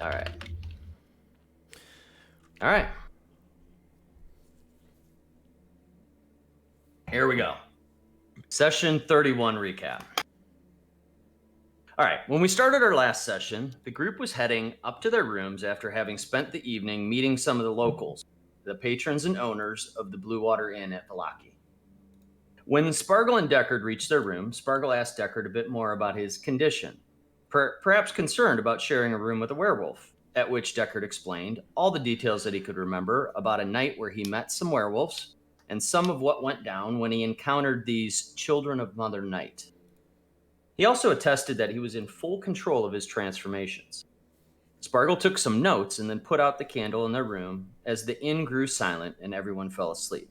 All right. All right. Here we go. Session 31 recap. All right. When we started our last session, the group was heading up to their rooms after having spent the evening meeting some of the locals, the patrons and owners of the Blue Water Inn at Valaki. When Spargle and Deckard reached their room, Spargle asked Deckard a bit more about his condition, perhaps concerned about sharing a room with a werewolf, at which Deckard explained all the details that he could remember about a night where he met some werewolves and some of what went down when he encountered these children of Mother Night. He also attested that he was in full control of his transformations. Spargle took some notes and then put out the candle in their room as the inn grew silent and everyone fell asleep.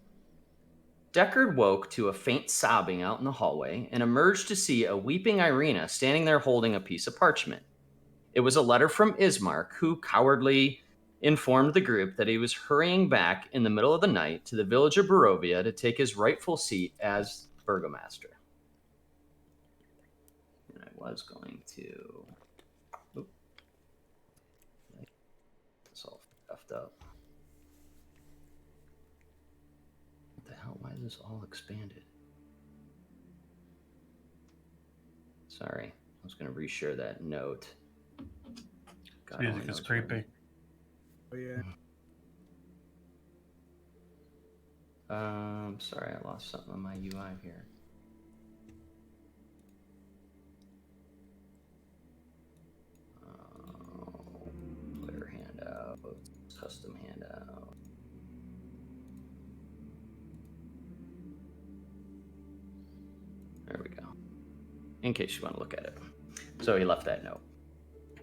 Deckard woke to a faint sobbing out in the hallway and emerged to see a weeping Irina standing there holding a piece of parchment. It was a letter from Ismark, who cowardly informed the group that he was hurrying back in the middle of the night to the village of Barovia to take his rightful seat as burgomaster. And I was going to... It's all stuffed up. What the hell? Why is this all expanded? Sorry. I was going to reshare that note. God, music is creepy. Oh, yeah. Sorry, I lost something on my UI here. Player handout, custom handout. There we go. In case you want to look at it. So he left that note.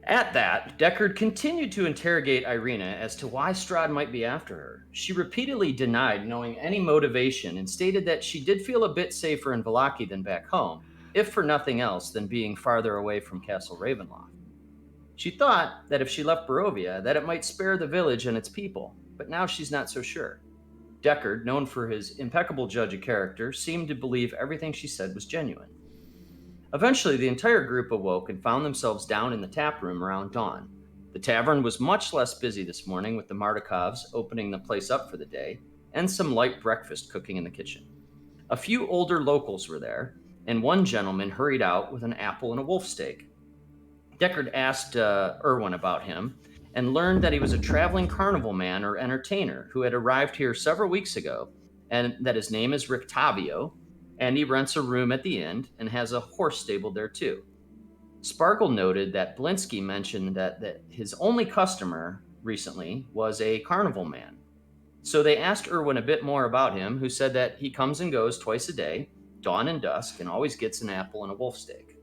At that, Deckard continued to interrogate Irina as to why Strahd might be after her. She repeatedly denied knowing any motivation and stated that she did feel a bit safer in Vallaki than back home, if for nothing else than being farther away from Castle Ravenloft. She thought that if she left Barovia, that it might spare the village and its people, but now she's not so sure. Deckard, known for his impeccable judge of character, seemed to believe everything she said was genuine. Eventually, the entire group awoke and found themselves down in the tap room around dawn. The tavern was much less busy this morning, with the Mardikovs opening the place up for the day, and some light breakfast cooking in the kitchen. A few older locals were there, and one gentleman hurried out with an apple and a wolf steak. Deckard asked Erwin about him, and learned that he was a traveling carnival man or entertainer who had arrived here several weeks ago, and that his name is Rictavio, and he rents a room at the inn and has a horse stabled there too. Sparkle noted that Blinsky mentioned that his only customer recently was a carnival man. So they asked Erwin a bit more about him, who said that he comes and goes twice a day, dawn and dusk, and always gets an apple and a wolf steak.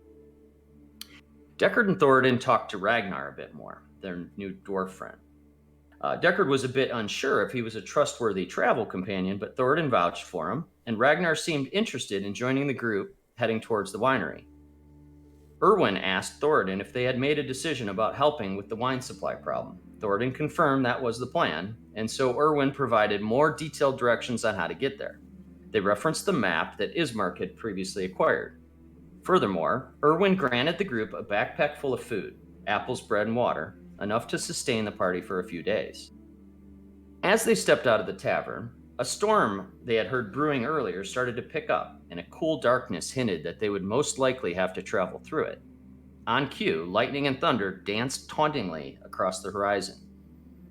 Deckard and Thoradin talked to Ragnar a bit more, their new dwarf friend. Deckard was a bit unsure if he was a trustworthy travel companion, but Thoradin vouched for him, and Ragnar seemed interested in joining the group heading towards the winery. Erwin asked Thoradin if they had made a decision about helping with the wine supply problem. Thoradin confirmed that was the plan, and so Erwin provided more detailed directions on how to get there. They referenced the map that Ismark had previously acquired. Furthermore, Erwin granted the group a backpack full of food, apples, bread, and water, enough to sustain the party for a few days. As they stepped out of the tavern, a storm they had heard brewing earlier started to pick up, and a cool darkness hinted that they would most likely have to travel through it. On cue, lightning and thunder danced tauntingly across the horizon.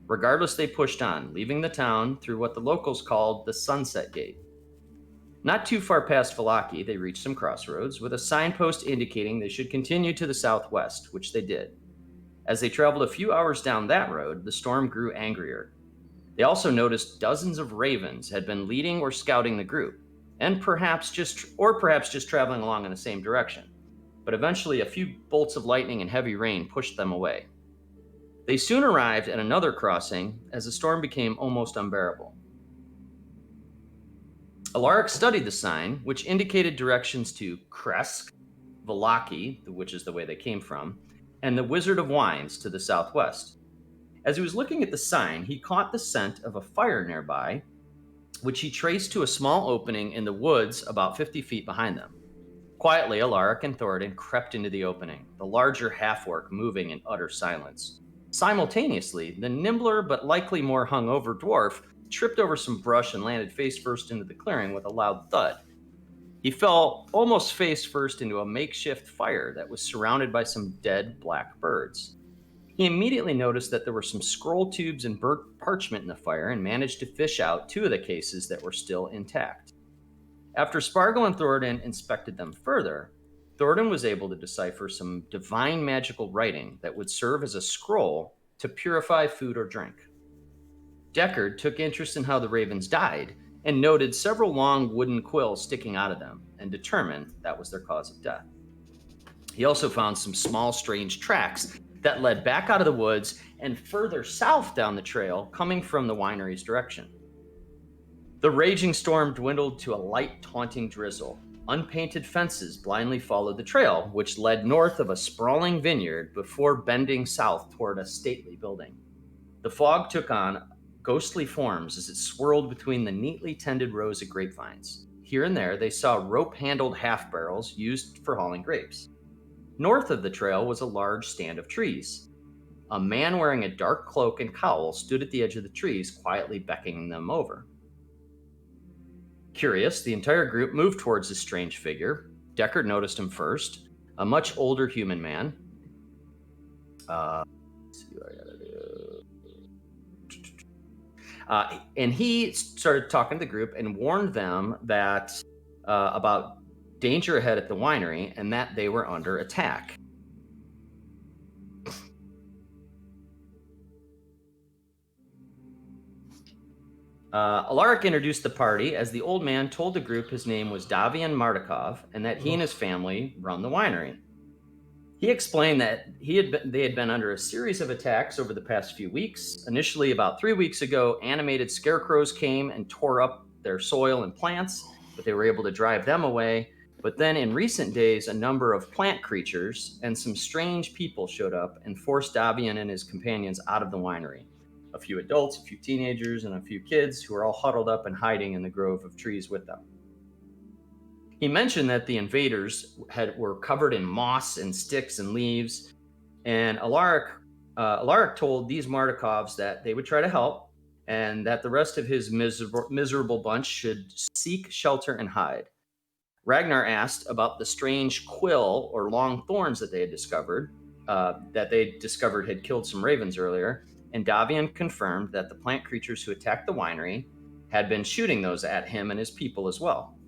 Regardless, they pushed on, leaving the town through what the locals called the Sunset Gate. Not too far past Vallaki, they reached some crossroads, with a signpost indicating they should continue to the southwest, which they did. As they traveled a few hours down that road, the storm grew angrier. They also noticed dozens of ravens had been leading or scouting the group, and perhaps just traveling along in the same direction. But eventually, a few bolts of lightning and heavy rain pushed them away. They soon arrived at another crossing as the storm became almost unbearable. Alaric studied the sign, which indicated directions to Kresk, Vallaki, which is the way they came from, and the Wizard of Wines to the southwest. As he was looking at the sign, he caught the scent of a fire nearby, which he traced to a small opening in the woods about 50 feet behind them. Quietly, Alaric and Thoradin crept into the opening, the larger half-orc moving in utter silence. Simultaneously, the nimbler but likely more hungover dwarf tripped over some brush and landed face first into the clearing with a loud thud. He fell almost face first into a makeshift fire that was surrounded by some dead black birds. He immediately noticed that there were some scroll tubes and burnt parchment in the fire and managed to fish out 2 of the cases that were still intact. After Spargo and Thornton inspected them further, Thornton was able to decipher some divine magical writing that would serve as a scroll to purify food or drink. Deckard took interest in how the ravens died and noted several long wooden quills sticking out of them and determined that was their cause of death. He also found some small, strange tracks that led back out of the woods and further south down the trail, coming from the winery's direction. The raging storm dwindled to a light, taunting drizzle. Unpainted fences blindly followed the trail, which led north of a sprawling vineyard before bending south toward a stately building. The fog took on ghostly forms as it swirled between the neatly tended rows of grapevines. Here and there, they saw rope-handled half-barrels used for hauling grapes. North of the trail was a large stand of trees. A man wearing a dark cloak and cowl stood at the edge of the trees, quietly beckoning them over. Curious, the entire group moved towards this strange figure. Deckard noticed him first, a much older human man. Let's see what I gotta do. And he started talking to the group and warned them that about danger ahead at the winery and that they were under attack. Alaric introduced the party as the old man told the group his name was Davian Mardukov and that he and his family run the winery. He explained that they had been under a series of attacks over the past few weeks. Initially, about 3 weeks ago, animated scarecrows came and tore up their soil and plants, but they were able to drive them away. But then in recent days, a number of plant creatures and some strange people showed up and forced Davian and his companions out of the winery. A few adults, a few teenagers, and a few kids who were all huddled up and hiding in the grove of trees with them. He mentioned that the invaders were covered in moss and sticks and leaves, and Alaric told these Mardukovs that they would try to help and that the rest of his miserable bunch should seek shelter and hide. Ragnar asked about the strange quill or long thorns that they had discovered, had killed some ravens earlier, and Davian confirmed that the plant creatures who attacked the winery had been shooting those at him and his people as well.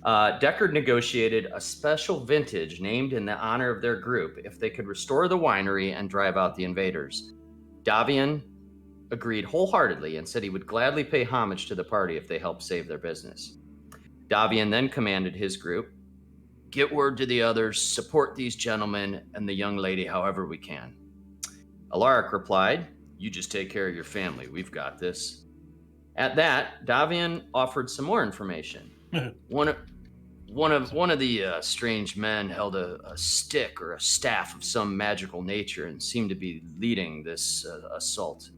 Deckard negotiated a special vintage named in the honor of their group if they could restore the winery and drive out the invaders. Davian agreed wholeheartedly and said he would gladly pay homage to the party if they helped save their business. Davian then commanded his group, "Get word to the others, support these gentlemen and the young lady however we can." Alaric replied, "You just take care of your family. We've got this." At that, Davian offered some more information. One of the strange men held a stick or a staff of some magical nature and seemed to be leading this assault.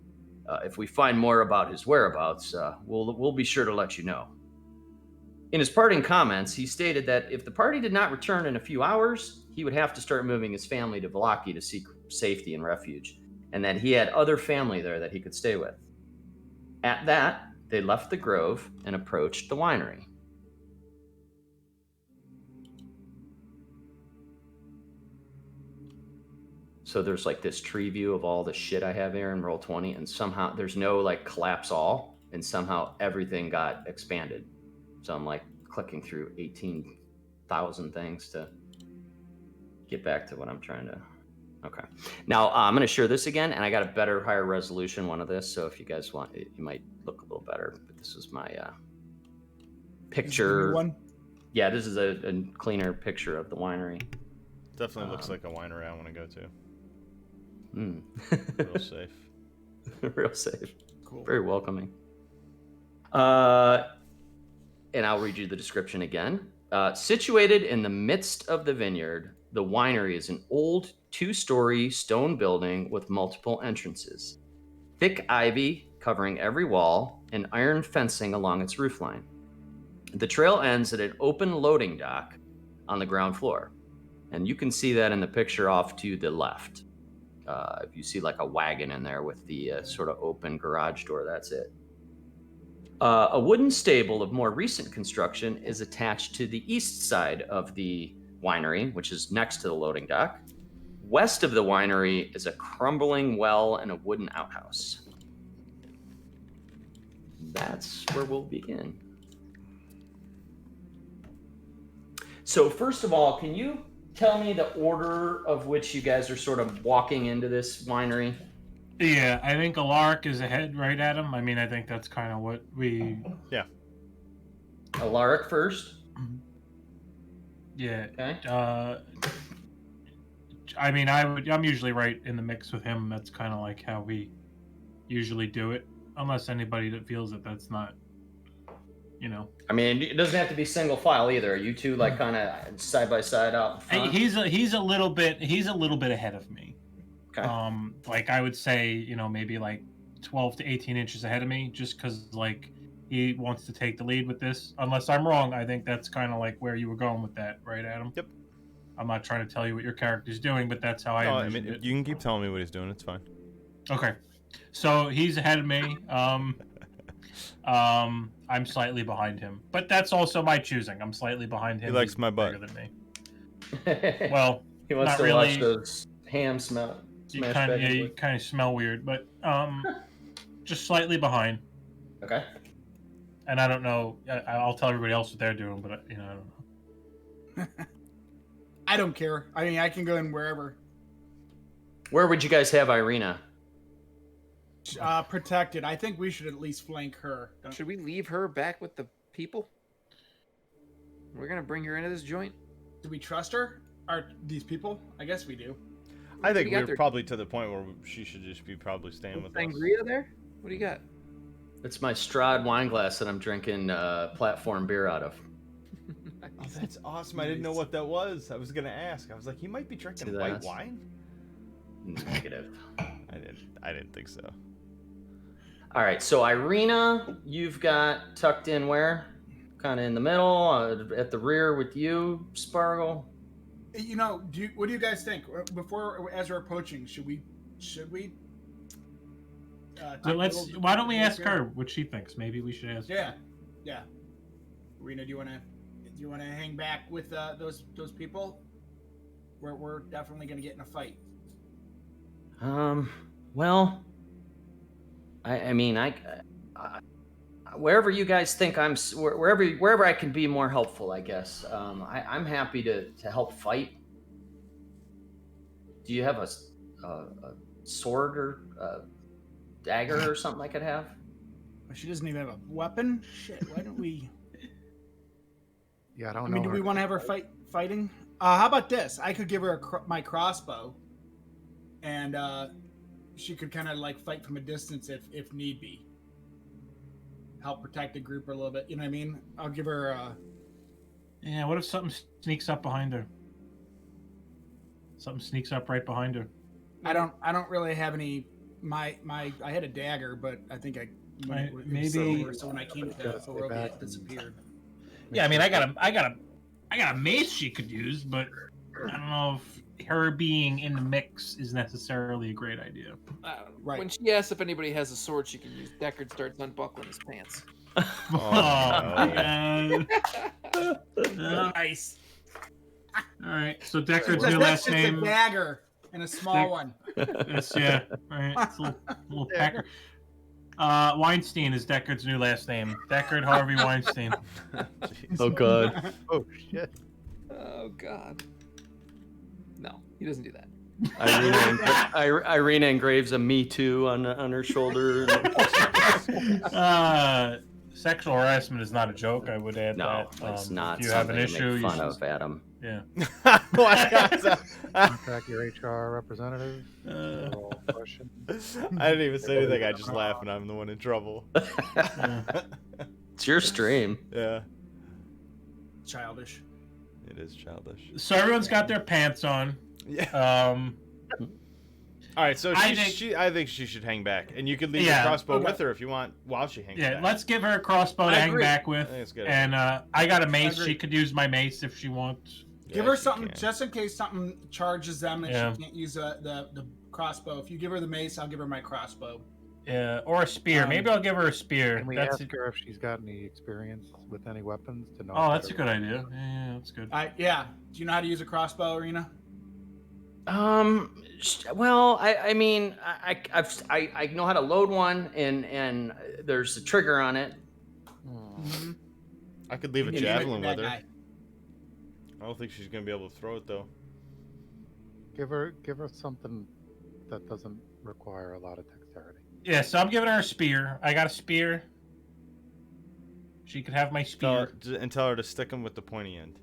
If we find more about his whereabouts, we'll be sure to let you know. In his parting comments, he stated that if the party did not return in a few hours, he would have to start moving his family to Vallaki to seek safety and refuge, and that he had other family there that he could stay with. At that, they left the grove and approached the winery. So there's like this tree view of all the shit I have here in Roll20, and somehow there's no like collapse all, and somehow everything got expanded. So I'm like clicking through 18,000 things to get back to what I'm trying to. Okay. Now I'm going to share this again, and I got a better, higher resolution one of this. So if you guys want, it might look a little better. But this is my picture. One? Yeah, this is a cleaner picture of the winery. Definitely looks like a winery I want to go to. Real safe. Real safe. Cool. Very welcoming. And I'll read you the description again. Situated in the midst of the vineyard, the winery is an old 2-story stone building with multiple entrances. Thick ivy covering every wall and iron fencing along its roofline. The trail ends at an open loading dock on the ground floor. And you can see that in the picture off to the left. If you see like a wagon in there with the sort of open garage door, that's it. A wooden stable of more recent construction is attached to the east side of the winery, which is next to the loading dock. West of the winery is a crumbling well and a wooden outhouse. That's where we'll begin. So first of all, can you tell me the order of which you guys are sort of walking into this winery? Yeah, I think Alaric is ahead, right, Adam? I mean, I think that's kind of what we... Yeah. Alaric first? Yeah. Okay. I mean, I'm usually right in the mix with him. That's kind of like how we usually do it. Unless anybody that feels that that's not, you know. I mean, it doesn't have to be single file either. Are you two like kind of side by side out in front? He's a little bit ahead of me. Okay. Like I would say, you know, maybe like 12 to 18 inches ahead of me, just because like he wants to take the lead with this. Unless I'm wrong, I think that's kind of like where you were going with that, right, Adam? Yep. I'm not trying to tell you what your character's doing, but that's how I envisioned it. You can keep telling me what he's doing. It's fine. Okay. So he's ahead of me. I'm slightly behind him, but that's also my choosing. I'm slightly behind him. He likes He's my butt. bigger than me. Well, he wants not to really. watch those ham smash. You kind of smell weird, but just slightly behind. Okay. And I don't know. I'll tell everybody else what they're doing, but you know, I don't know. I don't care. I mean, I can go in wherever. Where would you guys have Irina? Protected. I think we should at least flank her. Should we leave her back with the people? We're gonna bring her into this joint. Do we trust her? Are these people? I guess we do. I think you got we're there? probably to the point where she should just be probably staying with us. Sangria there? What do you got? It's my Strahd wine glass that I'm drinking platform beer out of. Oh, that's awesome. I didn't know what that was. I was going to ask. I was like, he might be drinking See, white that's- wine? Negative. I didn't think so. All right, so Irina, you've got tucked in where? Kind of in the middle, at the rear with you, Spargle. You know, what do you guys think? Before, as we're approaching, should we? So take a let's. little- Why don't we ask here? her what she thinks? Maybe we should ask. Yeah. Rena, do you want to hang back with those people? We're definitely gonna get in a fight. Well, I mean, wherever you guys think wherever I can be more helpful, I guess. I'm happy to help fight. Do you have a sword or a dagger or something I could have? She doesn't even have a weapon. Shit, why don't we? Yeah, I don't I know. mean, do we want to have her fighting? How about this? I could give her my crossbow, and she could kind of like fight from a distance if need be. Help protect the group a little bit. You know what I mean? I'll give her. Yeah. What if something sneaks up behind her? Something sneaks up right behind her. I don't really have any. I had a dagger, but I think it was maybe- so when I came to Barovia, it disappeared. Yeah, I mean, I got a mace she could use, but I don't know if her being in the mix is necessarily a great idea. Right. When she asks if anybody has a sword she can use, Deckard starts unbuckling his pants. Oh, man. Nice. All right, so Deckard's That's new last just name. a dagger and a small one. It's, yeah, all right, it's a little pecker. Weinstein is Deckard's new last name. Deckard Harvey Weinstein. Oh god. Oh shit! Oh God. No, he doesn't do that. Irina engraves a "Me Too" on her shoulder. Sexual harassment is not a joke. I would add No, that. it's not. If you have an something to issue, make you fun should. of Adam. Yeah. Contact your HR representative. All questions. I didn't even say anything. I just laugh and I'm the one in trouble. It's your stream. Yeah, Childish. it is childish. So everyone's got their pants on. Yeah. All right, so I I think she should hang back, and you could leave Yeah, your crossbow okay. with her if you want while she hangs Yeah, back. let's give her a crossbow to I hang agree. back with. I think it's good. And I got a mace. agree. She could use my mace if she wants. Give her Yes, you something can. just in case something charges them and Yeah. she can't use the crossbow. If you give her the mace, I'll give her my crossbow. Yeah, or a spear. Maybe I'll give her a spear. Can we That's ask her if she's got any experience with any weapons to know? Oh, if that's a that good idea. Yeah, that's good. Yeah. Do you know how to use a crossbow, Arena? Well, I mean, I know how to load one, and there's a trigger on it. I could leave a You need javelin that with her. guy. I don't think she's gonna be able to throw it though. Give her something that doesn't require a lot of dexterity. Yeah, so I'm giving her a spear. I got a spear. She could have my Tell spear. her, tell her to stick him with the pointy end.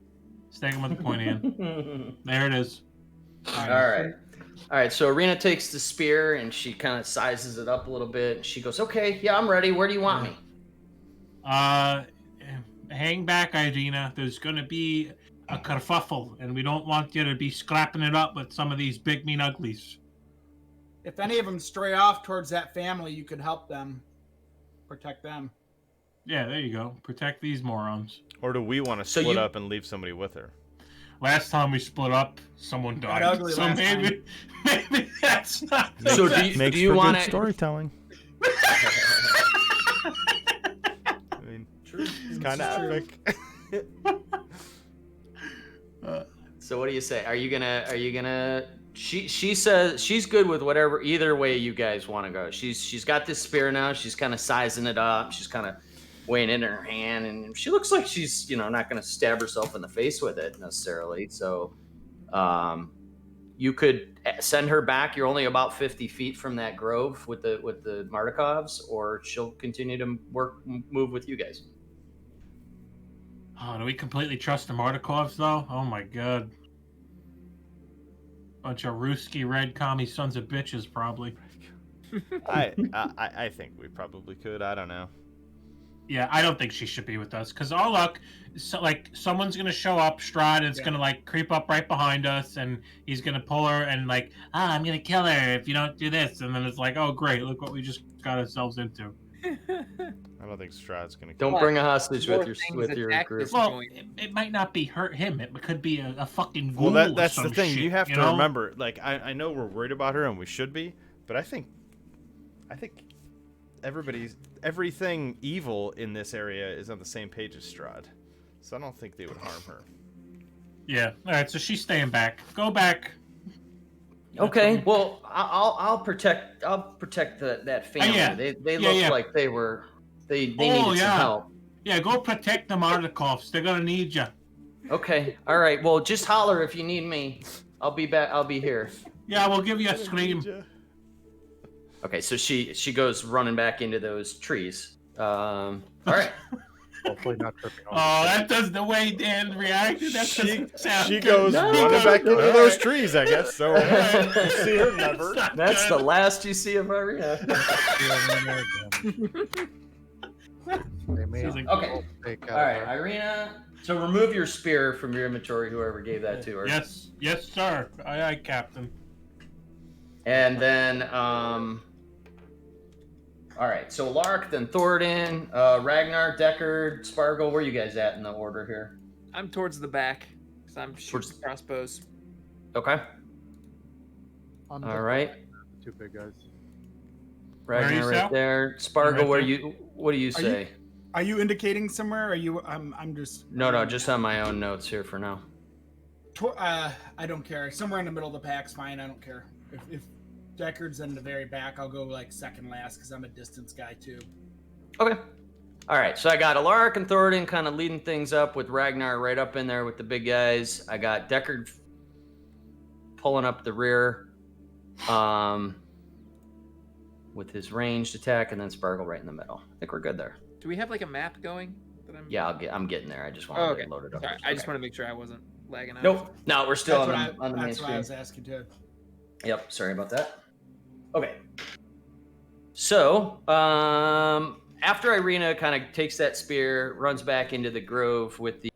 Stick him with the pointy end. There it is. All right. So Arena takes the spear and she kind of sizes it up a little bit. And she goes, "Okay, yeah, I'm ready. Where do you want me?" Hang back, Irina. There's gonna be a kerfuffle, and we don't want you to be scrapping it up with some of these big mean uglies. If any of them stray off towards that family, you could help them, protect them. Yeah, there you go. Protect these morons. Or do we want to So split you- up and leave somebody with her? Last time we split up, someone died. ugly So last maybe that's not. So do you want to? storytelling. I mean, it's kind of epic. So what do you say? Are you gonna? She says she's good with whatever. Either way you guys want to go. She's got this spear now. She's kind of sizing it up. She's kind of weighing it in her hand, and she looks like she's not gonna stab herself in the face with it necessarily. So, you could send her back. You're only about 50 feet from that grove with the Mardikovs, or she'll continue to move with you guys. Oh, do we completely trust the Mardikovs, though? Oh my god. Bunch of Ruski red commie sons of bitches, probably. I think we probably could. I don't know. Yeah, I don't think she should be with us, because all luck, someone's gonna show up, Strahd, and it's gonna creep up right behind us, and he's gonna pull her, and I'm gonna kill her if you don't do this, and then it's like, oh great, look what we just got ourselves into. I don't think Strahd's gonna. Don't What? bring a hostage More with your things attack group. this Well, joint. it might not be him. It could be a fucking ghoul. Well, or that's the some thing. shit, You have to know? remember. I know we're worried about her, and we should be, but I think everything evil in this area is on the same page as Strahd, so I don't think they would harm her. Yeah. All right. So she's staying back. Go back. Okay, well, I'll protect that family. yeah. They Yeah, look yeah. like they needed Oh, some yeah. help. Yeah. Go protect the Mardikovs. They're gonna need you. Okay, all right. Well, just holler if you need me. I'll be back. I'll be here. Yeah, we'll give you a scream. Okay, so she goes running back into those trees. All right. Hopefully not tripping over. Oh, that does the way Dan reacted. That doesn't sound She good. goes No. running back into All those right. trees, I guess. So we'll see her never. That's the last you see of Arena. They may Sounds like- Okay. take All right, Irina. So remove your spear from your inventory. Whoever gave that to her. Yes, sir. Aye, aye, Captain. And then, all right. So Lark, then Thoradin, Ragnar, Deckard, Spargle. Where are you guys at in the order here? I'm towards the back, because I'm shooting crossbows. Okay. All right. Two big guys. Where are you, Ragnar right Sal? there. Spargle, right where there? you? What do you Are you- say? Are you indicating somewhere? Or are you? I'm just. No, just on my own notes here for now. I don't care. Somewhere in the middle of the pack's fine. I don't care. If Deckard's in the very back, I'll go second last because I'm a distance guy too. Okay. All right. So I got Alaric and Thoradin kind of leading things up with Ragnar right up in there with the big guys. I got Deckard pulling up the rear, with his ranged attack, and then Spargle right in the middle. I think we're good there. Do we have a map going? That I'm... I'm getting there. I just want Oh, to okay. load it up. Sorry, I just want to make sure I wasn't lagging out. Nope. No, we're still That's on the main what I screen. was asking too. Yep, sorry about that. Okay. So, after Irina kind of takes that spear, runs back into the grove with the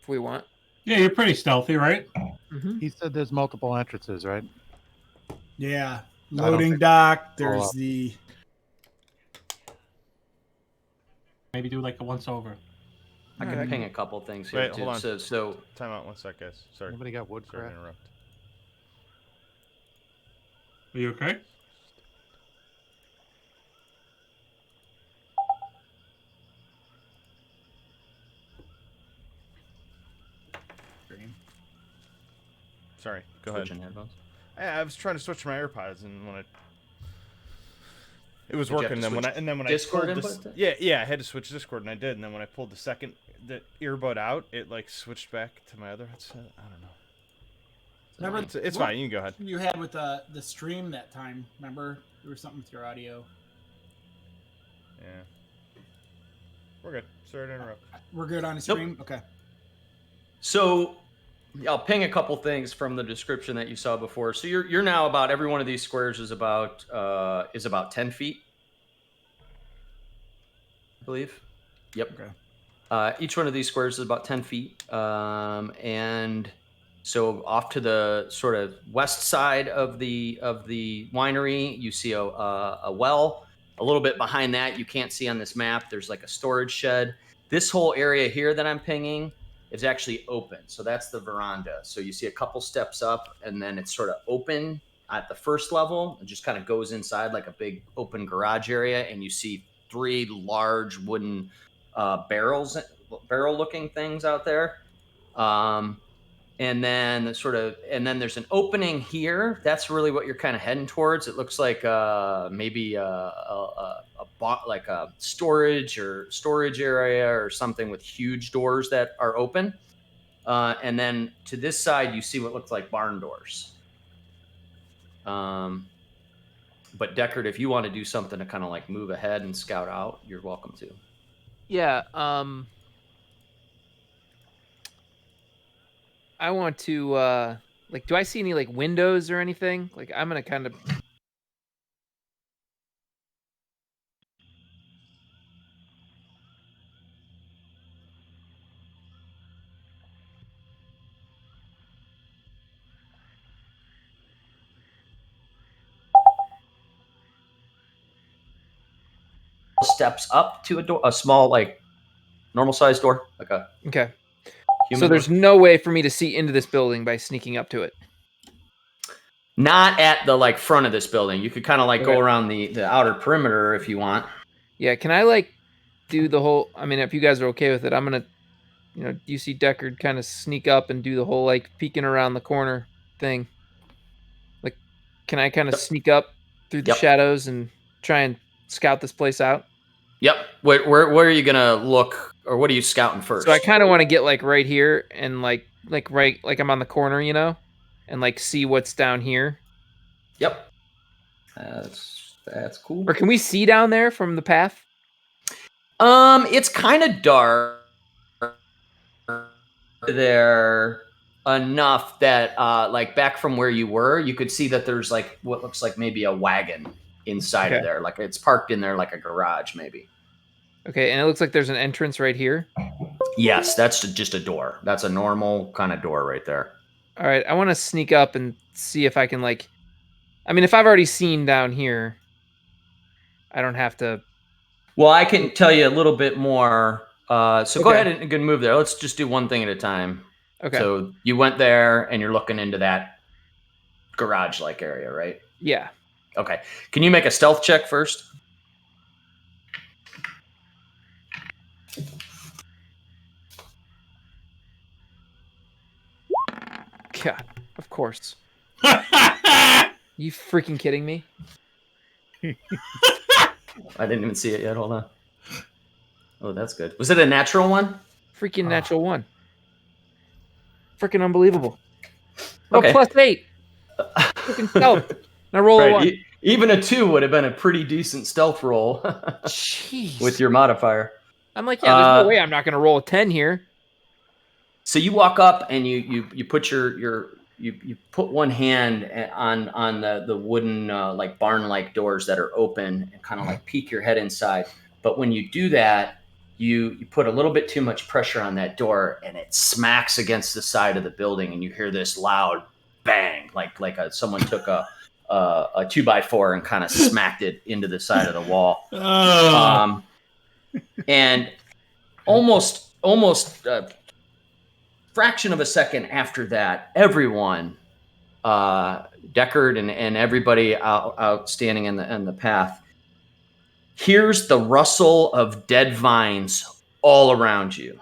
If we want. Yeah, you're pretty stealthy, right? Mm-hmm. He said there's multiple entrances, right? Yeah. don't Loading think- dock. Oh, There's well. the. Maybe do like a once over. I can ping a couple things here Wait, too. hold on. So Time out 1 sec, guys. Sorry. Anybody got Sorry to woodcraft? interrupt. Are you okay? Sorry. Go ahead. switching headphones. I was trying to switch my AirPods, and when it was Did you have working, to then when switch I Discord pulled input then? yeah, I had to switch Discord, and I did. And then when I pulled the earbud out, it like switched back to my other headset. I don't know. Remember, It's what fine. You can go ahead. you had with the stream that time. Remember, there was something with your audio. Yeah. We're good. Sorry to interrupt. We're good on the Nope. stream. Okay. So I'll ping a couple things from the description that you saw before. So you're now about every one of these squares is about 10 feet, I believe. Yep. Okay. Each one of these squares is about 10 feet, and so off to the sort of west side of the winery, you see a well. A little bit behind that, you can't see on this map. There's like a storage shed. This whole area here that I'm pinging is actually open. So that's the veranda. So you see a couple steps up, and then it's sort of open at the first level. It just kind of goes inside like a big open garage area, and you see 3 large wooden barrel-looking things out there. And then there's an opening here. That's really what you're kind of heading towards. It looks like maybe like a storage area or something with huge doors that are open. And then to this side, you see what looks like barn doors. But Deckard, if you want to do something to kind of like move ahead and scout out, you're welcome to. Yeah. I want to like. Do I see any like windows or anything? Like, I'm gonna kind of. Steps up to a door, a small like normal sized door, like a Okay. human So there's door. no way for me to see into this building by sneaking up to it. Not at the like front of this building. You could kind of like go Okay. around the outer perimeter if you want. Yeah. Can I like do the whole? I mean, if you guys are okay with it, I'm gonna. You know, you see Deckard kind of sneak up and do the whole like peeking around the corner thing. Like, can I kind of Yep. sneak up through the Yep. shadows and try and scout this place out? Yep. Where are you gonna look, or what are you scouting first? So I kind of want to get like right here and like right like I'm on the corner, you know, and like see what's down here. Yep. That's cool. Or can we see down there from the path? It's kind of dark there enough that like back from where you were, you could see that there's like what looks like maybe a wagon inside of Okay. there. Like it's parked in there like a garage maybe. Okay, and it looks like there's an entrance right here. Yes, that's just a door. That's a normal kind of door right there. All right, I want to sneak up and see if I can like. I mean, if I've already seen down here, I don't have to. Well, I can tell you a little bit more. So go Okay. ahead and good move there. Let's just do one thing at a time. Okay. So you went there and you're looking into that garage-like area, right? Yeah. Okay. Can you make a stealth check first? God, of course. You freaking kidding me? I didn't even see it yet. Hold on. Oh, that's good. Was it a natural one? Freaking natural one. Freaking unbelievable. Oh, Okay. +8. Freaking stealth. Now roll a Right. 1. Even a 2 would have been a pretty decent stealth roll Jeez. with your modifier. I'm like, yeah, there's no Uh, way I'm not gonna roll a 10 here. So you walk up and you put you put one hand on the wooden like barn like doors that are open and kind of like peek your head inside. But when you do that, you put a little bit too much pressure on that door and it smacks against the side of the building and you hear this loud bang like someone took a 2x4 and kind of smacked it into the side of the wall. And almost fraction of a second after that, everyone, Deckard and everybody out standing in the path, hears the rustle of dead vines all around you.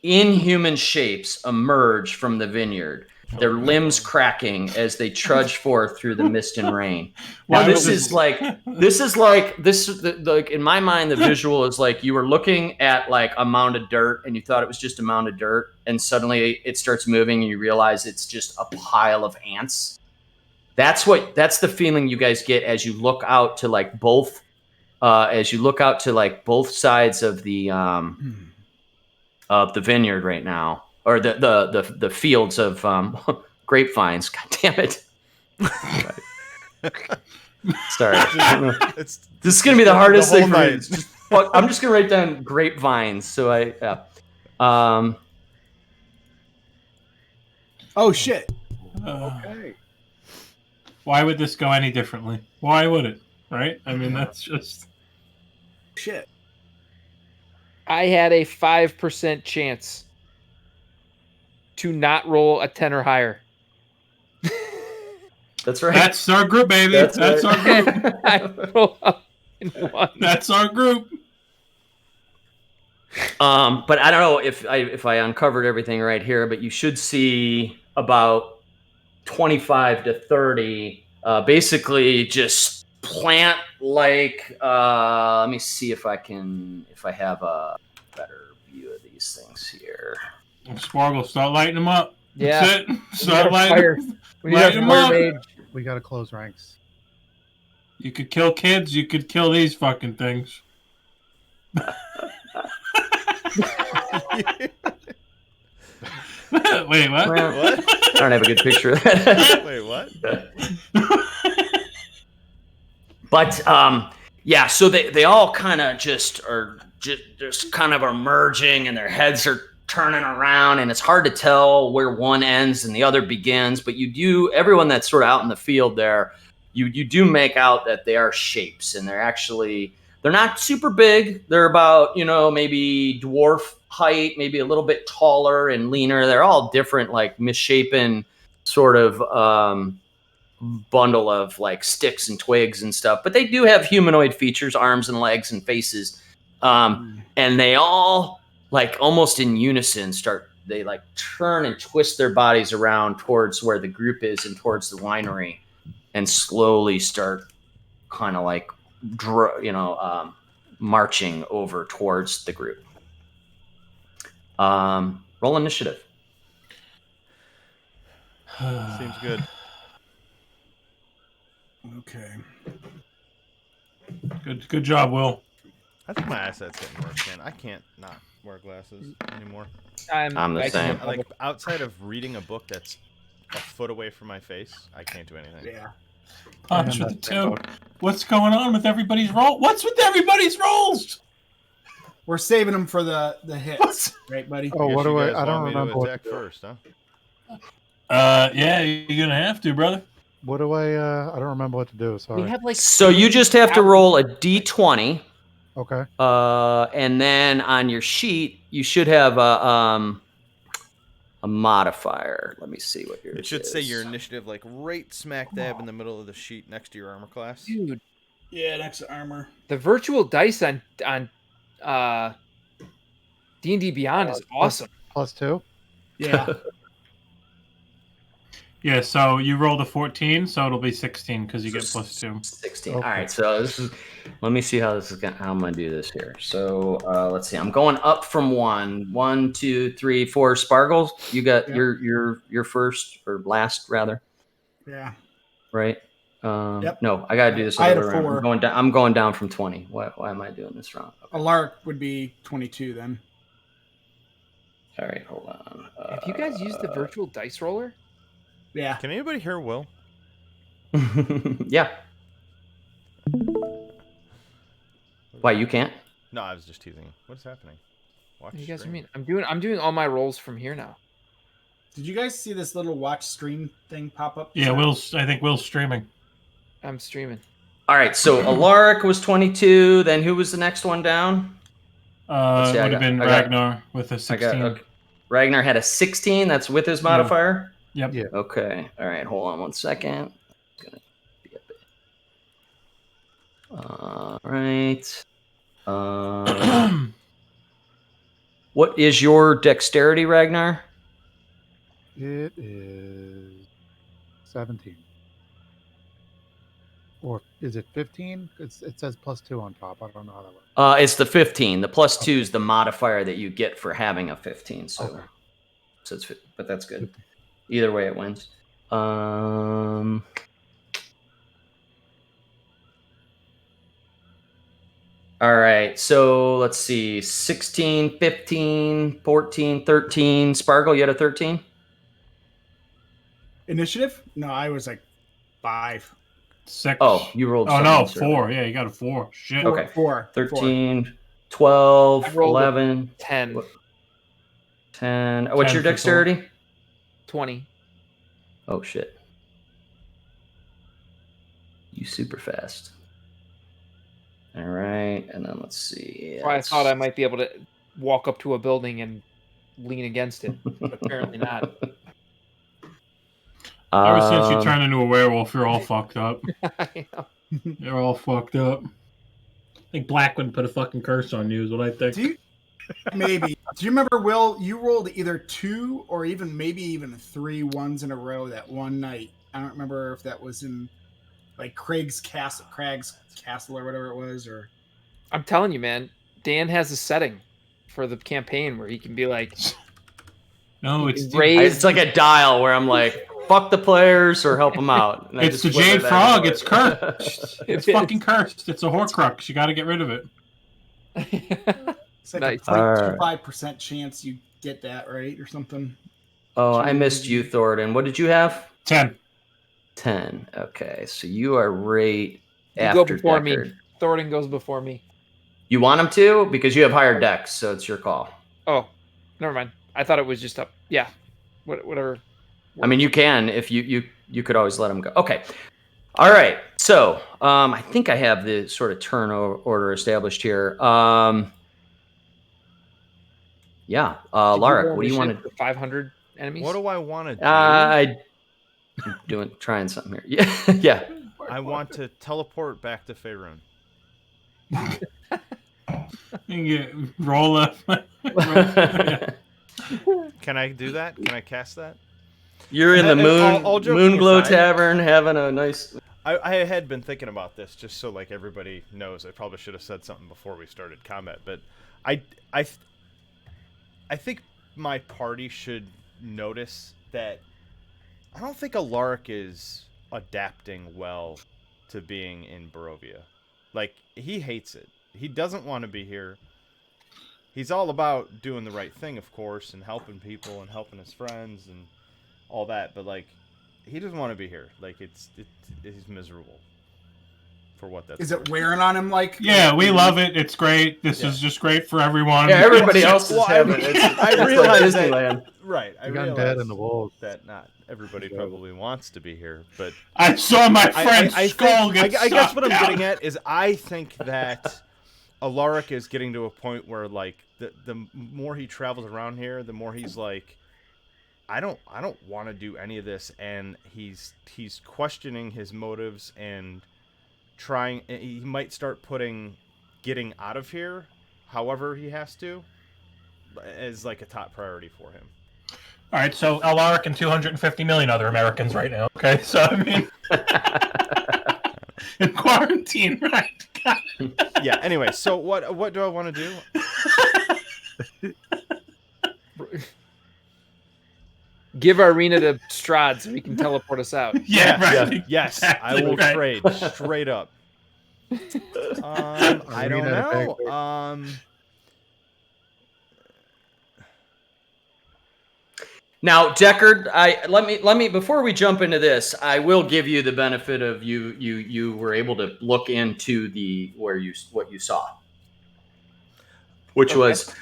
Inhuman shapes emerge from the vineyard, their limbs cracking as they trudge forth through the mist and rain. Now, this is like in my mind, the visual is like you were looking at like a mound of dirt and you thought it was just a mound of dirt, and suddenly it starts moving and you realize it's just a pile of ants. That's the feeling you guys get as you look out to like both sides of the vineyard right now, or the fields of grapevines. God damn it. Sorry. This is gonna be the hardest thing for me. I'm just gonna write down grapevines. So Oh shit. Okay. Why would this go any differently? Why would it? Right? I mean, that's just Shit. I had a 5% chance to not roll a 10 or higher. that's right. that's our group, baby. That's right. our group. I roll up in 1. That's our group. But I don't know if I uncovered everything right here, but you should see about 25 to 30 basically just plant like let me see if I have a better view of these things here. Spargle, start lighting them up. Yeah. That's it. Start lighting. We need Light a 'em fire up. mage. We gotta close ranks. You could kill kids. You could kill these fucking things. Wait, what? What? I don't have a good picture of that. Wait, what? But yeah, so they all kind of just kind of emerging, and their heads are turning around, and it's hard to tell where one ends and the other begins. But everyone that's sort of out in the field there, you do make out that they are shapes, and they're not super big. They're about maybe dwarf height, maybe a little bit taller and leaner. They're all different, like misshapen sort of bundle of like sticks and twigs and stuff, but they do have humanoid features, arms and legs and faces. And they all like almost in unison they like turn and twist their bodies around towards where the group is and towards the winery, and slowly start kind of like marching over towards the group. Roll initiative. Seems good. Okay. Good job, Will. I think my eyesight's getting worse, man. I can't not wear glasses anymore. I'm the same. Like outside of reading a book that's a foot away from my face, I can't do anything. Yeah. Punch with the 2. What's going on with everybody's roll? What's with everybody's rolls? We're saving them for the hits, right, buddy? Oh, Guess what you do guys I don't want me to remember what attack to do. first, huh? Yeah, you're gonna have to, brother. What do I don't remember what to do, sorry. We have like So you just have to roll a d20, Okay. and then on your sheet you should have a modifier. Let me see what yours It should say is. your initiative like right smack dab in the middle of the sheet next to your armor class. dude, Yeah, next to armor. the virtual dice on D&D Beyond is awesome. +2. Yeah. Yeah, so you rolled a 14, so it'll be 16 because you get +2. 16. Okay. All right, so this is. Let me see how this is going. How I'm gonna do this here. So let's see. I'm going up from 1, 1, 2, 3, 4. Sparkles, you got Yeah. your first or last rather, Yeah. right? Yep. No, I gotta do this I had other a way around. 4. I'm going down from 20. Why am I doing this wrong? A lark would be 22 then. All right, hold on. Have you guys used the virtual dice roller? Yeah. Can anybody hear Will? Yeah. Why you can't? No, I was just teasing. What's happening? Watch What do you guys stream. mean? I'm doing all my rolls from here now. Did you guys see this little watch stream thing pop up? Yeah, I think Will's streaming. I'm streaming. All right, so Alaric was 22. Then who was the next one down? see, Would I have got- been I got- Ragnar with a 16. Okay. Ragnar had a 16. That's with his modifier. Yep. Yeah. Okay. All right. Hold on 1 second. It's gonna be a bit. All right. What is your dexterity, Ragnar? It is 17. Or is it 15? It says +2 on top. I don't know how that works. It's the 15. The +2 is the modifier that you get for having a 15. So, Okay. but that's good. Either way, it wins. All right, so let's see. 16, 15, 14, 13. Sparkle, you had a 13? Initiative? No, I was like 5. 6. Oh, you rolled Oh, something no, else earlier. 4. Yeah, you got a 4. Shit. Okay. 4. 13, 12, I rolled a 11, 10, 10. What's 10 your for dexterity? 20. Oh, shit. You super fast. All right, and then let's see. Well, I thought I might be able to walk up to a building and lean against it. But apparently not. Ever since you turned into a werewolf, you're all fucked up. I know. You're all fucked up. I think Blackwood put a fucking curse on you, is what I think. Do you maybe? Do you remember, Will? You rolled either 2 or maybe even 3 ones in a row that one night. I don't remember if that was in like Craig's Castle or whatever it was, or I'm telling you, man. Dan has a setting for the campaign where he can be like, No, it's It's like a dial where I'm like, fuck the players or help them out. And I It's just the flip Jade it back Frog. and It's forth. cursed. It's fucking cursed. It's a Horcrux. You got to get rid of it. it's like Nice. a Alright. 0.25% chance you get that right or something. Oh, I missed you, Thornton. What did you have? 10. 10. Okay, so you are right You after go before me. Deckard. Thornton goes before me. You want him to? Because you have higher dex, so it's your call. Oh, never mind. I thought it was just up. Yeah, whatever. I mean, you can if you could always let him go. Okay. All right. So I think I have the sort of turn order established here. Yeah. Lark, what do you want to? 500 enemies. What do I want to do? I'm trying something here. Yeah. Yeah. I want to teleport back to Faerun. You roll up. Can I do that? Can I cast that? You're in the And all joking Moon Glow aside- Tavern having a nice. I had been thinking about this just so like everybody knows. I probably should have said something before we started combat, but I think my party should notice that I don't think Alaric is adapting well to being in Barovia. Like, he hates it. He doesn't want to be here. He's all about doing the right thing, of course, and helping people and helping his friends and all that, but like, he doesn't want to be here. Like, he's miserable for what that's Is it worth. wearing on him like? Yeah, we love it. It's great. This is just great for everyone. Yeah, everybody else is Well, having it. I It's realize like that- Disneyland. Right. I The realize undead and the wolves. that not everybody probably wants to be here, but I saw my friend's I skull think, get I guess what I'm sucked out. getting at is I think that Alaric is getting to a point where like the more he travels around here, the more he's like, I don't want to do any of this, and he's questioning his motives and trying. He might start putting getting out of here, however he has to, as like a top priority for him. All right, so Alaric and 250 million other Americans right now. Okay, so I mean, in quarantine, right? God. Yeah. Anyway, so what do I want to do? Give Irina to Strahd so he can teleport us out. Yeah, right. Yes, exactly, I will right. trade straight up. I don't know. Now, Deckard, let me before we jump into this, I will give you the benefit of you were able to look into what you saw, which Okay. was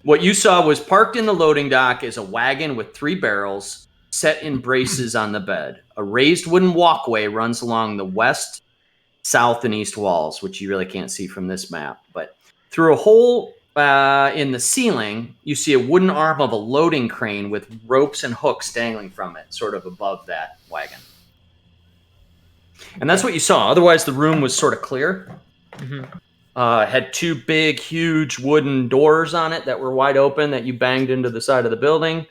what you saw was parked in the loading dock is a wagon with 3 barrels set in braces on the bed. A raised wooden walkway runs along the west, south, and east walls, which you really can't see from this map, but through a hole in the ceiling, you see a wooden arm of a loading crane with ropes and hooks dangling from it, sort of above that wagon. And that's what you saw. Otherwise, the room was sort of clear. Had 2 big, huge wooden doors on it that were wide open that you banged into the side of the building.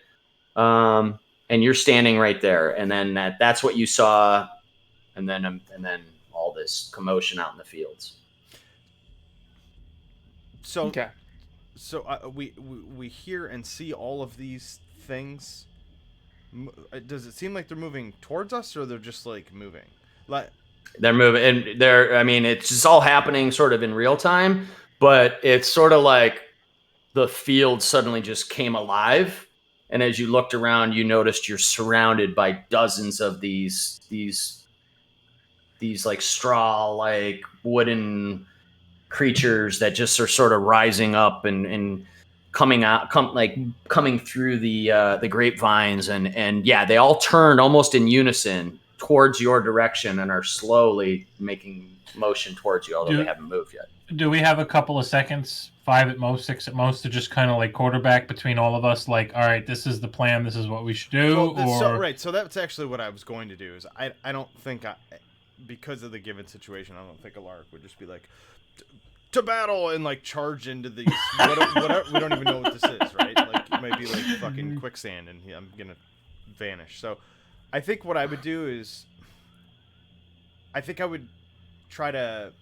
And you're standing right there. And then that's what you saw. And then all this commotion out in the fields. So Okay. So we hear and see all of these things. Does it seem like they're moving towards us, or they're just like moving? Like They're moving, and I mean, it's just all happening sort of in real time, but it's sort of like the field suddenly just came alive. And as you looked around, you noticed you're surrounded by dozens of these like straw, like wooden creatures that just are sort of rising up and coming through the grapevines, and yeah, they all turned almost in unison towards your direction and are slowly making motion towards you, although they haven't moved yet. Do we have a couple of seconds, 5 at most, 6 at most, to just kind of like quarterback between all of us? Like, all right, this is the plan. This is what we should do. So that's actually what I was going to do. Is I don't think because of the given situation, I don't think Alaric would just be like to battle and like charge into these. Whatever, we don't even know what this is, right? Like it might be like fucking quicksand, and I'm gonna vanish. So I think what I would do is, I think I would try to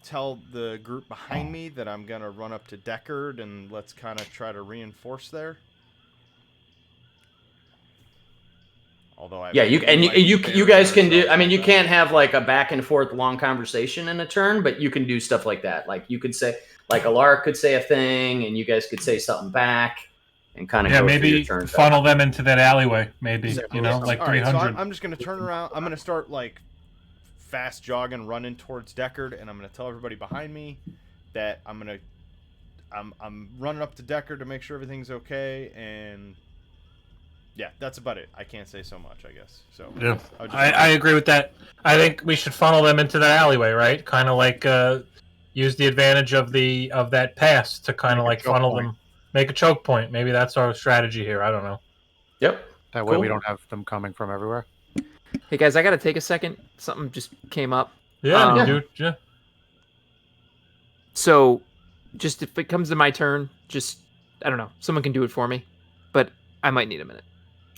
tell the group behind me that I'm gonna run up to Deckard and let's kind of try to reinforce there. Although you guys can do. I mean, you can't have like a back and forth long conversation in a turn, but you can do stuff like that. Like you could say, like Alaric could say a thing, and you guys could say something back, and kind of maybe funnel them into that alleyway. Maybe like all 300. Right, so I'm just gonna turn around. I'm gonna start like fast jogging, running towards Deckard, and I'm gonna tell everybody behind me that I'm running up to Deckard to make sure everything's okay, and yeah, that's about it. I can't say so much, I guess. So yeah, I agree with that. I think we should funnel them into that alleyway, right? Kind of like use the advantage of that pass to kind of like funnel them, make a choke point. Maybe that's our strategy here. I don't know. Yep. That way we don't have them coming from everywhere. Hey guys, I gotta take a second. Something just came up. Yeah, dude. Yeah. So, just if it comes to my turn, just I don't know. Someone can do it for me, but I might need a minute.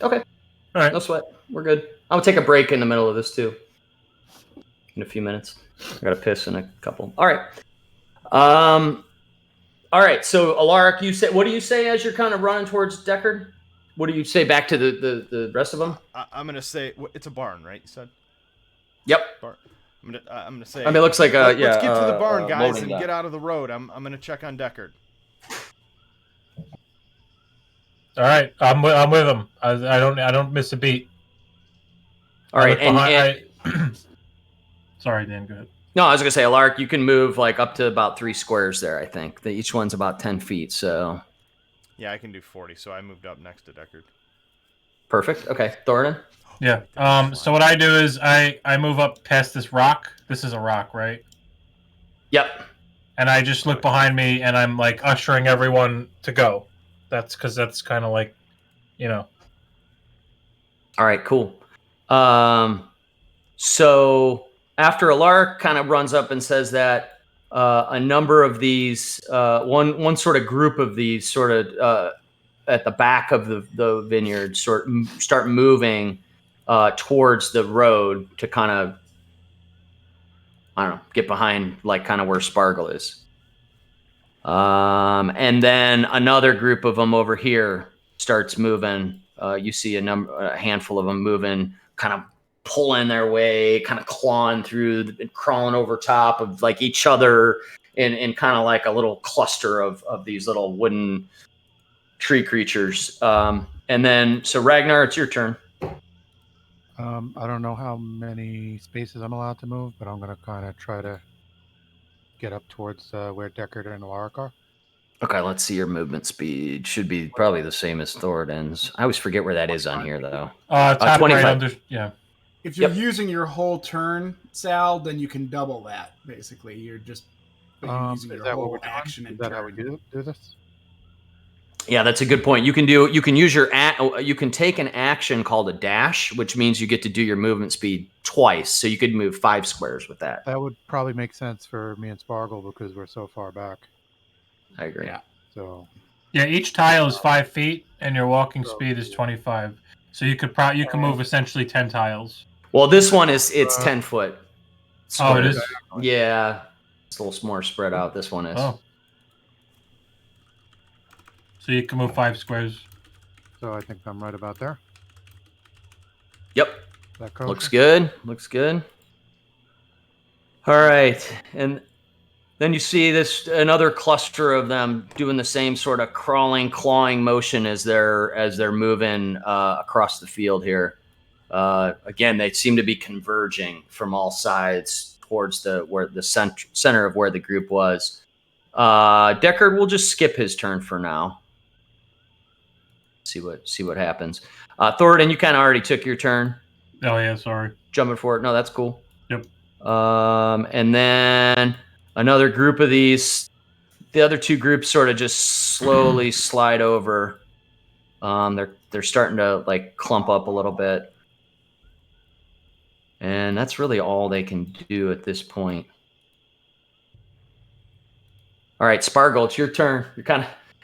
Okay. All right. No sweat. We're good. I'll take a break in the middle of this too. In a few minutes. I gotta piss in a couple. All right. All right. So Alaric, what do you say as you're kind of running towards Deckard? What do you say back to the rest of them? I'm gonna say it's a barn, right? You said. Yep. Barn. I'm gonna say. I mean, it looks like let's get to the barn, guys, and dock. get out of the road. I'm gonna check on Deckard. All right, I'm with him. I don't miss a beat. All right, Sorry, Dan. Go ahead. No, I was gonna say, Alaric, you can move like up to about 3 squares there. I think each one's about 10 feet. So. Yeah, I can do 40. So I moved up next to Deckard. Perfect. Okay, Thorin. Yeah. So what I do is I move up past this rock. This is a rock, right? Yep. And I just look behind me, and I'm like ushering everyone to go. That's because that's kind of like, All right, cool. So after Alaric kind of runs up and says that, a number of these, one sort of group of these sort of at the back of the vineyard start moving towards the road to kind of, I don't know, get behind like kind of where Spargle is. And then another group of them over here starts moving. You see a handful of them moving, kind of pulling their way, kind of clawing through, crawling over top of like each other in kind of like a little cluster of these little wooden tree creatures. And then, so Ragnar, it's your turn. I don't know how many spaces I'm allowed to move, but I'm going to kind of try to get up towards where Deckard and Alaric are. Okay, let's see your movement speed. Should be probably the same as Thoradin's. I always forget where that is on here, though. Top 25. right under, yeah. If you're Yep. using your whole turn, Sal, then you can double that. Basically, you're just using Is your that what whole we're doing? action Is and that how we turn. do this? Yeah, that's a good point. You can use you can take an action called a dash, which means you get to do your movement speed twice. So you could move 5 squares with that. That would probably make sense for me and Spargle because we're so far back. I agree. Yeah. So Yeah, each tile is 5 feet, and your walking speed is 25. So you could move essentially 10 tiles. Well, this one it's 10 foot. Oh, it squares. is. Yeah, it's a little more spread out. This one is. Oh. So you can move 5 squares. So I think I'm right about there. Yep. That kosher? Looks good. Looks good. All right, and then you see another cluster of them doing the same sort of crawling, clawing motion as they're moving across the field here. Again, they seem to be converging from all sides towards the center of where the group was. Deckard will just skip his turn for now. See what happens. Thoradin, you kind of already took your turn. Oh yeah, sorry. Jumping for it. No, that's cool. Yep. And then another group of these, the other two groups sort of just slowly slide over. They're starting to like clump up a little bit. And that's really all they can do at this point. All right, Spargle, it's your turn.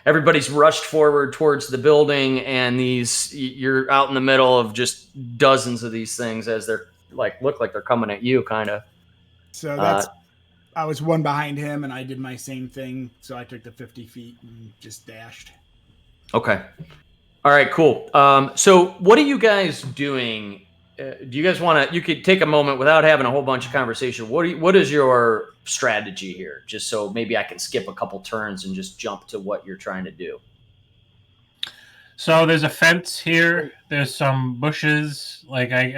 Everybody's rushed forward towards the building, and you're out in the middle of just dozens of these things as they're look like they're coming at you, kind of. So that's I was one behind him, and I did my same thing. So I took the 50 feet and just dashed. Okay. All right, cool. So what are you guys doing? Do you guys want to? You could take a moment without having a whole bunch of conversation. What is your strategy here? Just so maybe I can skip a couple turns and just jump to what you're trying to do. So there's a fence here. There's some bushes. I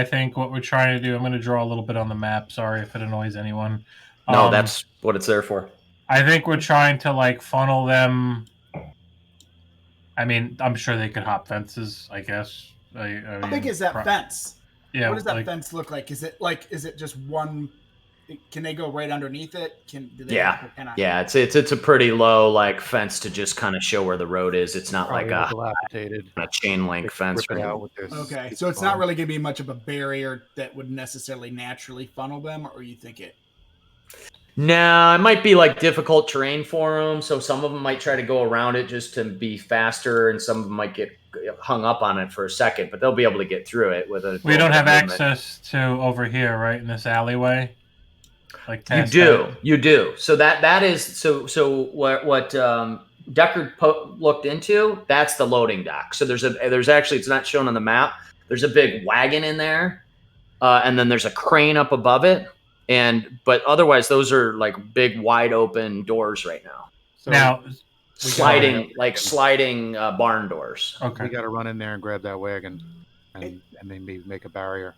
think what we're trying to do. I'm going to draw a little bit on the map. Sorry if it annoys anyone. No, that's what it's there for. I think we're trying to funnel them. I mean, I'm sure they could hop fences. I guess. How big is that fence? Yeah. What does that fence look like? Is it just one? Can they go right underneath it? Yeah. It's a pretty low fence to just kind of show where the road is. It's not Probably like dilapidated. a chain link fence. Rip it out with this Okay, so it's not really going to be much of a barrier that would necessarily naturally funnel them, or you think it? No, it might be difficult terrain for them. So some of them might try to go around it just to be faster, and some of them might get hung up on it for a second, but they'll be able to get through it with a. We don't have access to over here, right, in this alleyway. You do. So that is so what Deckard looked into. That's the loading dock. So there's actually, it's not shown on the map. There's a big wagon in there, and then there's a crane up above it. But otherwise, those are big, wide open doors right now. So Now, Sliding barn doors. okay. we got to run in there and grab that wagon, and then maybe make a barrier.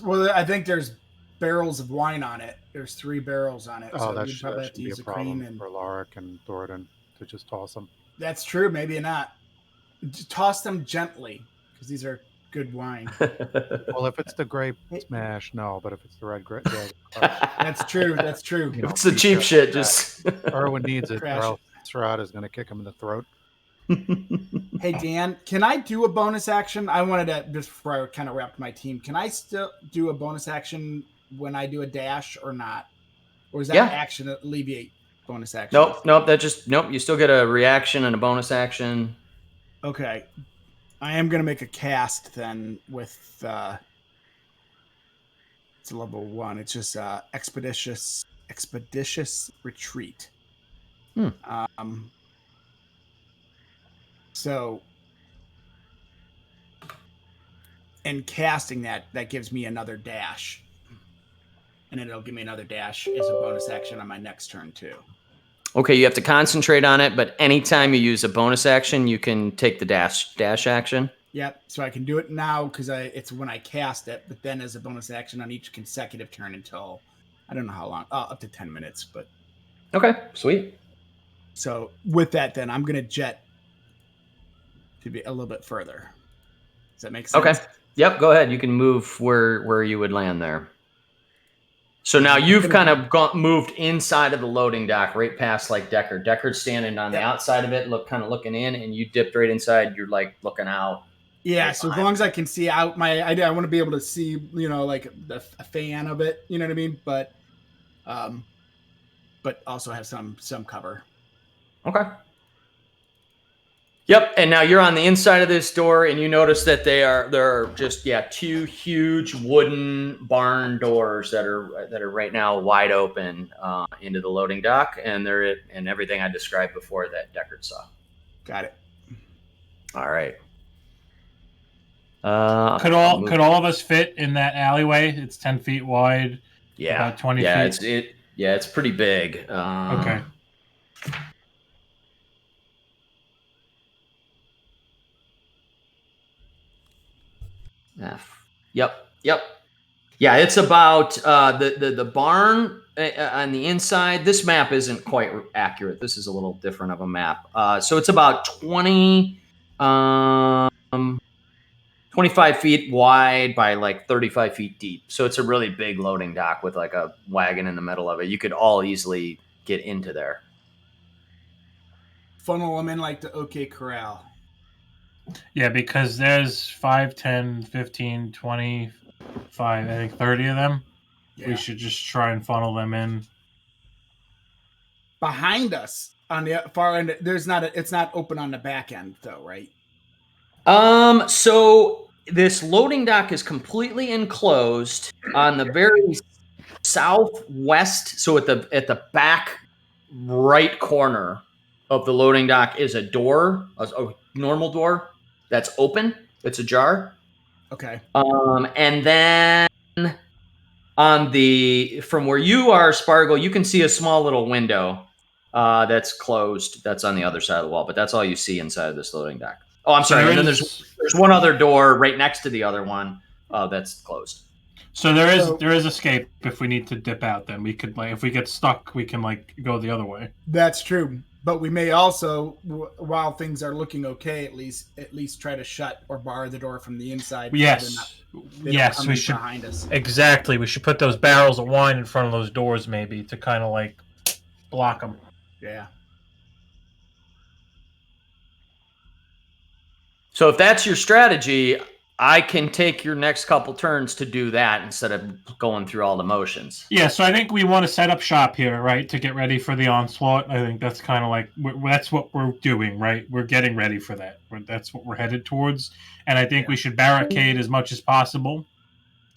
Well, I think there's barrels of wine on it. There's 3 barrels on it. Oh, so that we'd probably have shouldn't to be a use a problem crane. And for Alaric and Thoradin to just toss them. that's true. Maybe not. Just toss them gently because these are good wine. Well, if it's the grape smash, no. But if it's the red grape, That's true. That's true. You know, It's the cheap shit. Just Erwin needs it, or Crash else Strahd is going to kick him in the throat. Hey, Dan, can I do a bonus action? I wanted to, just before I kind of wrapped my team, can I still do a bonus action when I do a dash or not? Or is that Yeah. action alleviate? bonus action. Nope. You still get a reaction and a bonus action. Okay. I am gonna make a cast then with it's a level 1. It's just expeditious retreat. So in casting that gives me another dash. And it'll give me another dash as a bonus action on my next turn too. Okay, you have to concentrate on it, but anytime you use a bonus action, you can take the dash action. Yep. So I can do it now because it's when I cast it, but then as a bonus action on each consecutive turn until I don't know how long, up to 10 minutes. But Okay, sweet. so with that, then I'm gonna jet to be a little bit further. Does that make sense? Okay. Yep, go ahead. You can move where you would land there. So now you've kind of moved inside of the loading dock, right past like Deckard. Deckard's standing on the outside of it, looking in, and you dipped right inside. You're like looking out. Yeah. Right So as behind. long as I can see out I want to be able to see, like a fan of it. You know what I mean? But also have some cover. Okay. Yep, and now you're on the inside of this door, and you notice that there are just two huge wooden barn doors that are right now wide open into the loading dock, and and everything I described before that Deckard saw. Got it. All right. Could all of us fit in that alleyway? It's 10 feet wide. Yeah, about 20 feet. It's pretty big. Okay. Yep. Yeah, it's about the barn on the inside. This map isn't quite accurate. This is a little different of a map. So it's about 25 feet wide by like 35 feet deep. So it's a really big loading dock with like a wagon in the middle of it. You could all easily get into there. Funnel them in like the OK Corral. Yeah, because there's 5, 10, 15, 25, I think 30 of them. Yeah. We should just try and funnel them in. Behind us on the far end, it's not open on the back end though, right? So this loading dock is completely enclosed on the very southwest. So at the back right corner of the loading dock is a door, a normal door that's open. It's ajar. Okay. And then from where you are, Spargle, you can see a small little window that's closed. That's on the other side of the wall, but that's all you see inside of this loading dock. Oh, I'm sorry. And then there's one other door right next to the other one that's closed. So there is escape if we need to dip out. Then we could if we get stuck, we can go the other way. That's true, but we may also, while things are looking okay, at least try to shut or bar the door from the inside. Yes, we should. Behind us. Exactly, we should put those barrels of wine in front of those doors, maybe to kind of block them. Yeah. So if that's your strategy, I can take your next couple turns to do that instead of going through all the motions. Yeah, so I think we want to set up shop here, right, to get ready for the onslaught. I think that's kind of that's what we're doing, right? We're getting ready for that. That's what we're headed towards, and I think we should barricade as much as possible.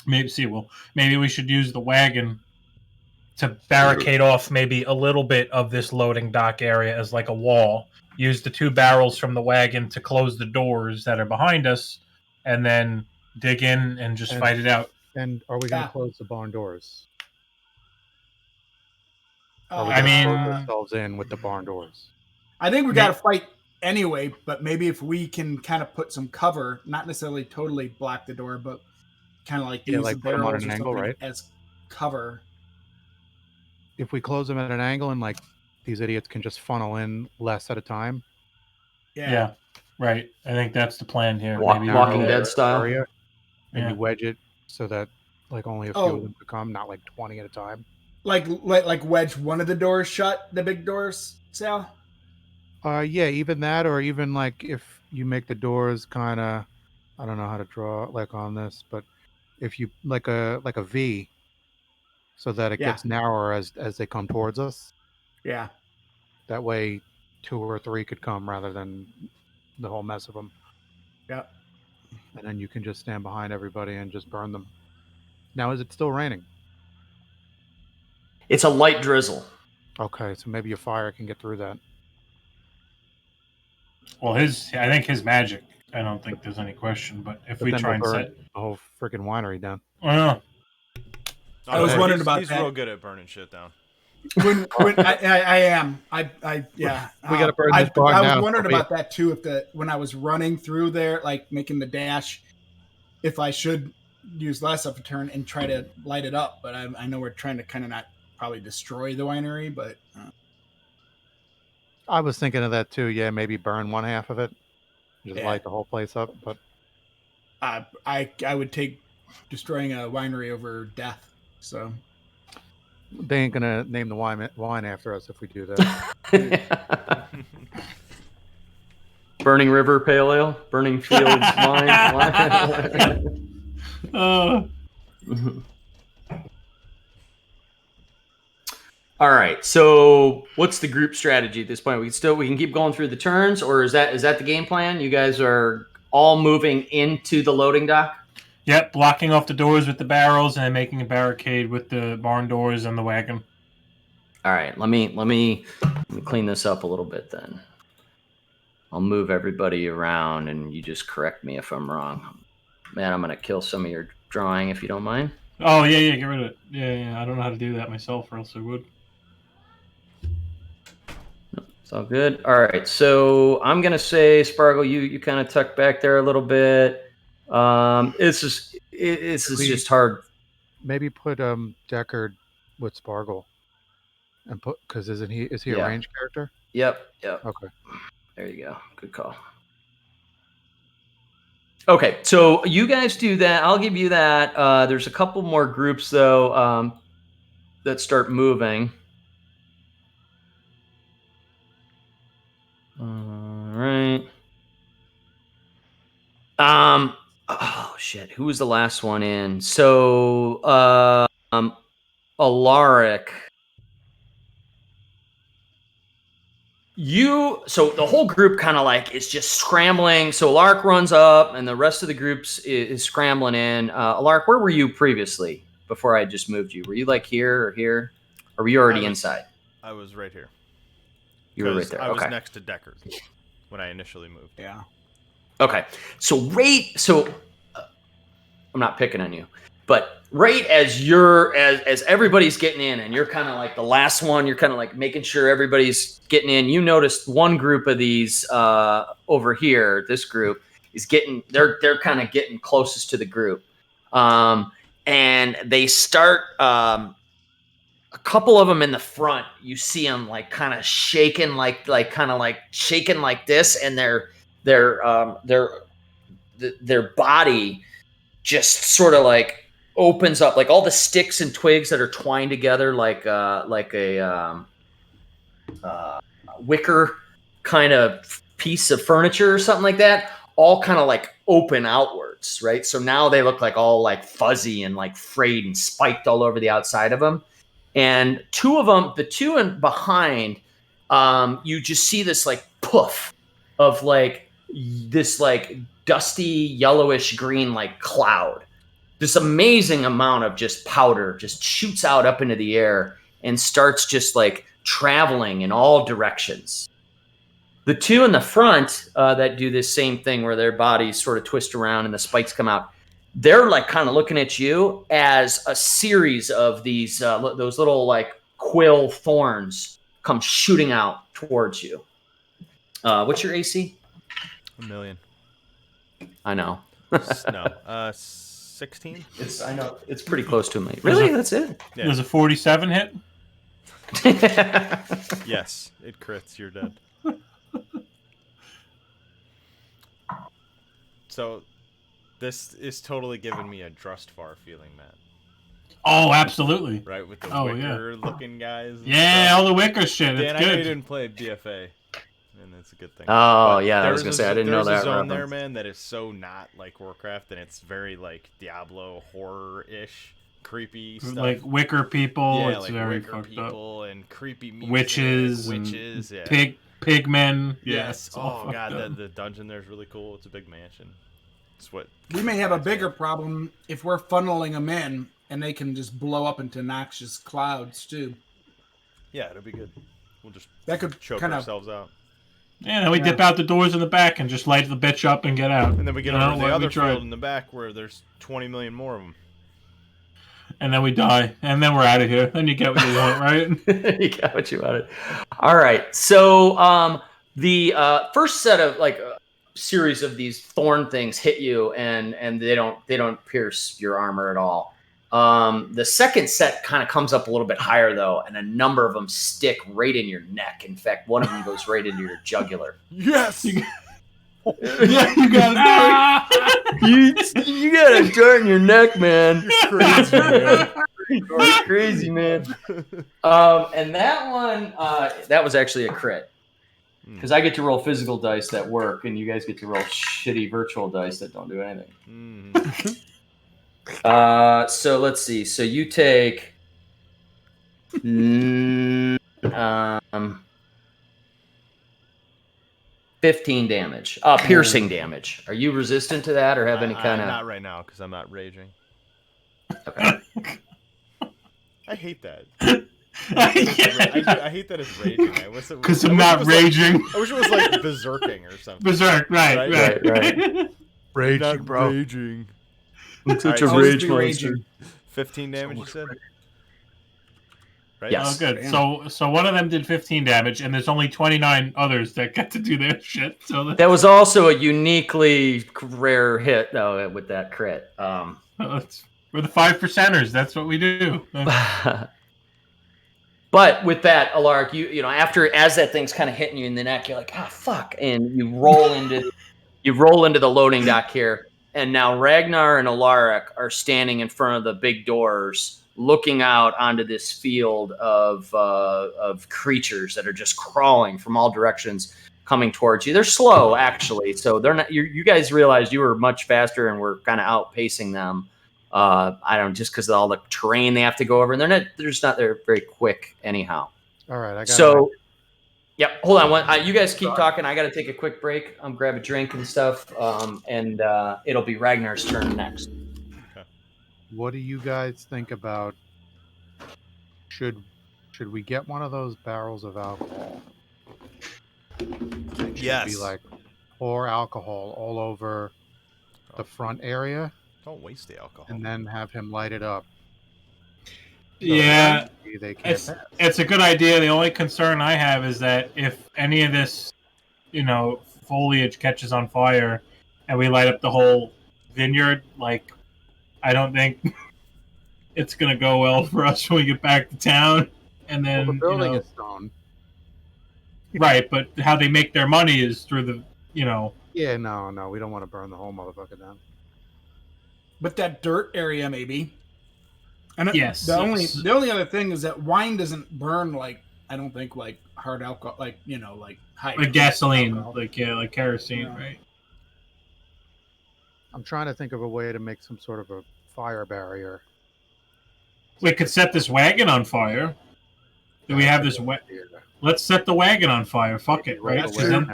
Maybe we should use the wagon to barricade off maybe a little bit of this loading dock area as like a wall. Use the 2 barrels from the wagon to close the doors that are behind us, and then dig in and just fight it out. And are we going to close the barn doors? Close ourselves in with the barn doors. I think we got to fight anyway, but maybe if we can kind of put some cover, not necessarily totally block the door, but kind of use the barrels at an angle, right? as cover. If we close them at an angle and these idiots can just funnel in less at a time. Yeah. Right. I think that's the plan here. Walking Dead style. Area, and you wedge it so that only a few of them could come, not 20 at a time. Like wedge one of the doors shut, the big doors, Sal? Yeah, even that, or even if you make the doors kind of, I don't know how to draw on this, but if you like a V, so that it gets narrower as they come towards us. Yeah. That way, 2 or 3 could come rather than the whole mess of them. Yep. And then you can just stand behind everybody and just burn them. Now, is it still raining? It's a light drizzle. Okay, so maybe a fire can get through that. Well, I think his magic. I don't think there's any question. But if But we then try we'll and burn set, the whole freaking winery down. well, I was know, wondering he's, about he's that. real good at burning shit down. When I am. Yeah. We gotta burn I this barn was down, wondering Sophie. about that too. When I was running through there, like making the dash, if I should use less of a turn and try to light it up. But I know we're trying to kind of not probably destroy the winery, but I was thinking of that too. Yeah, maybe burn one half of it, just Yeah. light the whole place up. But I would take destroying a winery over death. So they ain't gonna name the wine after us if we do that. Burning River Pale Ale, Burning Fields Wine. All right. So, what's the group strategy at this point? We can keep going through the turns, or is that the game plan? You guys are all moving into the loading dock. yep, blocking off the doors with the barrels and making a barricade with the barn doors and the wagon. All right. Let me clean this up a little bit then. I'll move everybody around, and you just correct me if I'm wrong. Man, I'm gonna kill some of your drawing if you don't mind. Oh yeah, get rid of it. Yeah, I don't know how to do that myself, or else I would. It's all good. All right, so I'm gonna say, Spargle, you kind of tuck back there a little bit. It's just hard. Maybe put Deckard with Spargle, and put because is he a Yeah. range character? Yep. Okay. There you go. Good call. Okay, so you guys do that. I'll give you that. There's a couple more groups though that start moving. All right. Oh shit. Who was the last one in? So Alaric. So the whole group kind of like is just scrambling. So Alaric runs up and the rest of the groups is scrambling in. Alaric, where were you previously before I just moved you? Were you like here or here? Or were you already inside? I was right here. You were right 'Cause there. I was Okay. next to Deckard when I initially moved. yeah. Okay. So I'm not picking on you, but right as as everybody's getting in and you're kind of like the last one, you're kind of like making sure everybody's getting in. You noticed one group of these over here, this group is they're kind of getting closest to the group. And they start a couple of them in the front, you see them like kind of shaking like shaking like this, and their body just sort of like opens up, like all the sticks and twigs that are twined together like a wicker kind of piece of furniture or something like that, all kind of like open outwards, right? So now they look like all like fuzzy and like frayed and spiked all over the outside of them. And two of them, the two in behind, you just see this like poof of like this like dusty yellowish green like cloud. This amazing amount of just powder just shoots out up into the air and starts just like traveling in all directions. The two in the front that do this same thing where their bodies sort of twist around and the spikes come out, they're like kind of looking at you as a series of these those little like quill thorns come shooting out towards you. What's your AC? 1,000,000. I know. No, 16. I know it's pretty close to me. Really, that's it. Yeah. There's a 47 hit. Yes, it crits. You're dead. So, this is totally giving me a Drustvar feeling, Matt. Oh, absolutely. Right, with the Oh, yeah. wicker-looking guys. and Yeah, stuff. all the wicker shit. Dan, It's I know you good. didn't play BFA, and that's a good thing. Oh, But yeah, I was there's gonna say, I didn't know there's that a zone there, reference. man, that is so not like Warcraft, and it's very like Diablo horror-ish creepy stuff. Like wicker people. Yeah, It's like very wicker fucked up. people and creepy music, Witches, witches, and yeah. pigmen. Yeah, Yes. it's all Oh fucked god, up. the dungeon there is really cool. It's a big mansion. It's what. We may have a bigger problem if we're funneling them in and they can just blow up into noxious clouds too. Yeah, it'll be good. We'll just That could choke kind of ourselves out, Yeah, then we dip out the doors in the back and just light the bitch up and get out. and then we get You over know, to the we other tried. field in the back where there's 20 million more of them. And then we die, and then we're out of here. Then you get what you want, right? You got what you wanted. All right. So the first set of series of these thorn things hit you, and they don't pierce your armor at all. The second set kind of comes up a little bit higher though, and a number of them stick right in your neck. In fact, one of them goes right into your jugular. Yes. Yeah, you got it. You got a dart in your neck, man. Crazy, man. You're crazy, man. And that one, that was actually a crit. Because I get to roll physical dice that work, and you guys get to roll shitty virtual dice that don't do anything. So let's see. So you take 15 damage. Piercing damage. Are you resistant to that, or have any kind of? Not right now because I'm not raging. Okay. I hate that. Yeah. I hate that it's raging. Because I'm not raging. I wish it was like berserking or something. Berserk, right. Raging, Not bro. raging. Such All a right, rage be monster. raging. 15 damage, you said? Right? Yes. Oh, good. Damn. So one of them did 15 damage, and there's only 29 others that got to do their shit. So That was also a uniquely rare hit, though, with that crit. we're the 5%ers. That's what we do. But with that, Alaric, you know, as that thing's kind of hitting you in the neck, you're like, ah, fuck, and you roll into the loading dock here, and now Ragnar and Alaric are standing in front of the big doors, looking out onto this field of creatures that are just crawling from all directions, coming towards you. They're slow, actually, so they're not. You guys realized you were much faster and were kind of outpacing them. I don't just because of all the terrain they have to go over, and they're very quick anyhow. All right, I got So, yep. Hold on, you guys keep talking. I got to take a quick break. Grab a drink and stuff, and it'll be Ragnar's turn next. What do you guys think about? Should we get one of those barrels of alcohol? It should be like pour alcohol all over the front area, Don't waste the alcohol. and then have him light it up. Yeah, Maybe they can't it's pass. it's a good idea. The only concern I have is that if any of this, foliage catches on fire, and we light up the whole vineyard, I don't think it's gonna go well for us when we get back to town. And then, Well, the building is stone. right, but how they make their money is through the, Yeah, no, we don't want to burn the whole motherfucker down. But that dirt area, maybe. And Yes, the yes. only other thing is that wine doesn't burn I don't think hard alcohol, high like gasoline, alcohol. like kerosene, Yeah. right? I'm trying to think of a way to make some sort of a fire barrier. We could set this wagon on fire. Do we have this? Let's set the wagon on fire. Fuck it, right? That's true.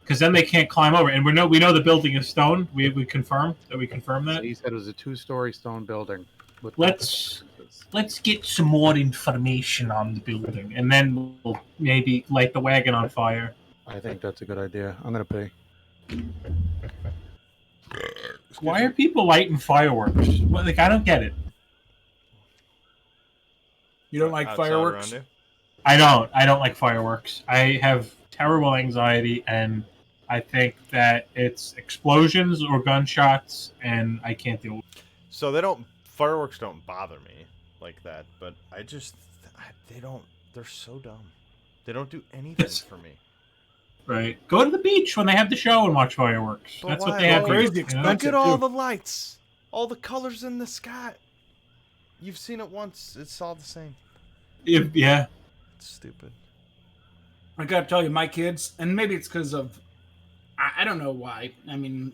Because then they can't climb over. And we know the building is stone. We confirm that. We confirm that. He said it was a 2-story stone building. With Let's get some more information on the building, and then we'll maybe light the wagon on fire. I think that's a good idea. I'm gonna pee. Why are people lighting fireworks? I don't get it. You don't like Outside fireworks? around you? I don't like fireworks. I have terrible anxiety, and I think that it's explosions or gunshots, and I can't deal with it. So fireworks don't bother me like that, but they're so dumb. They don't do anything for me. Right. Go to the beach when they have the show and watch fireworks. But That's why? what they have. Well, here, crazy you know? expensive. Look at all too. the lights, all the colors in the sky. You've seen it once. It's all the same. Yeah. It's stupid. I gotta tell you, my kids, and maybe it's because of, I don't know why. I mean,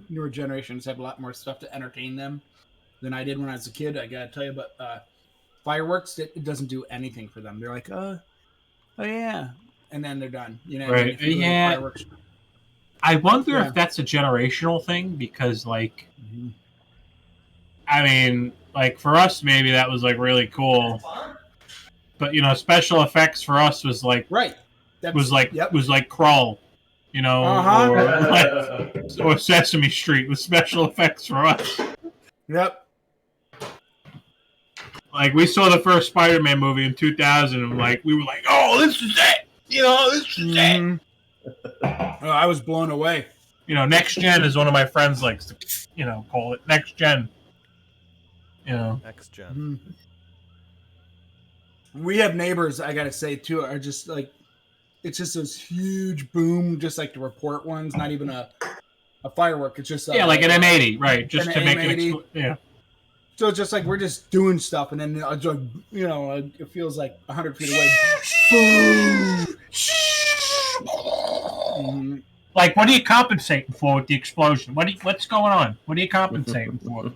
newer generations have a lot more stuff to entertain them. than I did when I was a kid. I gotta tell you, but fireworks, it doesn't do anything for them. They're like, oh yeah, and then they're done. You know, what I mean? Right. If you go to a Yeah. fireworks. I wonder Yeah. if that's a generational thing because, like, Mhm. I mean, like for us, maybe that was like really cool, but you know, special effects for us was like Right. That's, was like yep. was like Crawl, you know, Uh-huh. or Sesame Street with special effects for us. Yep. Like we saw the first Spider-Man movie in 2000, and like we were like, "Oh, this is it!" You know, this is it. Mhm. Oh, I was blown away. You know, next gen is one of my friends likes to, you know, call it next gen. You know, Next gen. We have neighbors, I gotta say too, are just like, it's just this huge boom, just like the report ones, not even a firework. It's just yeah, like an M80, right? Just an to make M80. it, yeah. So it's just like we're just doing stuff, and then it's like, you know, it feels like 100 feet away. Boom! Mhm. Like, what are you compensating for with the explosion? What's going on? What are you compensating for?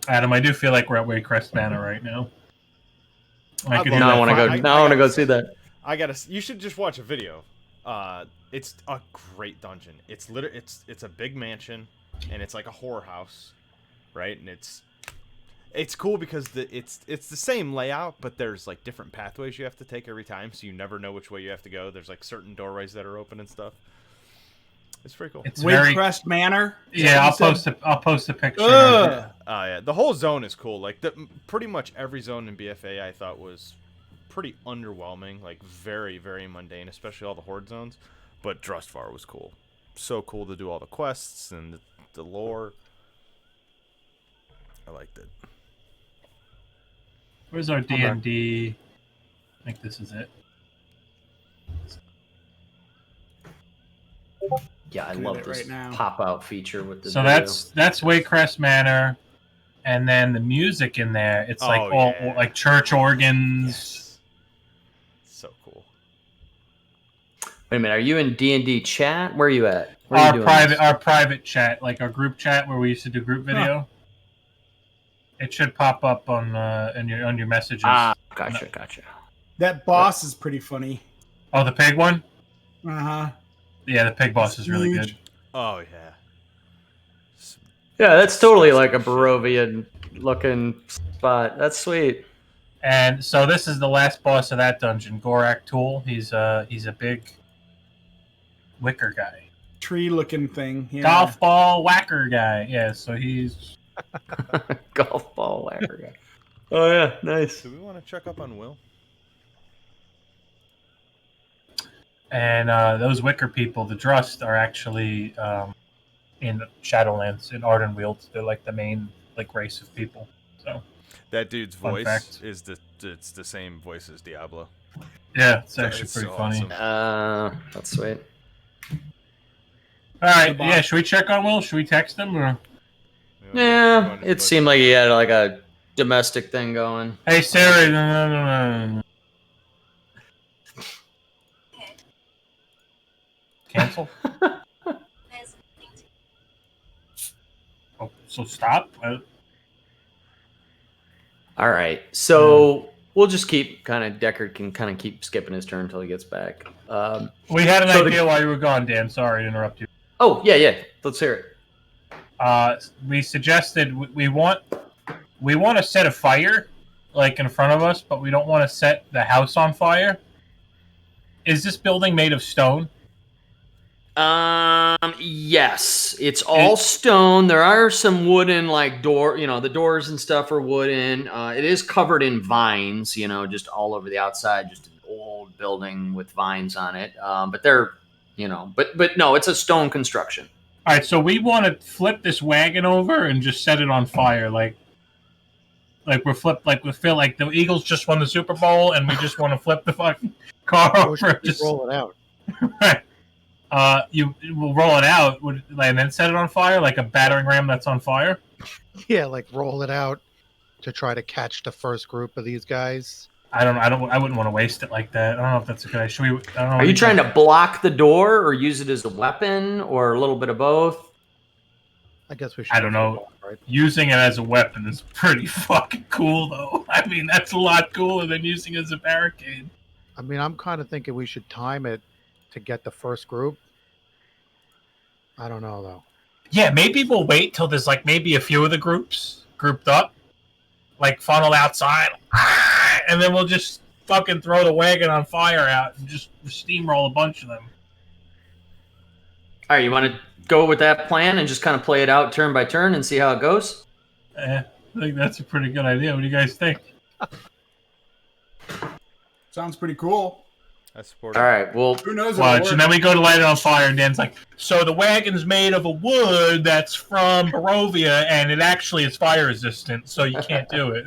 Adam, I do feel like we're at Waycrest Manor right now. I could love hear Now I that want to fire- go. Now I want to go see that. You should just watch a video. It's a great dungeon. It's a big mansion, and it's like a horror house, right? And it's cool because it's the same layout, but there's like different pathways you have to take every time, so you never know which way you have to go. There's like certain doorways that are open and stuff. It's pretty cool. It's very Waycrest Manor. Is that yeah. what you said? I'll post a picture. Ugh. Yeah, the whole zone is cool. Like pretty much every zone in BFA I thought was pretty underwhelming, like very very mundane, especially all the horde zones. But Drustvar was cool. So cool to do all the quests and the lore. I liked it. Where's our D&D? I think this is it. Yeah, I Looking love at it this right now. pop-out feature with the. So video. that's Waycrest Manor, and then the music in there. It's like Oh, all yeah. like church organs. Yes. So cool. Wait a minute. Are you in D&D chat? Where are you at? Where are you Our doing private this? our private chat, like our group chat where we used to do group video. It should pop up on your messages. Ah, gotcha. That boss is pretty funny. Oh, the pig one? Uh huh. Yeah, the pig boss is really Huge. good. Oh yeah. Yeah, that's totally like a Disgusting Barovian looking spot. That's sweet. And so this is the last boss of that dungeon, Gorak Tool. He's a big wicker guy. Tree looking thing. Yeah. Golf ball whacker guy. Yeah, so he's Golf ball whacker guy. Oh yeah, nice. Do we want to check up on Will? and those wicker people, the Drust, are actually in Shadowlands in Ardenweald. They're like the main like race of people. So That dude's Fun voice fact. is it's the same voice as Diablo. yeah, it's So actually it's pretty so funny. awesome. That's sweet. All right, The yeah. boss. Should we check on Will? Should we text him or? Yeah, it seemed like he had like a domestic thing going. Hey Siri, no. Cancel. Oh, so stop. All right, so we'll just keep Deckard can kind of keep skipping his turn until he gets back. We had an So idea while you were gone, Dan. Sorry to interrupt you. Oh yeah, let's hear it. We suggested we want to set a fire like in front of us, but we don't want to set the house on fire. Is this building made of stone? Yes, it's all stone. There are some wooden like door, the doors and stuff are wooden. It is covered in vines, just all over the outside, just an old building with vines on it. But they're, but no, it's a stone construction. All right, so we want to flip this wagon over and just set it on fire, like we feel like the Eagles just won the Super Bowl, and we just want to flip the fucking car Or over. should we Just roll it out? you will roll it out and then set it on fire, like a battering ram that's on fire. Yeah, like roll it out to try to catch the first group of these guys. I wouldn't want to waste it like that. I don't know if that's a good idea. Should we? I don't know. Are you trying to block the door or use it as a weapon or a little bit of both? I guess we should. I don't go for know. both, right? Using it as a weapon is pretty fucking cool, though. I mean, that's a lot cooler than using it as a barricade. I mean, I'm kind of thinking we should time it to get the first group. I don't know though. Yeah, maybe we'll wait till there's like maybe a few of the groups grouped up, like funnel outside, and then we'll just fucking throw the wagon on fire out and just steamroll a bunch of them. All right, you want to go with that plan and just kind of play it out turn by turn and see how it goes? I think that's a pretty good idea. What do you guys think? Sounds pretty cool. I support All it. right, well, Who knows? If Watch, it'll and work. then we go to light it on fire, and Dan's like, so the wagon's made of a wood that's from Barovia, and it actually is fire resistant, so you can't do it.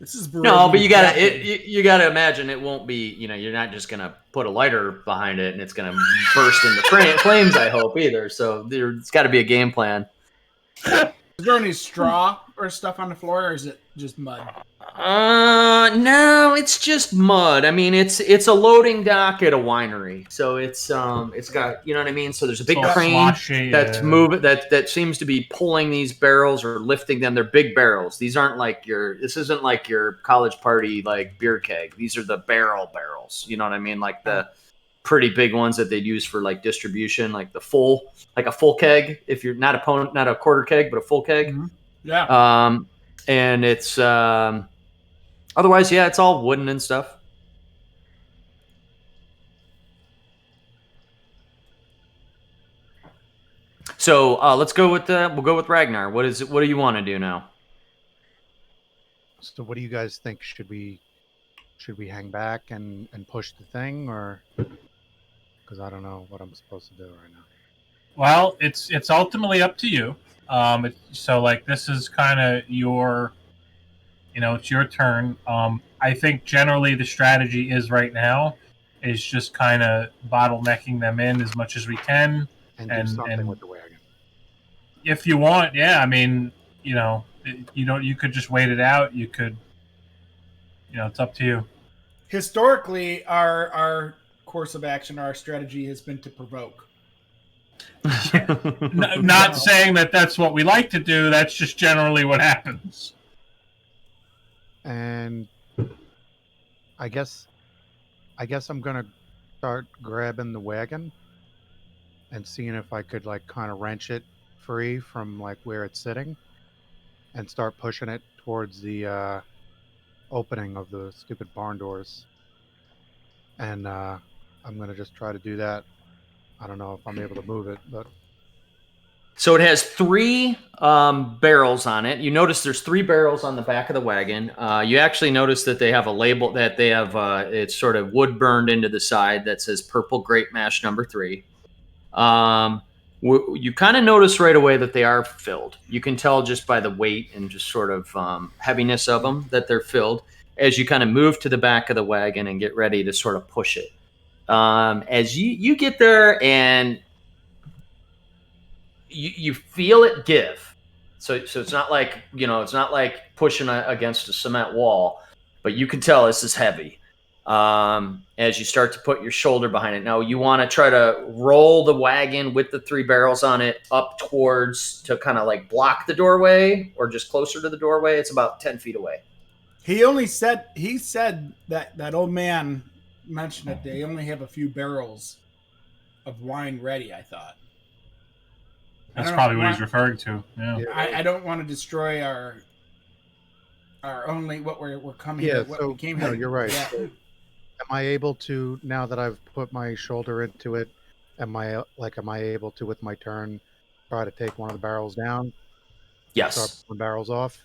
This is no, but you gotta Barovia. you gotta imagine it won't be. You're not just gonna put a lighter behind it and it's gonna burst into flames. I hope either. So there's got to be a game plan. Is there any straw or stuff on the floor, or is it just mud? No, it's just mud. I mean, it's a loading dock at a winery, so it's got, you know what I mean. So there's a big It's all crane sloshy, that's yeah. moving that seems to be pulling these barrels or lifting them. They're big barrels. These aren't like this isn't like your college party like beer keg. These are the barrels. You know what I mean? Like the pretty big ones that they'd use for like distribution, like a full keg. If you're not a quarter keg, but a full keg. Yeah. And it's otherwise, yeah, it's all wooden and stuff. So let's go with we'll go with Ragnar. What do you want to do now? So, what do you guys think? Should we hang back and push the thing, or because I don't know what I'm supposed to do right now. Well, it's ultimately up to you. So like this is kind of your, it's your turn. I think generally the strategy is right now is just kind of bottlenecking them in as much as we can. And do something with the wagon. If you want, yeah. I mean, you could just wait it out. You could, it's up to you. Historically, our course of action, our strategy has been to provoke. Not saying that that's what we like to do. That's just generally what happens. And I guess I'm gonna start grabbing the wagon and seeing if I could like kind of wrench it free from like where it's sitting and start pushing it towards the opening of the stupid barn doors. And I'm gonna just try to do that. I don't know if I'm able to move it, but So it has 3 barrels on it. You notice there's 3 barrels on the back of the wagon. You actually notice that they have a label that they have. It's sort of wood burned into the side that says Purple Grape Mash number 3. You kind of notice right away that they are filled. You can tell just by the weight and just sort of heaviness of them that they're filled as you kind of move to the back of the wagon and get ready to sort of push it. As you get there and you feel it give. So it's not like, it's not like pushing against a cement wall, but you can tell this is heavy. As you start to put your shoulder behind it. Now you want to try to roll the wagon with the 3 barrels on it up towards to kind of like block the doorway or just closer to the doorway. It's about 10 feet away. He said that old man mentioned that they only have a few barrels of wine ready, I thought. That's probably what he's referring to. Yeah. I don't want to destroy our only what we're coming yeah. here. What So we came no, here. you're right. Yeah. So, am I able to, now that I've put my shoulder into it, am I able to with my turn try to take one of the barrels down? Yes. Start pulling barrels off.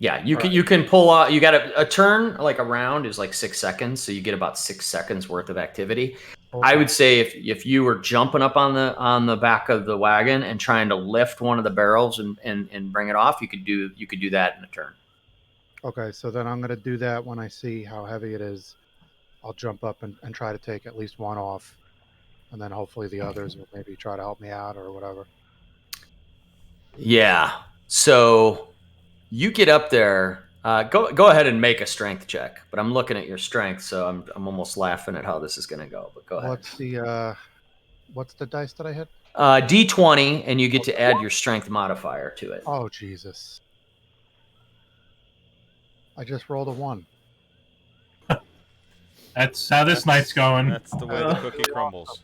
Yeah, you can pull out. You got a turn, like a round is like 6 seconds, so you get about 6 seconds worth of activity. Okay. I would say if you were jumping up on the back of the wagon and trying to lift one of the barrels and bring it off, you could do that in a turn. Okay, so then I'm gonna do that when I see how heavy it is. I'll jump up and try to take at least one off, and then hopefully the others will maybe try to help me out or whatever. Yeah. So you get up there Go ahead and make a strength check. But I'm looking at your strength, so I'm almost laughing at how this is going to go. But go ahead. What's the dice that I hit? D20, and you get to add your strength modifier to it. Oh Jesus! I just rolled a 1. That's how this night's going. That's the way the cookie crumbles.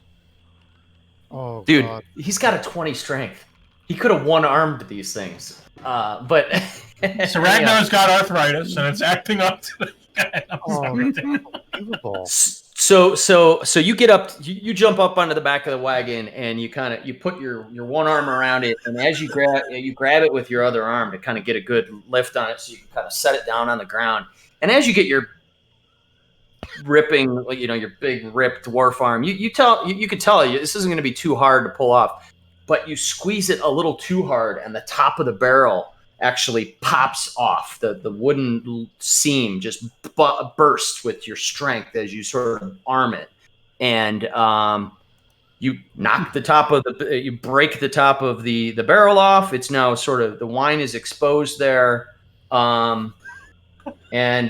Oh Dude, God. he's got a 20 strength. He could have one-armed these things. But So Ragnar's got arthritis, and it's acting up to the guy. Oh, that's unbelievable. So you get up, you jump up onto the back of the wagon, and you put your one arm around it, and as you grab it with your other arm to kind of get a good lift on it, so you can kind of set it down on the ground. And as you get your ripping, your big ripped dwarf arm, you can tell this isn't going to be too hard to pull off, but you squeeze it a little too hard, and the top of the barrel actually pops off. The wooden seam just bursts with your strength as you sort of arm it, and you knock the top of you break the top of the barrel off. It's now sort of, the wine is exposed there, and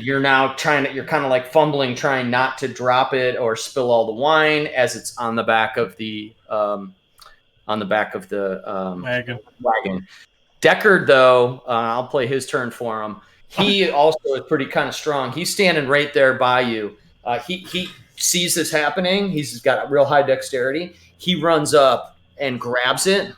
you're now you're kind of like fumbling, trying not to drop it or spill all the wine as it's on the back of the wagon. Deckard, though, I'll play his turn for him. He also is pretty kind of strong. He's standing right there by you. He sees this happening. He's got a real high dexterity. He runs up and grabs it.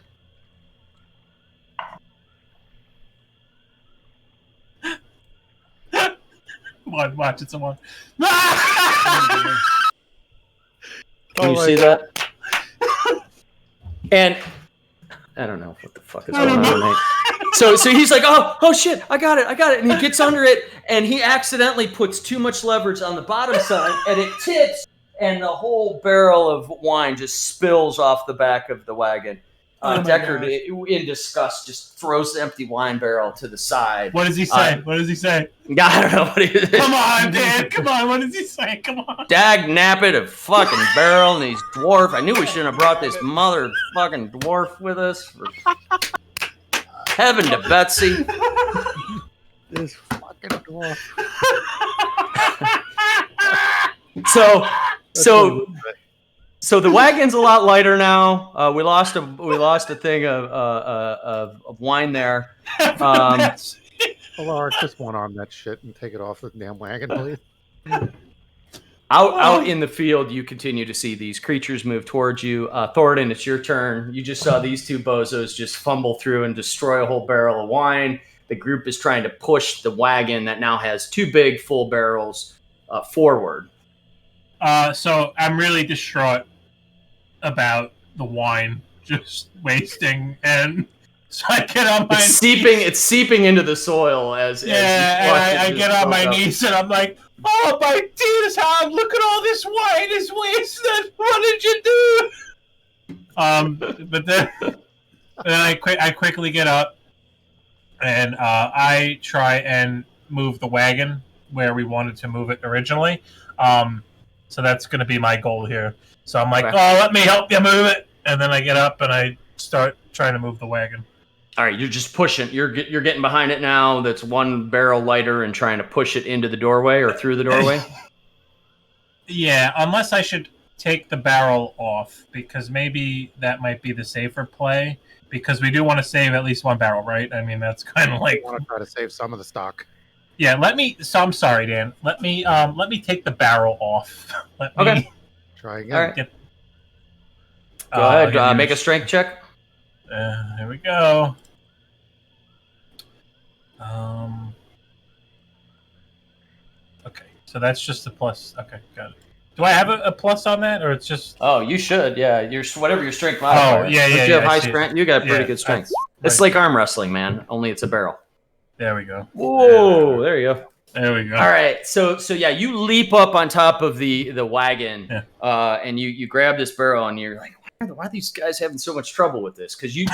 Watch it, someone. Can you see that? And I don't know what the fuck is going on tonight. So he's like, oh shit, I got it. And he gets under it, and he accidentally puts too much leverage on the bottom side, and it tips, and the whole barrel of wine just spills off the back of the wagon. Deckard, in disgust, just throws the empty wine barrel to the side. What does he say? I don't know what he is. Come on, Dan. Come on. What does he say? Come on. Dag nappet of fucking barrel, and he's dwarf. I knew we shouldn't have brought this motherfucking dwarf with us. For heaven to Betsy. This fucking dwarf. So the wagon's a lot lighter now. We lost a thing of wine there. Alaric, just one arm that shit and take it off the damn wagon, please. Out in the field, you continue to see these creatures move towards you. Thoradin, it's your turn. You just saw these two bozos just fumble through and destroy a whole barrel of wine. The group is trying to push the wagon that now has two big full barrels forward. So I'm really distraught about the wine just wasting, and so I get on my It's seeping into the soil as I get on my knees and I'm like, oh my dear God, look at all this wine is wasted. What did you do? But then I quickly get up and I try and move the wagon where we wanted to move it originally. So that's going to be my goal here. So I'm like, okay. Oh, let me help you move it. And then I get up and I start trying to move the wagon. All right, you're just pushing. You're getting behind it now. That's one barrel lighter and trying to push it into the doorway or through the doorway. Yeah, unless I should take the barrel off, because maybe that might be the safer play, because we do want to save at least one barrel, right? I mean, that's kind of like... I want to try to save some of the stock. Yeah, so I'm sorry, Dan. Let me take the barrel off. Okay. Try again. All right. Go ahead. Make a strength check. Here we go. Okay, so that's just a plus. Okay, got it. Do I have a plus on that, or it's just? Oh, you should. Yeah, whatever your strength modifier. Oh, yeah. If you have high strength, you got pretty good strength. It's like arm wrestling, man. Only it's a barrel. There we go. Whoa! There you go. There we go. All right, so yeah, you leap up on top of the wagon, and you grab this barrel, and you're like, why are these guys having so much trouble with this? Because you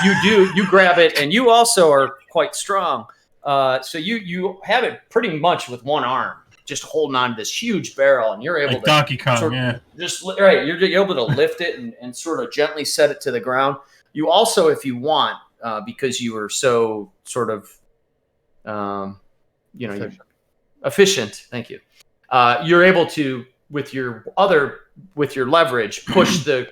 grab it, and you also are quite strong. So you have it pretty much with one arm, just holding on to this huge barrel, and you're able like to Donkey Kong, you're able to lift it and sort of gently set it to the ground. You also, if you want, because you were so sort of, efficient. Thank you. You're able to, with your leverage, push the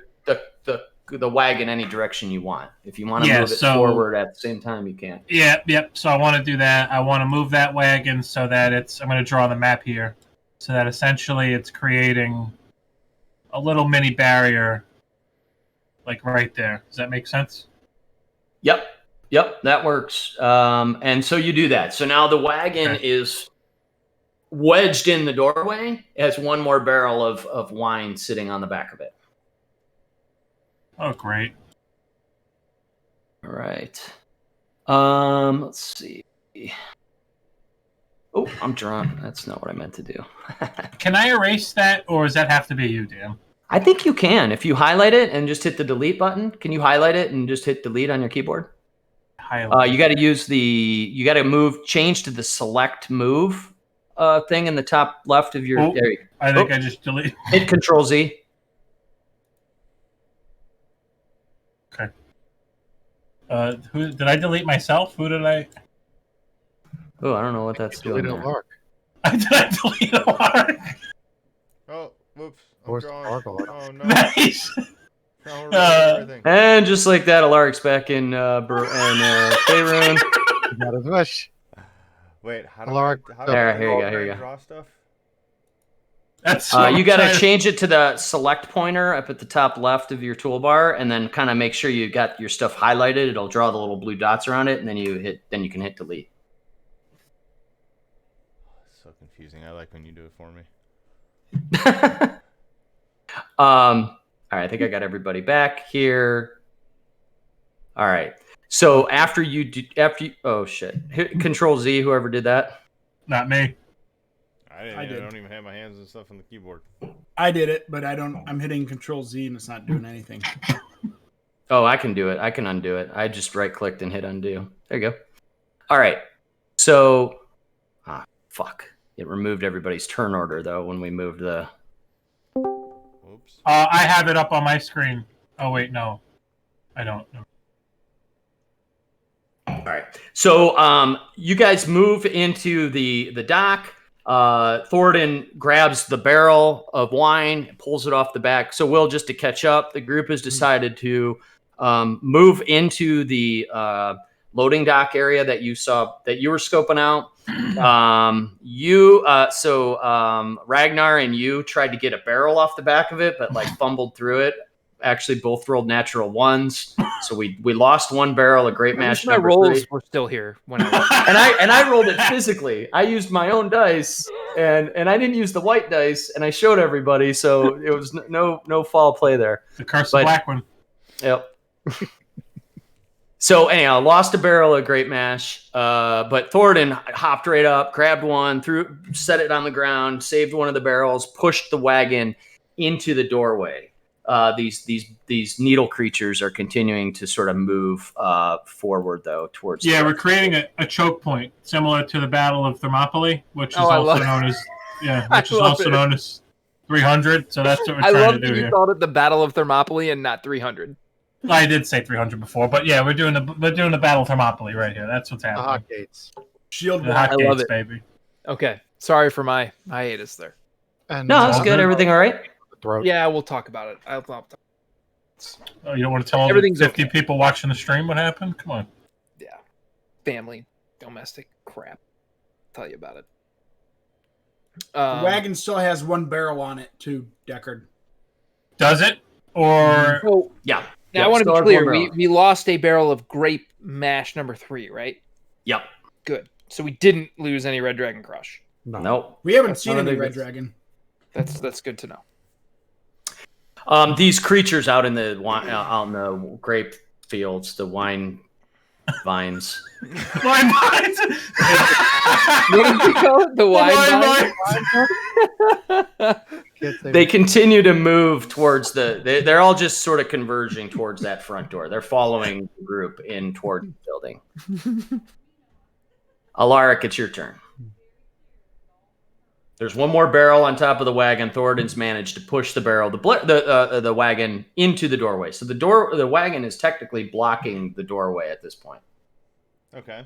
wagon any direction you want. If you want to move it forward at the same time, you can. Yep. So I want to do that. I want to move that wagon so that I'm going to draw the map here, so that essentially it's creating a little mini barrier, like right there. Does that make sense? Yep, that works. And so you do that. So now the wagon is wedged in the doorway. It has one more barrel of wine sitting on the back of it. Oh, great. All right. Let's see. Oh, I'm drunk. That's not what I meant to do. Can I erase that, or does that have to be you, Dan? I think you can. If you highlight it and just hit the delete button, can you highlight it and just hit delete on your keyboard? You got to change to the select move thing in the top left of your. Oh, I think I just deleted. Hit Control Z. Okay. Who did I delete myself? Who did I? Oh, I don't know what that's doing. Did it work? Did I delete a Lark? Oh, whoops. Where's Sparkle? Oh, no. Nice. Now we're everything. And just like that, Alaric's back in Faerun. You got his wish. Wait, how Alaric, do There, I here you go, here you go. draw stuff? That's You got to change it to the select pointer up at the top left of your toolbar, and then kind of make sure you got your stuff highlighted. It'll draw the little blue dots around it, and then you can hit delete. So confusing. I like when you do it for me. All right, I think I got everybody back here. All right. So oh shit, hit Control Z. Whoever did that. not me. I don't even have my hands and stuff on the keyboard. I did it, but I'm hitting Control Z and it's not doing anything. Oh, I can do it. I can undo it. I just right clicked and hit undo. There you go. All right. So, fuck. It removed everybody's turn order though when we moved the. Oops. I have it up on my screen. Oh wait, no, I don't. No. All right. So, you guys move into the dock. Thornton grabs the barrel of wine, pulls it off the back. So, Will, just to catch up, the group has decided to move into the loading dock area that you were scoping out. Ragnar and you tried to get a barrel off the back of it, but like fumbled through it. Actually, both rolled natural ones, so we lost one barrel of Great Mash. My rolls were still here when I rolled it physically. I used my own dice, and I didn't use the white dice, and I showed everybody, so it was no foul play there. The curse of black one. Yep. So anyhow, lost a barrel of Great Mash, but Thornton hopped right up, grabbed one, set it on the ground, saved one of the barrels, pushed the wagon into the doorway. These needle creatures are continuing to sort of move forward though towards. Yeah, we're creating a choke point similar to the Battle of Thermopylae, which is also known as 300. So that's what we're trying to do here. You called it the Battle of Thermopylae and not 300. I did say 300 before, but yeah, we're doing the Battle of Thermopylae right here. That's what's The happening. hot gates. Shield The wall. hot I love gates, it. baby. Okay, sorry for my hiatus there. And No, that's good. Everything all right? The throat. Yeah, we'll talk about it. I'll talk. Oh, you don't want to tell all the Everything's 50 people watching the stream what happened? Come on. Yeah, family, domestic crap. I'll tell you about it. The wagon still has one barrel on it too, Deckard. Does it? Or So, Yeah. now I want to still be have clear. one barrel. We lost a barrel of Grape Mash number 3, right? Yep. Good. So we didn't lose any Red Dragon Crush. No. Nope. We haven't That's seen none of any the Red goods. Dragon. That's good to know. These creatures out in the grape fields, the wine vines. Wine vines. What did you call it? The wine vine? Can't say They continue to move towards they're all just sort of converging towards that front door. They're following the group in toward the building. Alaric, it's your turn. There's one more barrel on top of the wagon. Thornton's managed to push the barrel, the wagon into the doorway. So the wagon is technically blocking the doorway at this point. Okay.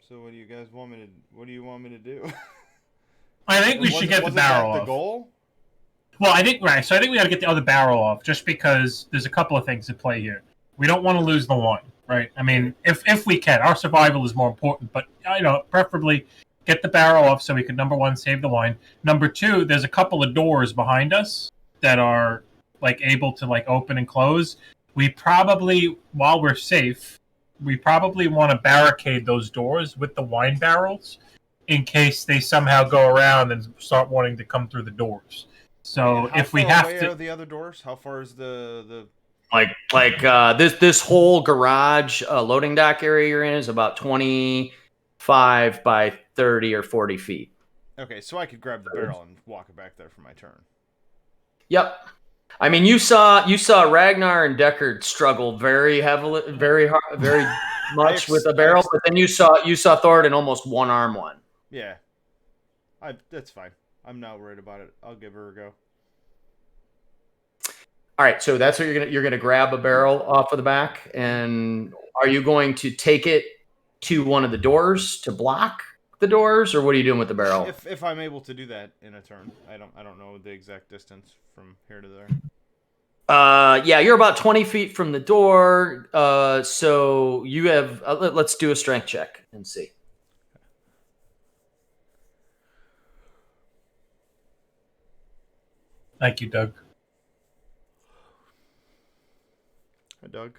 So what do you guys want me to? What do you want me to do? I think we should get the barrel the off. goal? Well, I think right. So I think we got to get the other barrel off, just because there's a couple of things at play here. We don't want to lose the wine, right? I mean, if we can, our survival is more important. But preferably get the barrel off so we can, number one, save the wine. Number two, there's a couple of doors behind us that are like able to like open and close. We probably, while we're safe, we probably want to barricade those doors with the wine barrels in case they somehow go around and start wanting to come through the doors. So And how if we far have away to, are the other doors? How far is the? This whole garage loading dock area you're in is about 25 by 30 or 40 feet. Okay, so I could grab the barrel and walk it back there for my turn. Yep. I mean, you saw Ragnar and Deckard struggle very heavily, very hard, very much with a barrel, but then you saw Thoradin almost one arm one. Yeah, that's fine. I'm not worried about it. I'll give her a go. All right, so that's what you're gonna grab a barrel off of the back, and are you going to take it to one of the doors to block the doors, or what are you doing with the barrel? If I'm able to do that in a turn, I don't know the exact distance from here to there. Yeah, you're about 20 feet from the door. So you have. Let's do a strength check and see. thank you, Doug. Hi, Doug.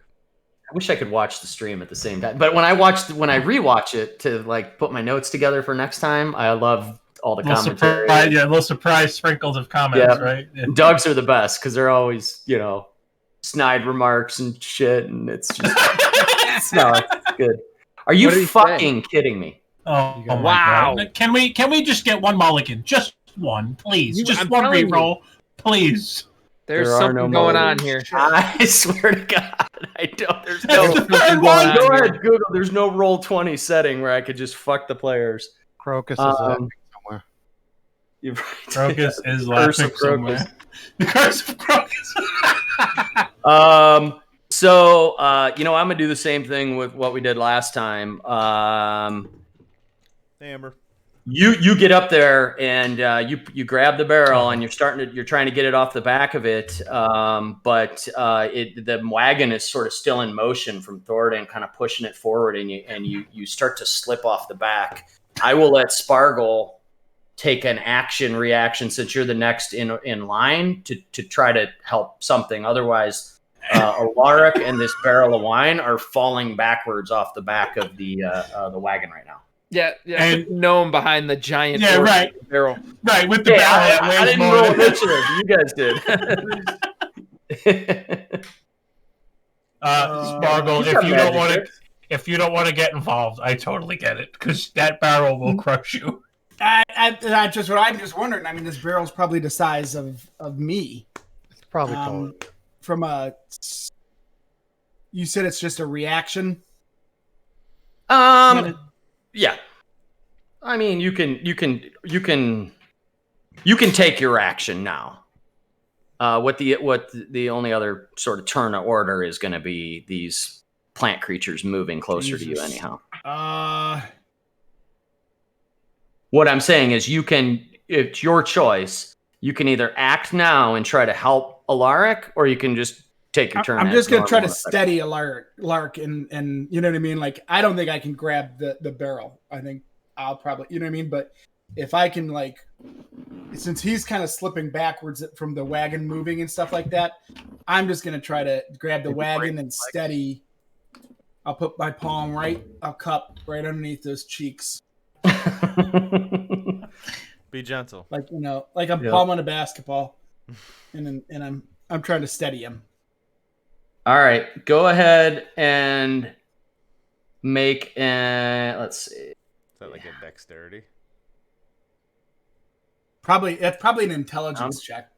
I wish I could watch the stream at the same time, but when I rewatch it to like put my notes together for next time, I love all the commentary. Little surprise sprinkles of comments, right? Yeah. Doug's are the best because they're always snide remarks and shit, and it's just it's good. Are you What did he fucking kidding me? Oh, got- my Wow. God. Can we just get one mulligan? Just one, please. Just I'm one telling you. reroll, please. There's There are something no going more. on here. I swear to God, I don't. There's That's no. the third one. Go ahead, Google. There's no roll 20 setting where I could just fuck the players. Crocus is laughing somewhere. You're right. Crocus is Curse laughing of Crocus. somewhere. The curse of Crocus. So I'm gonna do the same thing with what we did last time. Hey, Amber. You get up there and you grab the barrel and you're trying to get it off the back of it, but the wagon is sort of still in motion from Thoradin, kind of pushing it forward, and you start to slip off the back. I will let Spargle take an action reaction since you're the next in line to try to help something. Otherwise, Alaric and this barrel of wine are falling backwards off the back of the wagon right now. Yeah, And- gnome behind the giant Yeah, orc right. barrel. Right, with the barrel. I didn't roll initiative. You guys did. Spargle, You got if you don't want to get involved, I totally get it, because that barrel will crush you. That's just what I'm just wondering. I mean, this barrel's probably the size of me. It's probably taller. From a, you said it's just a reaction. Yeah. I mean, you can take your action now. What the only other sort of turn of order is going to be these plant creatures moving closer to you Jesus. anyhow. What I'm saying is it's your choice. You can either act now and try to help Alaric, or you can just take your turn. I'm just gonna try to normal. steady a Lark and you know what I mean. Like, I don't think I can grab the barrel. I think I'll probably, you know what I mean. But if I can, like, since he's kind of slipping backwards from the wagon moving and stuff like that, I'm just gonna try to grab the wagon and steady. I'll put my palm a cup right underneath those cheeks, Be gentle. like I'm palming a basketball, and I'm trying to steady him. All right, go ahead and make let's see. Is that like a dexterity? That's probably an intelligence check.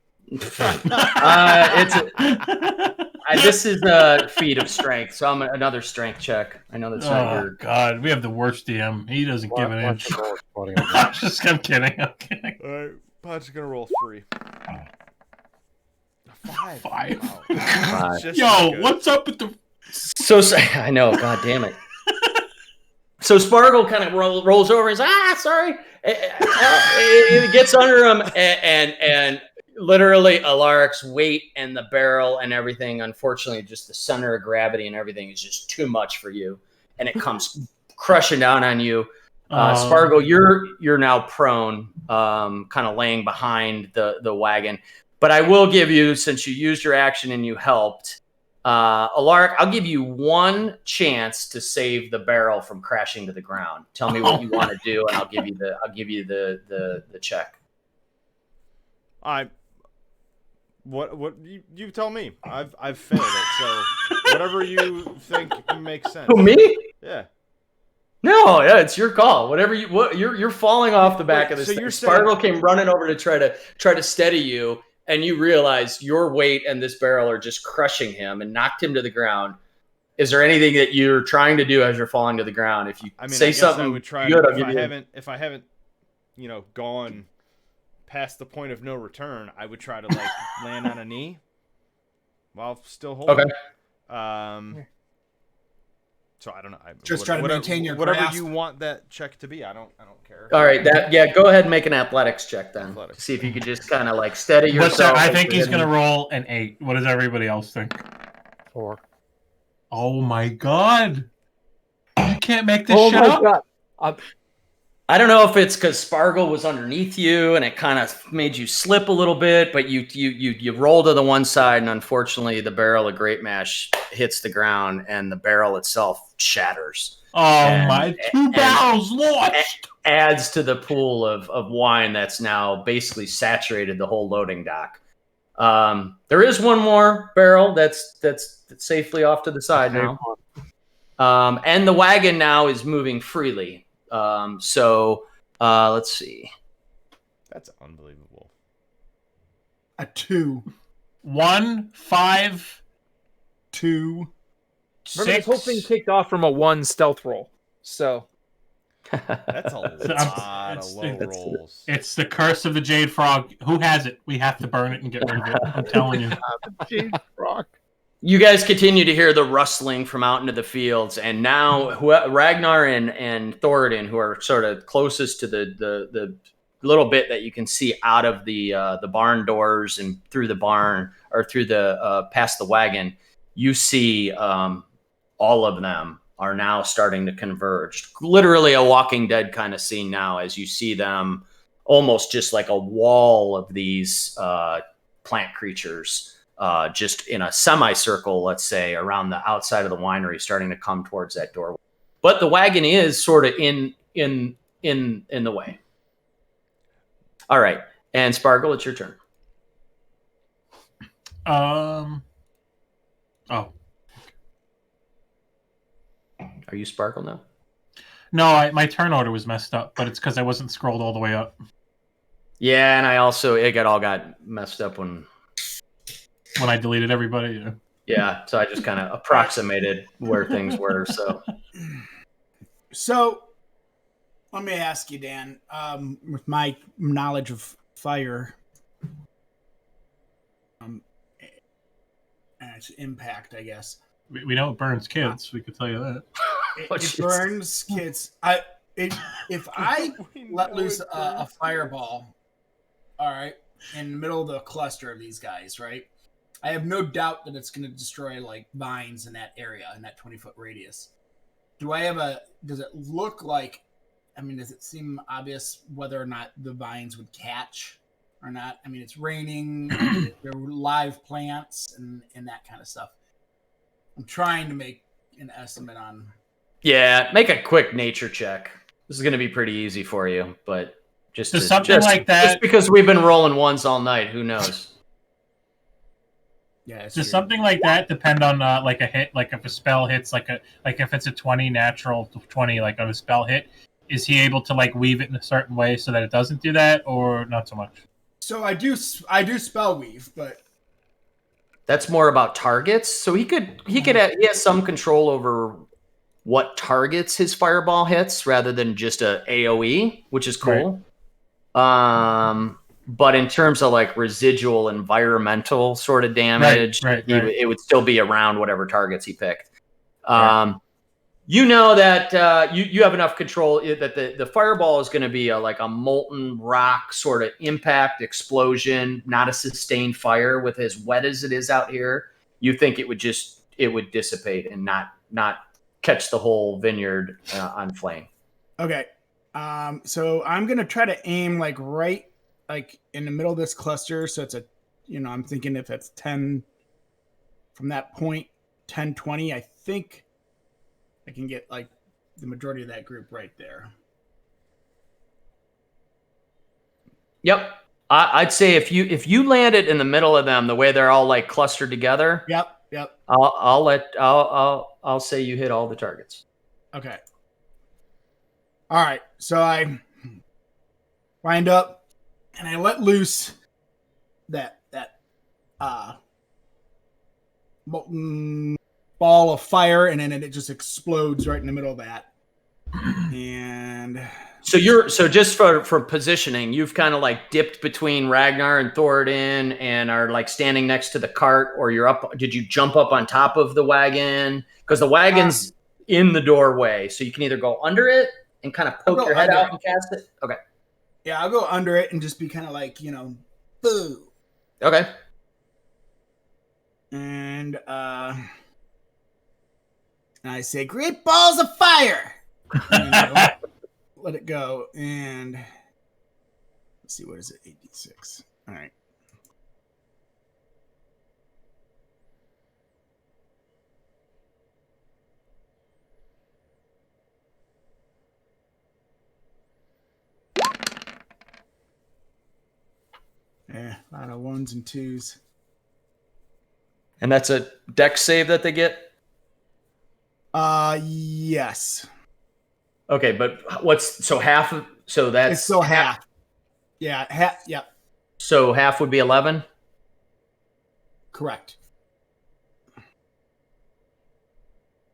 This is a feat of strength, so I'm another strength check. I know that's not Oh your. God, we have the worst DM. He doesn't give an inch. I'm kidding. All right, Pod's gonna roll 3. 5. Five. Wow. Five. Just Yo, not good. what's up with the? So I know. God damn it. So Sparkle kind of rolls over and says, sorry. It gets under him, and literally Alaric's weight and the barrel and everything, unfortunately, just the center of gravity and everything is just too much for you. And it comes crushing down on you. Sparkle, you're now prone, kind of laying behind the wagon. But I will give you, since you used your action and you helped, Alaric, I'll give you one chance to save the barrel from crashing to the ground. Tell me what you want to do, and I'll give you the check. What you tell me. I've failed it, so whatever you think makes sense. Who, me? Yeah. No, yeah, it's your call. Whatever you're falling off the back of this. So thing. you're Sparkle saying... came running over to try to steady you, and you realize your weight and this barrel are just crushing him and knocked him to the ground. Is there anything that you're trying to do as you're falling to the ground? If you say something, I would try good, if I haven't, gone past the point of no return, I would try to land on a knee while still holding. Okay. So I don't know. Just try to maintain your whatever grasp. you want that check to be. I don't care. All right. Go ahead and make an athletics check then. Athletics. See if you could just kind of steady What's yourself. that? I think he's gonna roll an 8. What does everybody else think? 4. Oh my god! You can't make this shit up. God. I don't know if it's because Sparkle was underneath you and it kind of made you slip a little bit, but you roll to the one side, and unfortunately the barrel of Great Mash hits the ground and the barrel itself shatters. My 2 barrels lost. Adds to the pool of wine that's now basically saturated the whole loading dock. There is one more barrel that's safely off to the side now. And the wagon now is moving freely. So let's see. That's unbelievable. A 2. 1, 5, 2. Remember, this whole thing kicked off from a 1 stealth roll. So That's a lot of low rolls. It's the curse of the Jade Frog. Who has it? We have to burn it and get rid of it. I'm telling you. Jade Frog. You guys continue to hear the rustling from out into the fields, and now Ragnar and Thoradin, who are sort of closest to the little bit that you can see out of the barn doors and through the barn or through the past the wagon, you see all of them are now starting to converge. Literally a Walking Dead kind of scene now, as you see them almost just like a wall of these plant creatures. Just in a semicircle, let's say, around the outside of the winery, starting to come towards that doorway. But the wagon is sort of in the way. All right, and Sparkle, it's your turn. Oh. Are you Sparkle now? No, my turn order was messed up, but it's because I wasn't scrolled all the way up. Yeah, and it all got messed up when I deleted everybody. Yeah, so I just kind of approximated where things were. So, let me ask you, Dan, with my knowledge of fire and its impact, I guess. We know it burns kids. We could tell you that. It burns kids. If I let loose a fireball, all right, in the middle of the cluster of these guys, right? I have no doubt that it's going to destroy vines in that area, in that 20-foot radius. Does it look like, does it seem obvious whether or not the vines would catch or not? It's raining, there were live plants and that kind of stuff. I'm trying to make an estimate on. Yeah, make a quick nature check. This is going to be pretty easy for you, but just like that. Just because we've been rolling ones all night, who knows? Yeah, does something like that depend on a hit? Like if a spell hits, if it's a 20 natural 20, on a spell hit, is he able to weave it in a certain way so that it doesn't do that, or not so much? So I do spell weave, but that's more about targets. So he has some control over what targets his fireball hits rather than just a AoE, which is cool. Right. But in terms of residual environmental sort of damage, right. It would still be around whatever targets he picked. you know that you have enough control that the fireball is going to be like a molten rock sort of impact explosion, not a sustained fire. With as wet as it is out here, you think it would dissipate and not catch the whole vineyard on flame. Okay. So I'm gonna try to aim like right like in the middle of this cluster. So it's I'm thinking if it's 10 from that point, 10, 20, I think I can get like the majority of that group right there. Yep. I'd say if you land it in the middle of them, the way they're all like clustered together. Yep. I'll say you hit all the targets. Okay. All right. So I wind up and I let loose that molten ball of fire, and then it just explodes right in the middle of that. And so just for positioning, you've kind of like dipped between Ragnar and Thoradin and are like standing next to the cart, or you're up. Did you jump up on top of the wagon? Because the wagon's in the doorway, so you can either go under it and kind of poke your head out and cast it. Okay. Yeah, I'll go under it and just be kind of like, boo. Okay. And I say, great balls of fire. And let it go. And let's see, what is it? 86. All right. Yeah, a lot of ones and twos. And that's a dex save that they get? Yes. Okay, but half of, so that's It's still half. Yeah, half. Yeah. So half would be 11? Correct.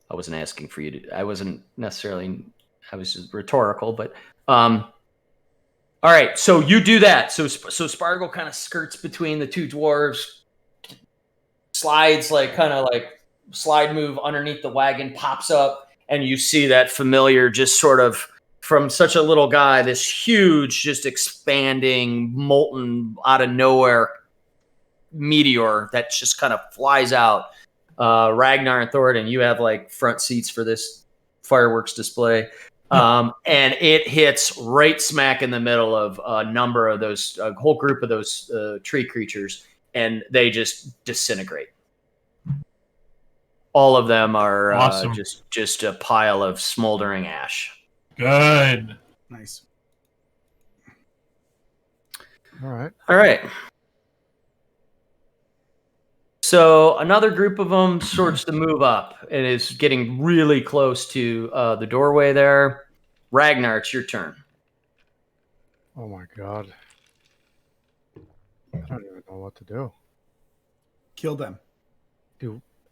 I wasn't asking for you to, I wasn't necessarily, I was just rhetorical, but all right, so you do that. So Spargo kind of skirts between the two dwarves, slides like kind of like slide move underneath the wagon, pops up, and you see that familiar just sort of from such a little guy, this huge, just expanding, molten out of nowhere meteor that just kind of flies out. Ragnar and Thoradin, you have like front seats for this fireworks display. And it hits right smack in the middle of a number of those, a whole group of those tree creatures, and they just disintegrate. All of them are Awesome. just a pile of smoldering ash. Good. Nice. All right. All right. So another group of them starts to move up and is getting really close to the doorway there. Ragnar, it's your turn. Oh my god. I don't even know what to do. Kill them.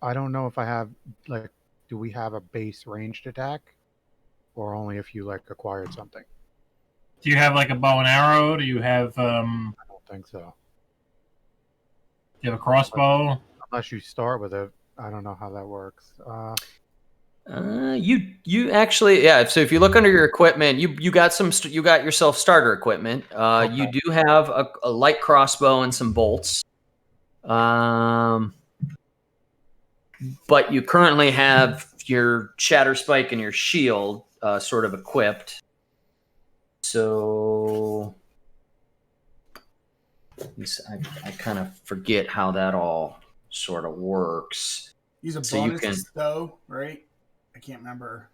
I don't know if I have do we have a base ranged attack, or only if you like acquired something? Do you have like a bow and arrow? Do you have I don't think so. do you have a crossbow? Unless you start with it, I don't know how that works. You actually, yeah. So if you look under your equipment, you got you got yourself starter equipment. You do have a light crossbow and some bolts. But you currently have your shatter spike and your shield sort of equipped. So I kind of forget how that all sort of works. Use a So you bonus can- though, right? I can't remember.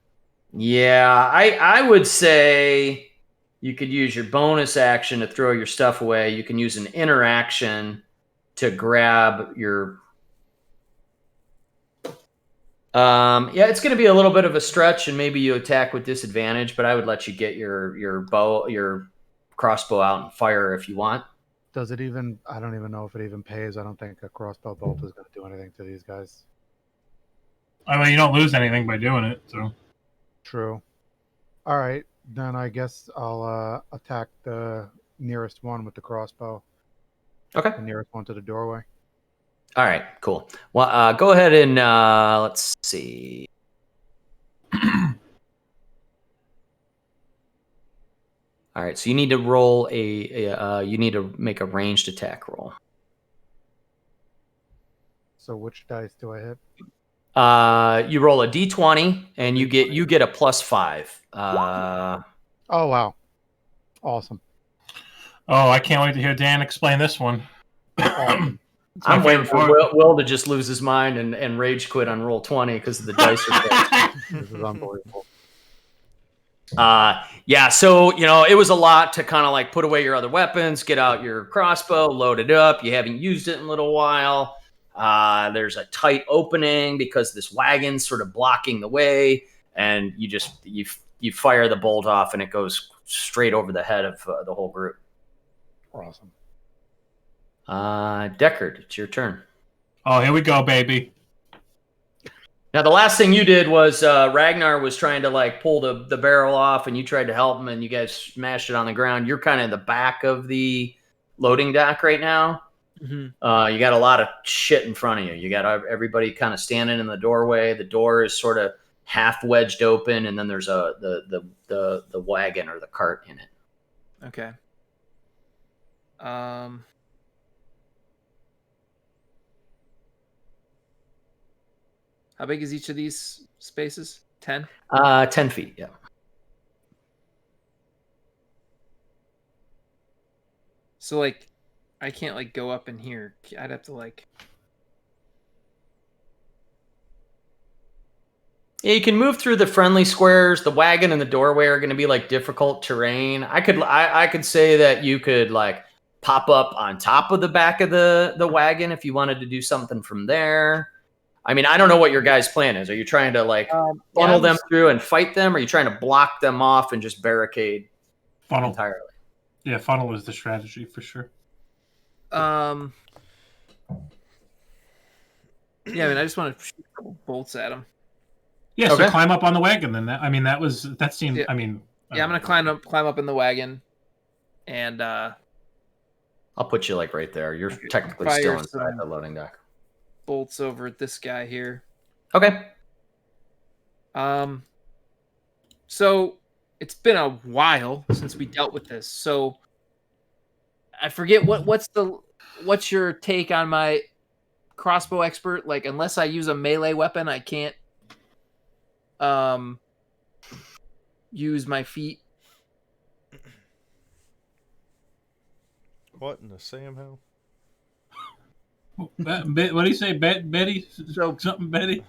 Yeah, I would say you could use your bonus action to throw your stuff away. You can use an interaction to grab your. Yeah, it's going to be a little bit of a stretch, and maybe you attack with disadvantage. But I would let you get your crossbow out and fire if you want. Does it even? I don't even know if it even pays. I don't think a crossbow bolt is going to do anything to these guys. I mean, you don't lose anything by doing it, so. True. All right, then I guess I'll attack the nearest one with the crossbow. Okay. The nearest one to the doorway. All right, cool. Well, go ahead and let's see. All right, so you need to roll you need to make a ranged attack roll. So which dice do I hit? You roll a d20 and you get a +5. Oh wow, awesome. Oh, I can't wait to hear Dan explain this one. Awesome. It's my I'm waiting favorite for part. Will to just lose his mind and rage quit on roll 20 because the dice are crazy. This is unbelievable. Yeah, so it was a lot to kind of like put away your other weapons, get out your crossbow, load it up. You haven't used it in a little while. There's a tight opening because this wagon's sort of blocking the way, and you fire the bolt off, and it goes straight over the head of the whole group. Awesome. Deckard, it's your turn. Oh, here we go, baby. Now, the last thing you did was Ragnar was trying to like pull the barrel off, and you tried to help him, and you guys smashed it on the ground. You're kind of in the back of the loading dock right now. Mm-hmm. You got a lot of shit in front of you. You got everybody kind of standing in the doorway. The door is sort of half wedged open, and then there's the wagon or the cart in it. Okay. How big is each of these spaces? 10? 10 feet, yeah. So, like, I can't, like, go up in here. I'd have to, like... Yeah, you can move through the friendly squares. The wagon and the doorway are going to be, like, difficult terrain. I could say that you could, like, pop up on top of the back of the wagon if you wanted to do something from there. I mean, I don't know what your guys' plan is. Are you trying to like funnel them through and fight them? Or are you trying to block them off and just barricade Funnel. entirely? Yeah, funnel is the strategy for sure. Yeah, I mean, I just want to shoot a couple bolts at him. Yeah, Okay. so climb up on the wagon then. That seemed. Yeah. I mean. Yeah, I'm gonna climb up in the wagon, and I'll put you like right there. You're technically Fire still inside some- the loading dock. bolts over at this guy here. Okay. So it's been a while since we dealt with this. So I forget what's your take on my crossbow expert? Like, unless I use a melee weapon, I can't use my feet. What in the Sam hell? What do you say, Betty? So Something, Betty?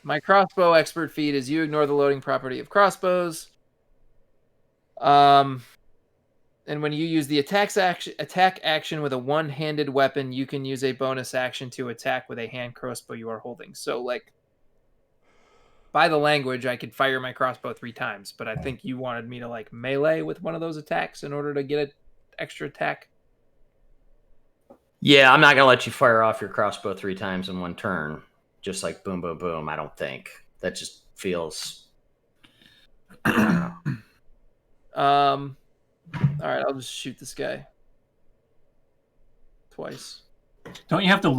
my crossbow expert feat is you ignore the loading property of crossbows. And when you use the attack action with a one-handed weapon, you can use a bonus action to attack with a hand crossbow you are holding. So, like, by the language, I could fire my crossbow 3 times, but I think you wanted me to, like, melee with one of those attacks in order to get an extra attack. Yeah, I'm not gonna let you fire off your crossbow 3 times in one turn. Just like boom, boom, boom. I don't think that just feels. All right, I'll just shoot this guy twice. Don't you have to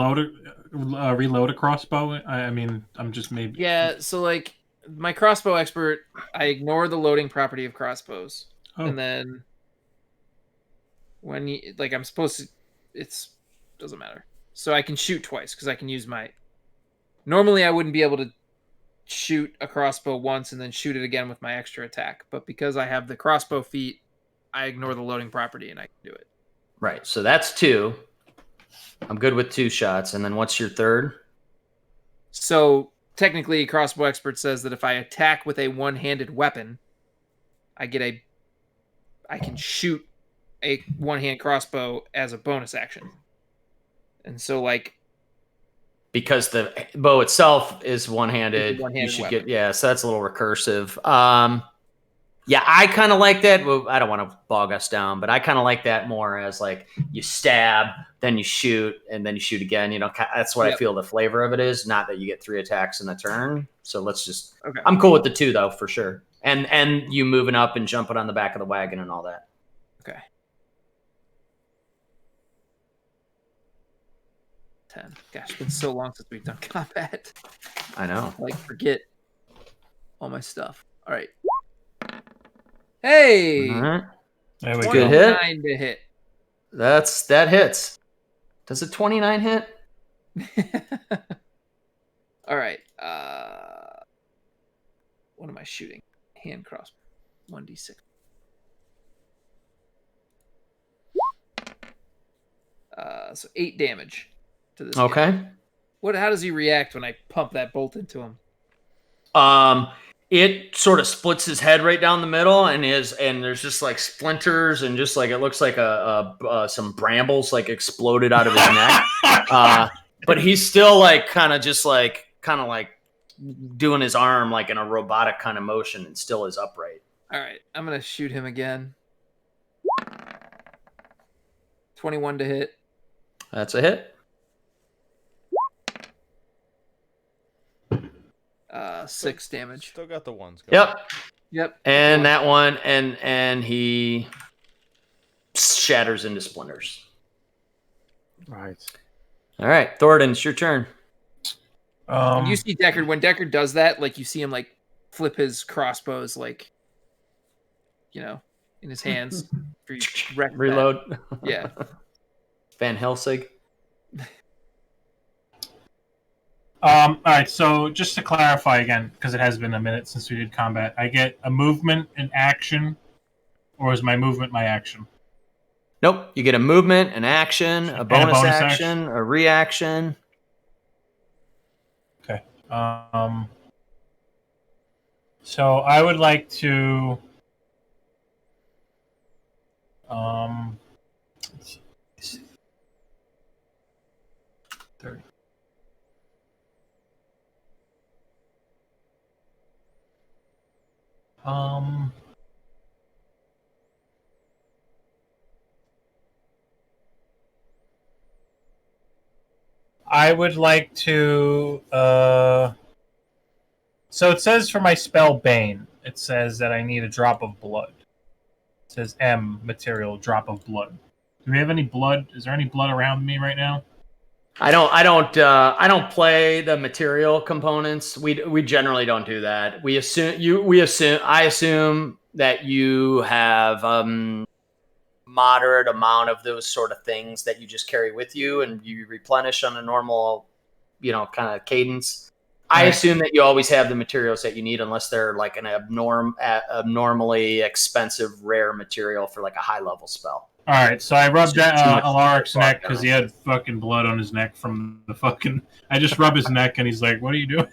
reload a crossbow? I mean, I'm just maybe. Yeah, so like my crossbow expert, I ignore the loading property of crossbows, and then when you like, I'm supposed to, doesn't matter. So I can shoot twice because I can use my. Normally, I wouldn't be able to shoot a crossbow once and then shoot it again with my extra attack, but because I have the crossbow feat, I ignore the loading property and I can do it. Right, so that's 2. I'm good with 2 shots, and then what's your third? So technically, crossbow expert says that if I attack with a one-handed weapon, I can shoot a one-hand crossbow as a bonus action. And so, like, because the bow itself is one-handed, It's a one-handed you should weapon. get, yeah, so that's a little recursive. Yeah, I kind of like that. Well, I don't want to bog us down, but I kind of like that more as like you stab, then you shoot, and then you shoot again. That's what I feel the flavor of it is. Not that you get 3 attacks in a turn. So let's just. Okay. I'm cool with the 2 though, for sure. And you moving up and jumping on the back of the wagon and all that. Okay. 10. Gosh, it's been so long since we've done combat. I know. Like, forget all my stuff. All right. Hey, All right. There we Good go. hit. 29 to hit. That hits. Does a 29 hit? All right. What am I shooting? Hand crossbow. 1d6. So 8 damage to this guy. Okay. How does he react when I pump that bolt into him? It sort of splits his head right down the middle, and there's just like splinters, and just like it looks like some brambles like exploded out of his neck. But he's still like kind of doing his arm like in a robotic kind of motion, and still is upright. All right, I'm gonna shoot him again. 21 to hit. That's a hit. 6 damage. Still got the ones going. Yep. And that one, and he shatters into splinters. Right. All right, Thornton, it's your turn. And you see Deckard. When Deckard does that, like you see him like flip his crossbows, like in his hands. Reload. Yeah. Van Helsing. All right, so just to clarify again, because it has been a minute since we did combat, I get a movement and action, or is my movement my action? Nope. You get a movement, an action, a bonus, bonus action, a reaction. Okay. So I would like to. Let's see. 30. I would like to. So it says for my spell Bane, it says that I need a drop of blood. It says M material drop of blood. Do we have any blood? Is there any blood around me right now? I don't play the material components. We generally don't do that. I assume that you have moderate amount of those sort of things that you just carry with you and you replenish on a normal, kind of cadence. I assume that you always have the materials that you need, unless they're like an abnormally expensive rare material for like a high level spell. All right, so I rubbed much Alaric's neck because he had fucking blood on his neck from the fucking. I just rub his neck and he's like, "What are you doing?"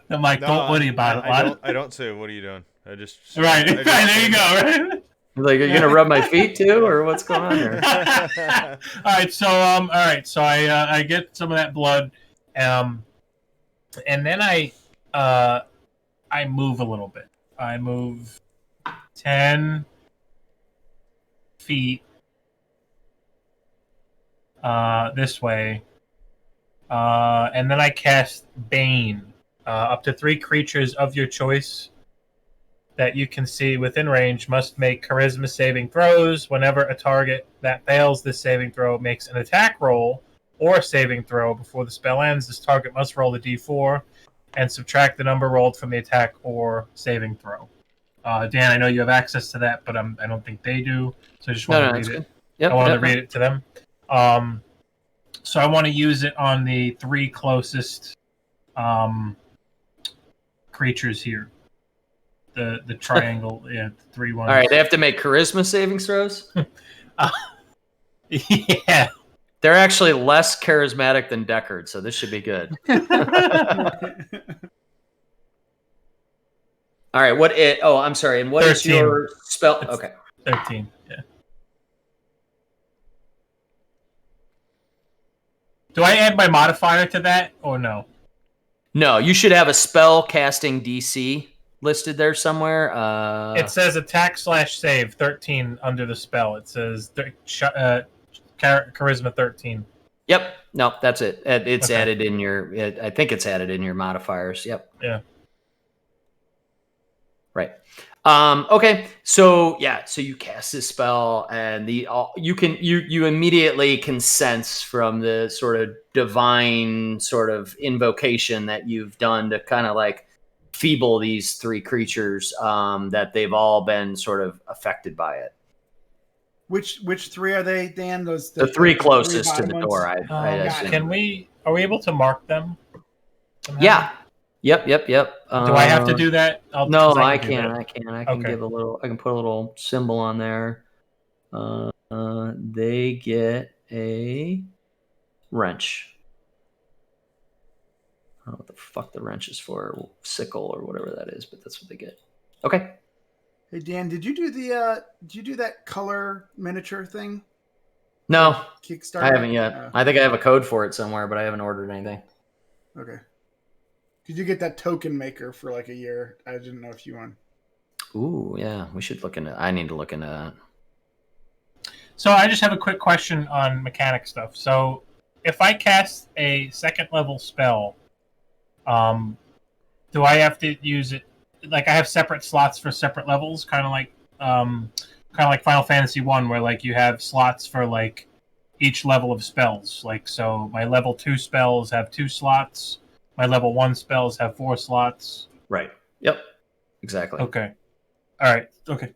I'm like, "Don't worry about it." I don't say, "What are you doing?" I just right. There you go. Right. Like, are you gonna rub my feet too, or what's going on here? All right, so I get some of that blood, and then I move a little bit. I move 10 feet this way, and then I cast Bane. Up to 3 creatures of your choice that you can see within range must make charisma saving throws. Whenever a target that fails this saving throw makes an attack roll or saving throw before the spell ends, this target must roll a d4 and subtract the number rolled from the attack or saving throw. Dan, I know you have access to that, but I don't think they do. So I just want to read it. Yep, I want to read it to them. So I want to use it on the 3 closest creatures here. The triangle, yeah, the 3 ones. All right, they have to make charisma saving throws. Yeah, They're actually less charismatic than Deckard, so this should be good. All right, I'm sorry. And what is 13. your spell? It's Okay. 13. Yeah. Do I add my modifier to that or no? No, you should have a spell casting DC listed there somewhere. It says attack/save 13 under the spell. It says charisma 13. Yep. No, that's it. It's Okay. added in your. I think it's added in your modifiers. Yep. Yeah. Right. Okay. So you cast this spell, and you immediately can sense from the sort of divine sort of invocation that you've done to kind of like feeble these three creatures, that they've all been sort of affected by it. Which three are they, Dan? Those The three the closest to bottom the ones? door, I got it. assume. Are we able to mark them? somehow? Yeah. Yep. Do I have to do that? No, 'Cause I do can. that. I can Okay. give a little. I can put a little symbol on there. They get a wrench. I don't know what the fuck the wrench is for, sickle or whatever that is, but that's what they get. Okay. Hey Dan, did you do that color miniature thing? No, Kickstarter? I haven't yet. I think I have a code for it somewhere, but I haven't ordered anything. Okay. Did you get that token maker for like a year? I didn't know if you won. Ooh, yeah. We should look into. I need to look into that. So I just have a quick question on mechanic stuff. So if I cast a second level spell, do I have to use it? Like I have separate slots for separate levels, kind of like Final Fantasy 1, where like you have slots for like each level of spells. Like so, my level 2 spells have 2 slots. My level 1 spells have 4 slots. Right. Yep. Exactly. Okay. All right. Okay.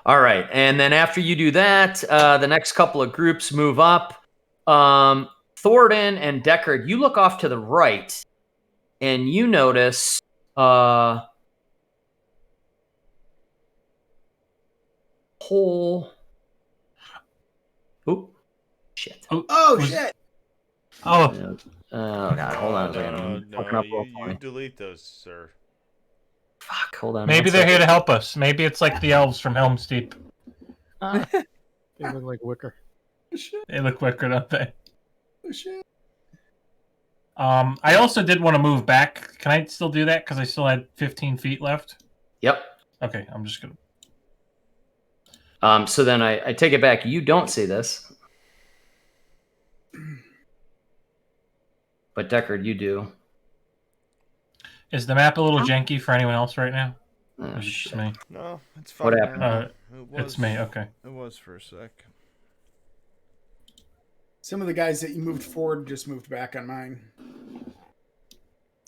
All right. And then after you do that, the next couple of groups move up. Thornton and Deckard, you look off to the right and you notice whole. Oop. Shit. Oh shit! Oh, Oh god, hold on a second. I'm fucking up real you quick. delete those, sir. Fuck, hold on. maybe one they're here to second. help us. Maybe it's like the elves from Helm's Deep. They look like Wicker. They look quicker, don't they? Oh shit! I also did want to move back. Can I still do that? Because I still had 15 feet left. Yep. Okay, I'm just gonna. So then I take it back. You don't see this. But Deckard, you do. Is the map a little janky for anyone else right now? Oh, Or is it just shit. me? No, it's fine. What happened? now. It's me. Okay. It was for a sec. Some of the guys that you moved forward just moved back on mine.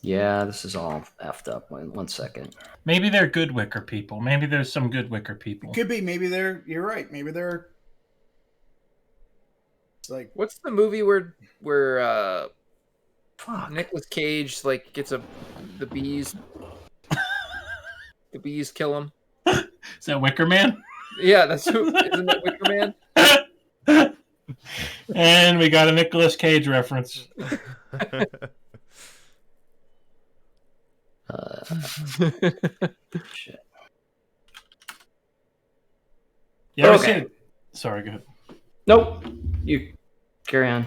Yeah, this is all effed up. One second. Maybe they're good Wicker people. Maybe there's some good Wicker people. Could be. Maybe they're. You're right. Maybe they're. It's like What's the movie where Fuck. Nicolas Cage like gets the bees kill him? Is that Wicker Man? Yeah, that's who. Isn't that Wicker Man? And we got a Nicolas Cage reference. Shit. You ever Okay. see? Sorry, go ahead. Nope. You carry on.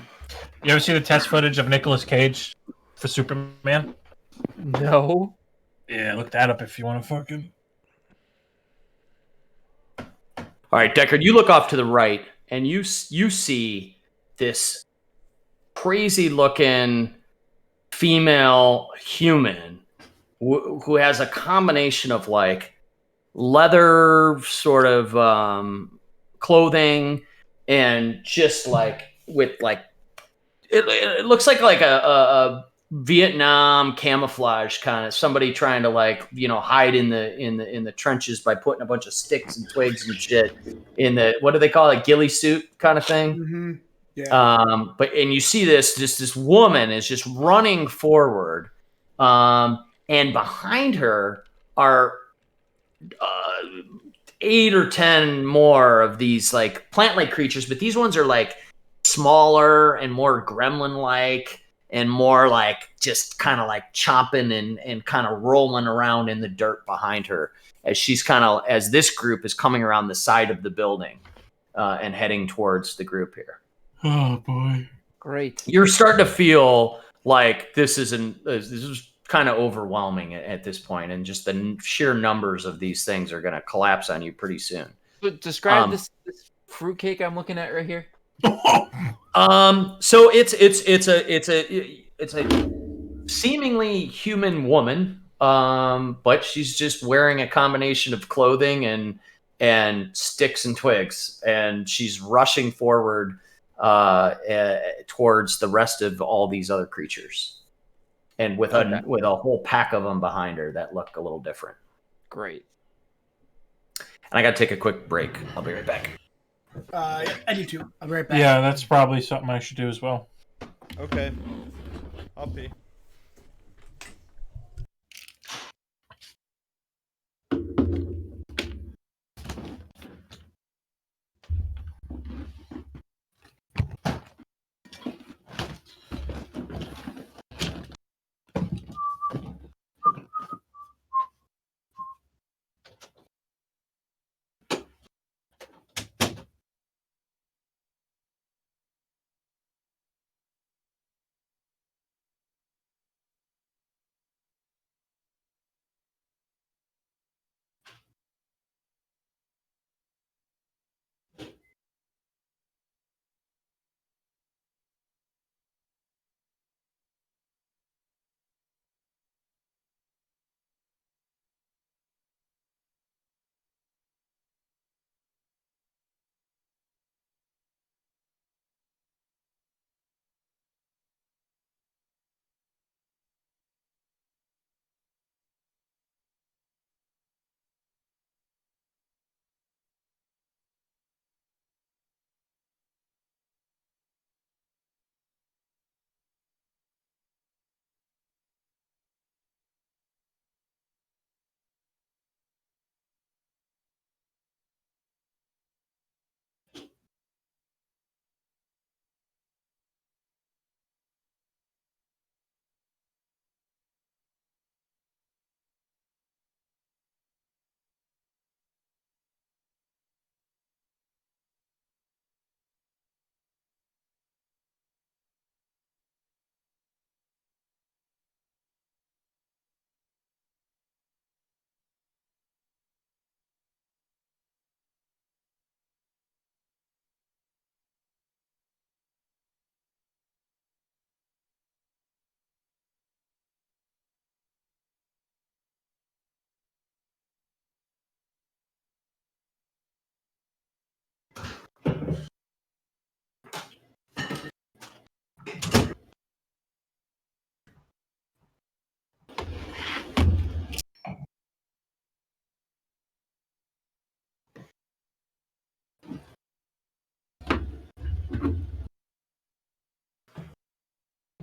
You ever see the test footage of Nicolas Cage for Superman? No. Yeah, look that up if you want to fucking. All right, Deckard, you look off to the right and you see this crazy looking female human who has a combination of like leather sort of clothing and just like with like it looks like a Vietnam camouflage kind of somebody trying to like hide in the trenches by putting a bunch of sticks and twigs and shit in the what do they call it, ghillie suit kind of thing. mm-hmm. Yeah. But you see this woman is just running forward, and behind her are 8 or 10 more of these like plant-like creatures, but these ones are like smaller and more gremlin-like and more like just kind of like chomping and kind of rolling around in the dirt behind her as this group is coming around the side of the building and heading towards the group here. Oh boy! Great. You're starting to feel like this is kind of overwhelming at this point, and just the sheer numbers of these things are going to collapse on you pretty soon. But describe this fruitcake I'm looking at right here. So it's a seemingly human woman, but she's just wearing a combination of clothing and sticks and twigs, and she's rushing forward towards the rest of all these other creatures. and with Okay. a whole pack of them behind her that look a little different. Great. And I got to take a quick break. I'll be right back. Yeah, I do too. I'll be right back. Yeah, that's probably something I should do as well. Okay. I'll pee.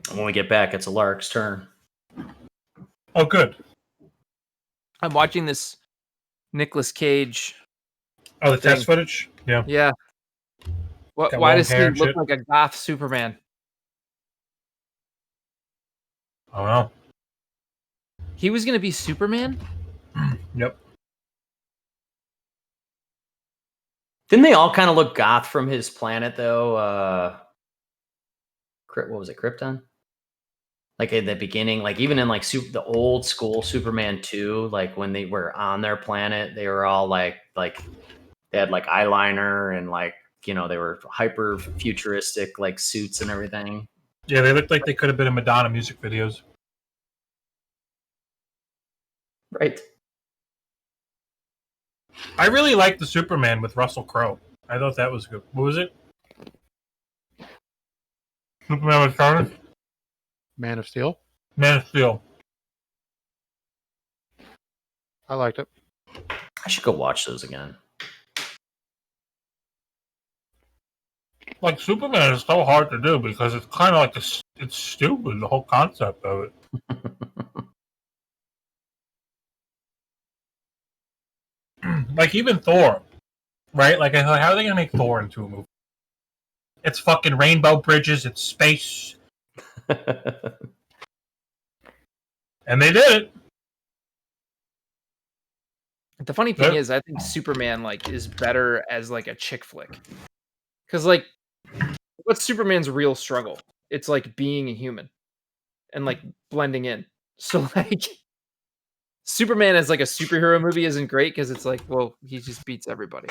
And when we get back, it's Alaric's turn. Oh, good. I'm watching this Nicolas Cage. Oh, the Thing. test footage? Yeah. Yeah. What? Got Why long does he hair and look shit. like a goth Superman? I don't know. He was gonna be Superman. Yep. Didn't they all kind of look goth from his planet, though? What was it, Krypton? Like in the beginning, like even in like the old school Superman 2, like when they were on their planet, they were all like they had like eyeliner and like, you know, they were hyper futuristic like suits and everything. Yeah, they looked like they could have been in Madonna music videos. Right. I really liked the Superman with Russell Crowe. I thought that was good. What was it? Superman with Carter? Man of Steel. Man of Steel. I liked it. I should go watch those again. Like, Superman is so hard to do because it's kind of like it's stupid, the whole concept of it. Like, even Thor, right? Like, I thought, how are they going to make Thor into a movie? It's fucking rainbow bridges, it's space, and they did it. The funny thing Yeah. is, I think Superman like is better as like a chick flick, because like, what's Superman's real struggle? It's like being a human and like blending in. So like, Superman as like a superhero movie isn't great because it's like, well, he just beats everybody.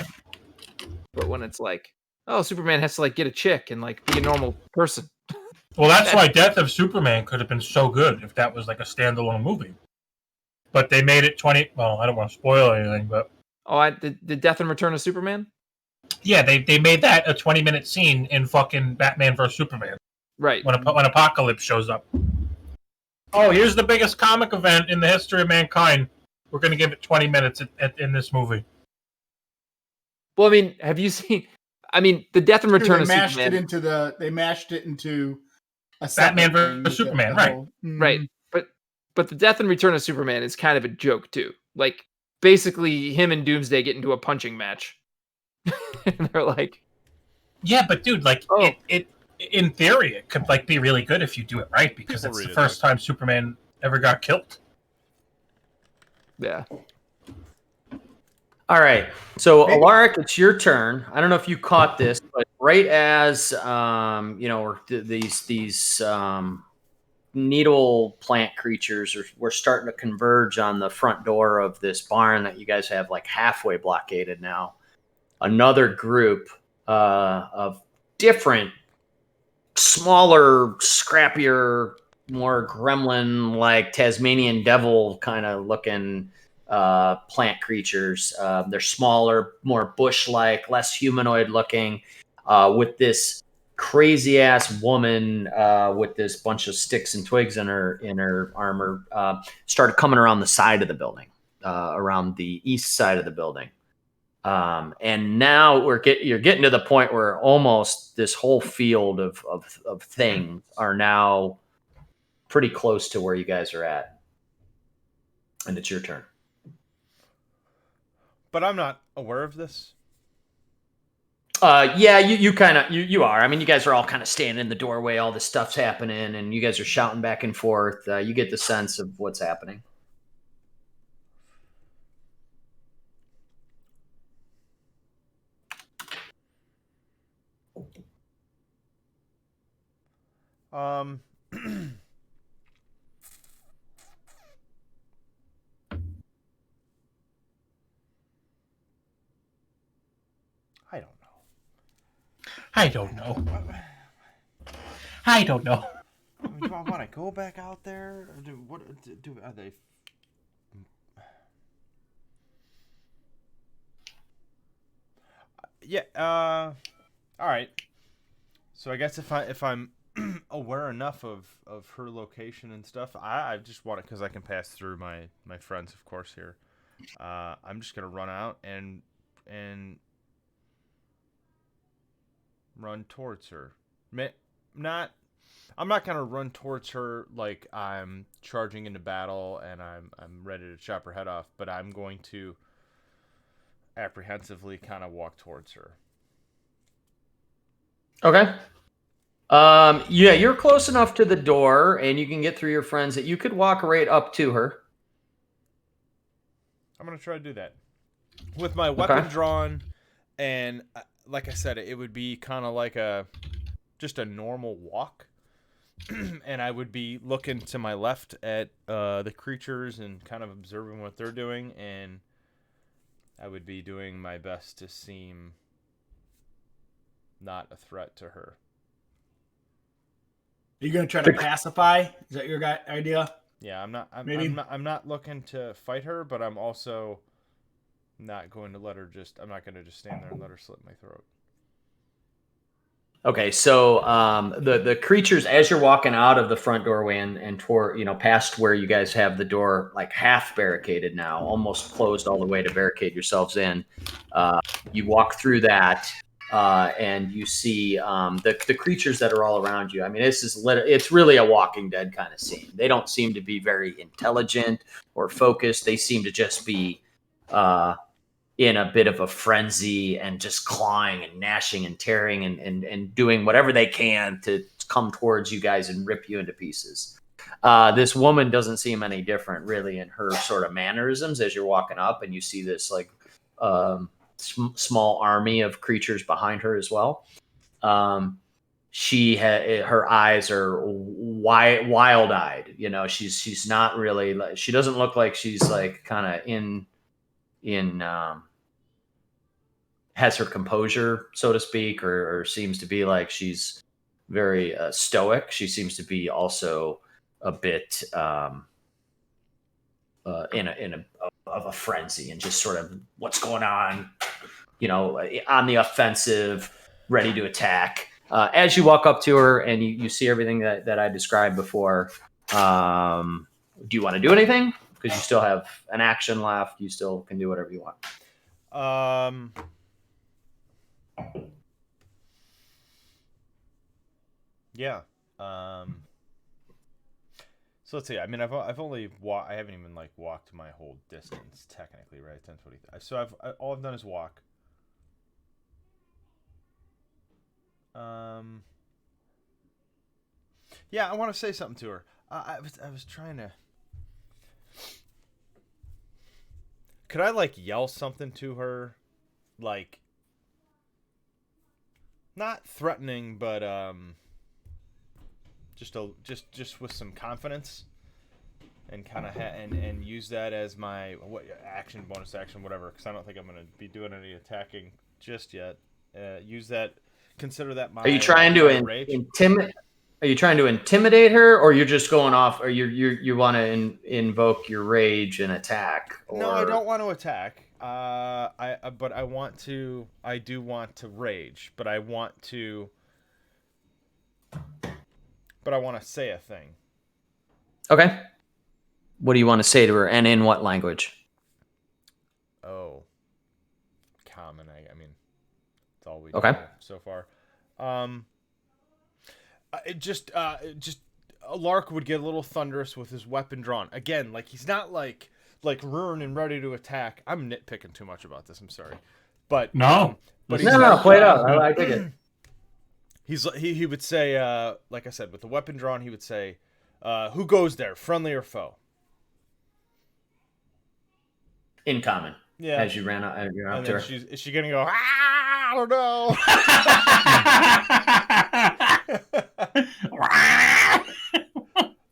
But when it's like, oh, Superman has to like get a chick and like be a normal person. Well, that's why Death of Superman could have been so good if that was like a standalone movie. But they made it 20... Well, I don't want to spoil anything, but... Oh, the Death and Return of Superman? Yeah, they made that a 20-minute scene in fucking Batman vs. Superman. Right. When Apocalypse shows up. Oh, here's the biggest comic event in the history of mankind. We're going to give it 20 minutes in this movie. Well, I mean, have you seen? I mean, the death and return of Superman. They mashed it into a Batman separate thing, versus Superman, right? Right. But the death and return of Superman is kind of a joke too. Like basically him and Doomsday get into a punching match. And they're like, yeah, but dude, like it in theory it could like be really good if you do it right, because People it's the read it first time Superman ever got killed. yeah. All right. So, Maybe. Alaric, it's your turn. I don't know if you caught this, but right as these needle plant creatures were starting to converge on the front door of this barn that you guys have like halfway blockaded now, another group of different, smaller, scrappier, more gremlin-like Tasmanian devil kind of looking plant creatures. They're smaller, more bush-like, less humanoid-looking, with this crazy-ass woman with this bunch of sticks and twigs in her armor started coming around the side of the building, around the east side of the building. And now you're getting to the point where almost this whole field of things are now pretty close to where you guys are at. And it's your turn. But I'm not aware of this. Yeah, you kind of you are. I mean, you guys are all kind of standing in the doorway. All this stuff's happening, and you guys are shouting back and forth. You get the sense of what's happening. I don't know. I don't know. I don't know. Do I want to go back out there? Or are they? Yeah. All right. So I guess if I'm aware enough of her location and stuff, I just want it because I can pass through my friends, of course. Here, I'm just gonna run out and run towards her. I'm not gonna run towards her like I'm charging into battle and I'm ready to chop her head off, but I'm going to apprehensively kind of walk towards her. Okay. Yeah, you're close enough to the door, and you can get through your friends that you could walk right up to her. I'm gonna try to do that with my weapon drawn, and like I said, it would be kind of like just a normal walk, and I would be looking to my left at the creatures and kind of observing what they're doing, and I would be doing my best to seem not a threat to her. Are you going to try to pacify? Is that your idea? Yeah, I'm not looking to fight her, but I'm also not going to let her I'm not going to just stand there and let her slit my throat. Okay, so the creatures, as you're walking out of the front doorway and toward, past where you guys have the door like half barricaded now, almost closed all the way to barricade yourselves in, you walk through that. And you see the creatures that are all around you. I mean, it's really a Walking Dead kind of scene. They don't seem to be very intelligent or focused. They seem to just be in a bit of a frenzy and just clawing and gnashing and tearing and doing whatever they can to come towards you guys and rip you into pieces. This woman doesn't seem any different really in her sort of mannerisms as you're walking up, and you see this like small army of creatures behind her as well. Her eyes are wild-eyed. She's not really. She doesn't look like she's like kind of in has her composure, so to speak, or seems to be like she's very stoic. She seems to be also a bit in a frenzy and just sort of what's going on, on the offensive, ready to attack. As you walk up to her and you see everything that I described before, Do you want to do anything? Because you still have an action left. You still can do whatever you want. Yeah. So let's see. I mean, I've only I haven't even like walked my whole distance technically, right? 10, 20. So all I've done is walk. Yeah, I want to say something to her. I was trying to. Could I like yell something to her, like not threatening, but just with some confidence, and kind of and use that as my bonus action, whatever. Because I don't think I'm gonna be doing any attacking just yet. Use that. Consider that my. Are you trying to intimidate? Are you trying to intimidate her, or you're just going off, or you want to invoke your rage and attack? Or... No, I don't want to attack. But I want to. I do want to rage, but I want to. But I want to say a thing. Okay. What do you want to say to her, and in what language? Oh, common. I mean, it's all we okay. know so far. Just Lark would get a little thunderous with his weapon drawn. Again, like he's not like rearing and ready to attack. I'm nitpicking too much about this. I'm sorry, but no, but no, play it out. I dig it. He would say, like I said, with the weapon drawn, he would say, "Who goes there, friendly or foe?" In common. Yeah. As you ran out, you're up to her. Is she gonna go? I don't know.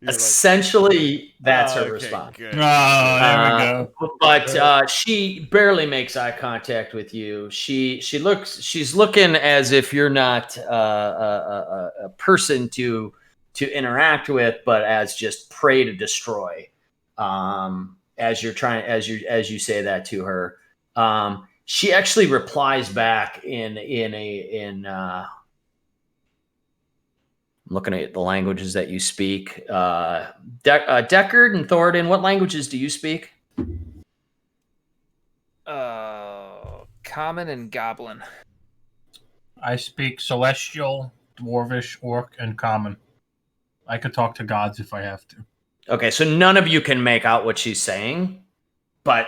Essentially, that's her response. Good. Oh, there we go. But she barely makes eye contact with you. She's looking as if you're not a person to interact with, but as just prey to destroy. As you say that to her, she actually replies back in I'm looking at the languages that you speak. Deckard and Thoradin, what languages do you speak? Common and Goblin. I speak Celestial, Dwarvish, Orc, and Common. I could talk to gods if I have to. Okay, so none of you can make out what she's saying, but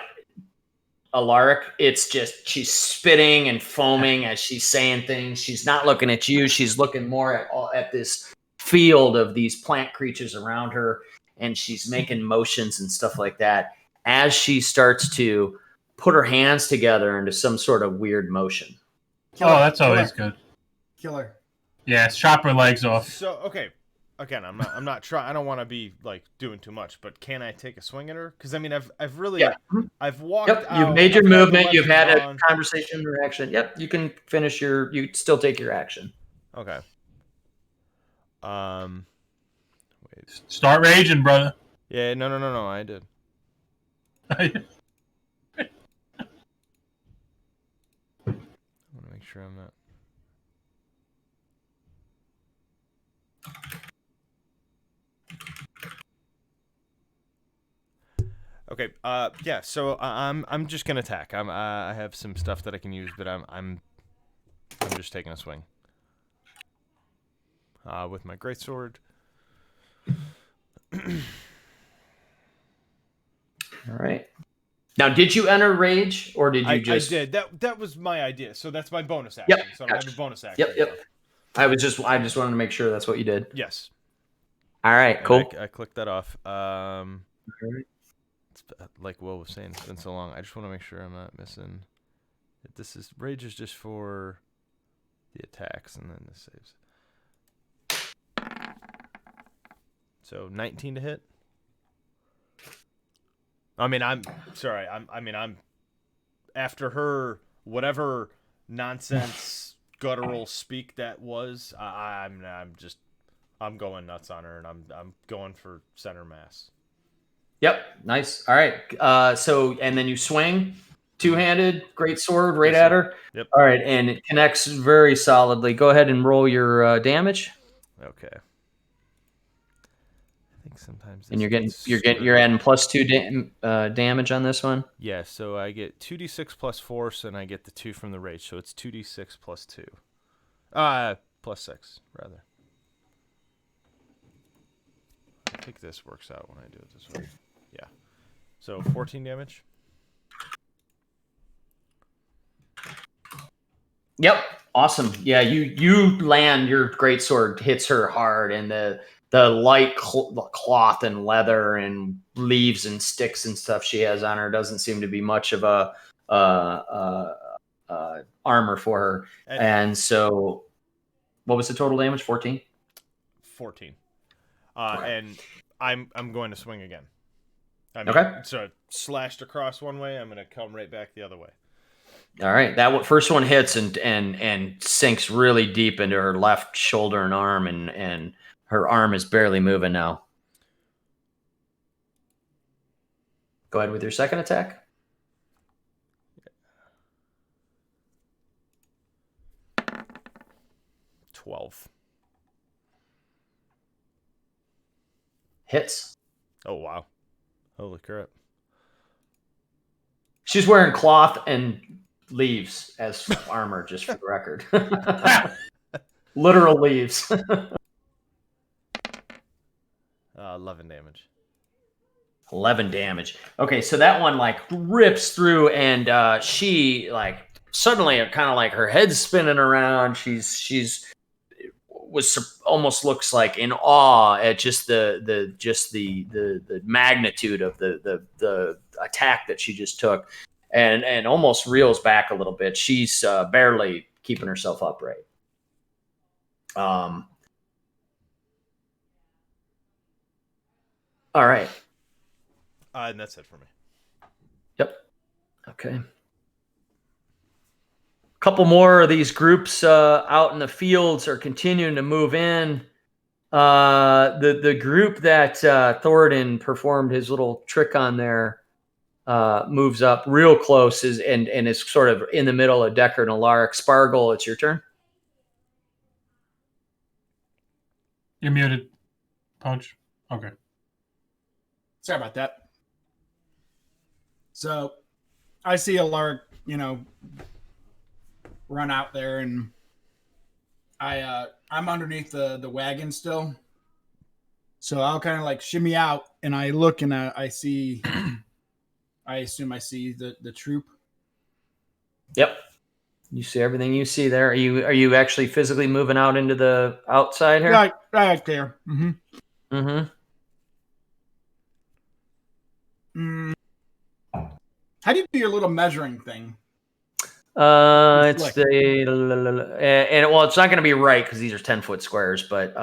Alaric, it's just she's spitting and foaming as she's saying things. She's not looking at you. She's looking more at this field of these plant creatures around her, and she's making motions and stuff like that as she starts to put her hands together into some sort of weird motion. Oh, that's always good. Killer. Yeah, chop her legs off. So, okay. Again, I'm not trying. I don't want to be like doing too much, but can I take a swing at her? Because I mean, I've really, I've walked. Yep, out, you've made your movement. You've had on. a conversation or action. Yep, you can finish your. You still take your action. Okay. Wait. Start raging, brother. Yeah, no, I did. I want to make sure I'm not. Okay. Yeah. So I'm just gonna attack. I have some stuff that I can use, but I'm just taking a swing. With my greatsword. All right. Now, did you enter rage, or did you just? I did. That was my idea. So that's my bonus action. Yep. So I have a bonus action. Yep. I just wanted to make sure that's what you did. Yes. All right. Cool. I clicked that off. It's, like Will was saying, it's been so long. I just want to make sure I'm not missing. Rage is just for the attacks, and then this saves. So 19 to hit. I mean, I'm sorry. I'm after her whatever nonsense guttural speak that was. I'm going nuts on her, and I'm going for center mass. Yep. Nice. All right. So and then you swing, two-handed, great sword right at her. Yep. All right, and it connects very solidly. Go ahead and roll your damage. Okay. I think sometimes. And this you're gets you're screwed. adding +2 damage on this one. Yeah, so I get 2d6 plus 4, so then I get the 2 from the rage, so it's 2d6 plus 2. Plus 6, rather. I think this works out when I do it this way. Yeah. So 14 damage. Yep. Awesome. Yeah, you land, your greatsword hits her hard, and the light cloth and leather and leaves and sticks and stuff she has on her doesn't seem to be much of a armor for her. And so, what was the total damage? 14. 14. Okay. And I'm going to swing again. Okay. So slashed across one way, I'm going to come right back the other way. All right, first one hits and sinks really deep into her left shoulder and arm, and her arm is barely moving now. Go ahead with your second attack. Yeah. 12. Hits. Oh wow! Holy crap! She's wearing cloth and leaves as armor, just for the record. Literal leaves. 11 damage. 11 damage. Okay, so that one like rips through, and she like suddenly kind of like her head's spinning around. She's almost looks like in awe at just the magnitude of the attack that she just took, and almost reels back a little bit. She's barely keeping herself upright. All right. And that's it for me. Yep. Okay. Couple more of these groups out in the fields are continuing to move in. The group that Thoradin performed his little trick on there moves up real close and is sort of in the middle of Deckard and Alaric. Spargle, it's your turn. You're muted, Punch. Okay. Sorry about that. So I see Alaric, run out there, and I'm underneath the wagon still. So I'll kind of like shimmy out, and I look, and I see I assume I see the troop. Yep. You see everything you see there. Are you actually physically moving out into the outside here? Right there. Mm-hmm. Mm-hmm. How do you do your little measuring thing? It's Flick. it's not going to be right because these are 10-foot squares, but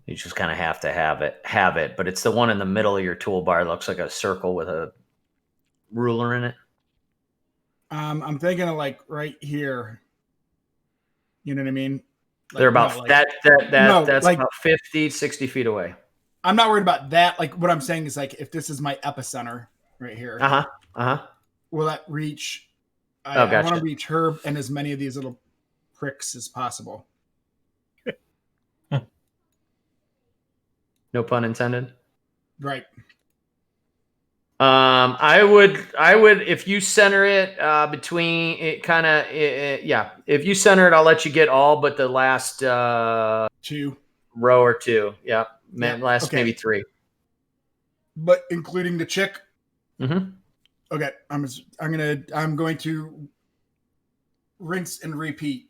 you just kind of have to have it. But it's the one in the middle of your toolbar. It looks like a circle with a ruler in it. I'm thinking of like right here. You know what I mean? Like, They're about that's like, about 50, 60 feet away. I'm not worried about that. Like what I'm saying is like if this is my epicenter right here. Will that reach? I want to reach her and as many of these little pricks as possible. No pun intended. Right. I would if you center it between it kind of if you center it, I'll let you get all but the last 2 row or 2. Yeah, okay. Maybe 3. But including the chick. Mm-hmm. Okay, I'm going to rinse and repeat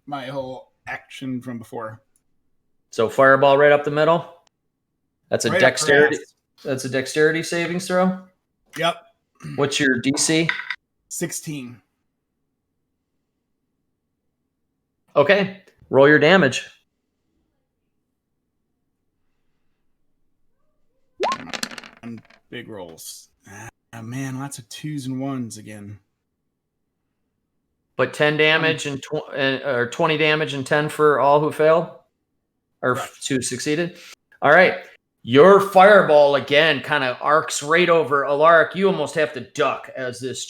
my whole action from before. So fireball right up the middle. That's a Right dexterity. That's a dexterity savings throw. Yep. What's your DC? 16. Okay, roll your damage. And big rolls. Man, lots of 2s and 1s again. But 10 damage or 20 damage and 10 for all who failed or who succeeded. All right. Your fireball again kind of arcs right over Alaric. You almost have to duck as this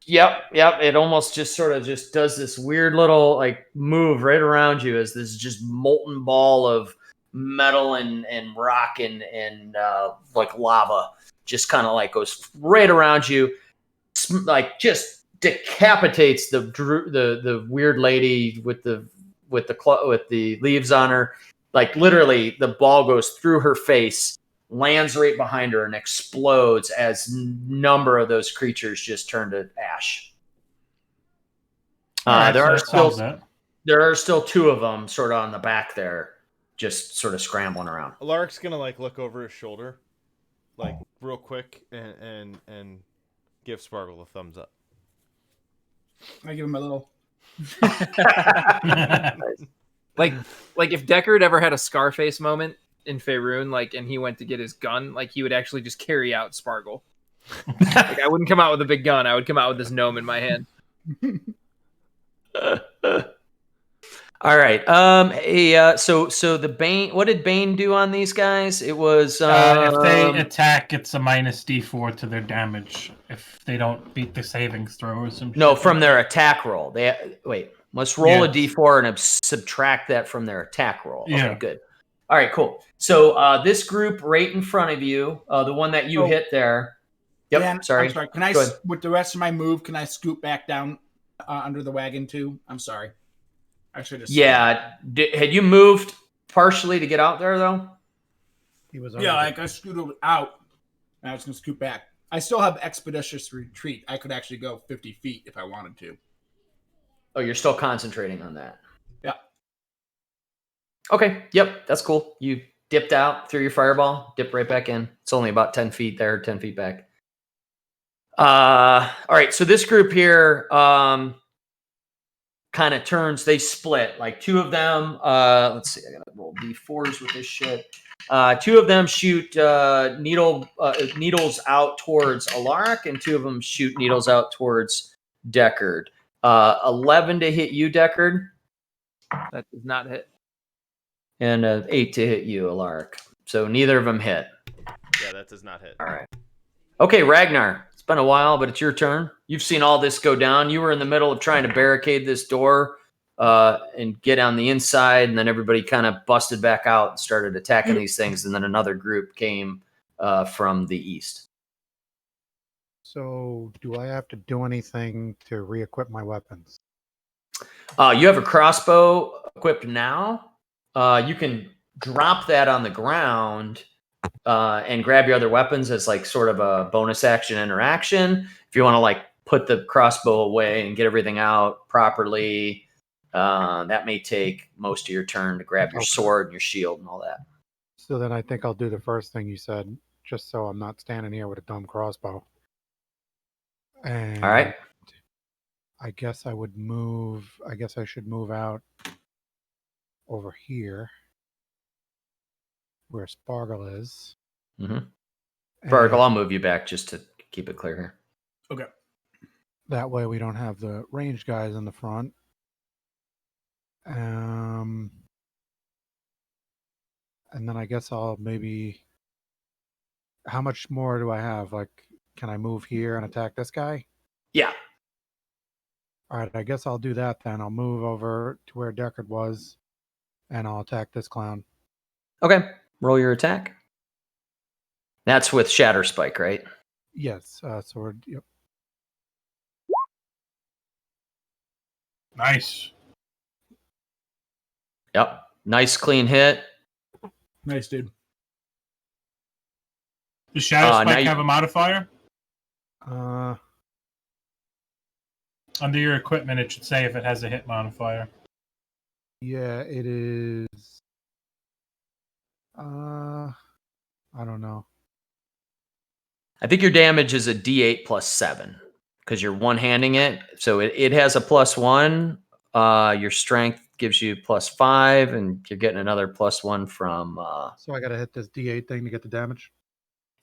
Yep. It almost just sort of just does this weird little like move right around you as this just molten ball of metal and rock and like lava just kind of like goes right around you, like just decapitates the weird lady with the leaves on her. Like literally, the ball goes through her face, lands right behind her, and explodes as number of those creatures just turn to ash. All right, there so are that solves still it. there are still two of them sort of on the back there, just sort of scrambling around. Alaric's gonna like look over his shoulder, like real quick, and give Sparkle a thumbs up. I give him a little. Like if Deckard ever had a Scarface moment in Faerun, like, and he went to get his gun, like, he would actually just carry out Sparkle. Like, I wouldn't come out with a big gun. I would come out with this gnome in my hand. All right. So the Bane. What did Bane do on these guys? It was if they attack, it's a minus D4 to their damage if they don't beat the savings throw or some. no shit from like their attack roll. They must roll a Yes. D4 and subtract that from their attack roll. Okay, Yeah. good. All right, cool. So this group right in front of you, the one that you Oh. hit there. Yep. Dan, sorry. I'm sorry. Can I, Go ahead. with the rest of my move, can I scoot back down under the wagon too? I'm sorry. I should have. Yeah. Had you moved partially to get out there though? He was. Yeah, already- like I scooted out. And I was gonna scoot back. I still have expeditious retreat. I could actually go 50 feet if I wanted to. Oh, you're still concentrating on that. Yeah. Okay. Yep. That's cool. You dipped out, threw your fireball, dipped right back in. It's only about 10 feet there, 10 feet back. All right. So this group here kind of turns, they split. Like two of them, let's see, I gotta roll D4s with this shit. Two of them shoot needles out towards Alaric, and two of them shoot needles out towards Deckard. 11 to hit you, Deckard, That does not hit. and 8 to hit you, Alaric. So neither of them hit. Yeah, that does not hit. All right. Okay, Ragnar. It's been a while, but it's your turn. You've seen all this go down. You were in the middle of trying to barricade this door and get on the inside, and then everybody kind of busted back out and started attacking these things, and then another group came from the east. So, do I have to do anything to re-equip my weapons? You have a crossbow equipped now. You can drop that on the ground and grab your other weapons as like sort of a bonus action interaction. If you want to like put the crossbow away and get everything out properly, that may take most of your turn to grab your Okay. sword and your shield and all that. So then I think I'll do the first thing you said, just so I'm not standing here with a dumb crossbow. And All right. I guess I would move. I guess I should move out over here where Sparkle is. Mm-hmm. And Sparkle, I'll move you back just to keep it clear here. Okay. that way we don't have the ranged guys in the front. And then I guess I'll maybe. How much more do I have? Like, can I move here and attack this guy? Yeah. All right, I guess I'll do that then. I'll move over to where Deckard was, and I'll attack this clown. Okay. Roll your attack. That's with Shatter Spike, right? Yes, sword. Yep. Nice. Yep. Nice clean hit. Nice, dude. Does Shadow now Spike you- have a modifier? Under your equipment, it should say if it has a hit modifier. Yeah, it is. I don't know. I think your damage is a D8 plus 7 because you're one-handing it. So it has a +1. Your strength gives you +5, and you're getting another +1 from. So I gotta hit this D8 thing to get the damage.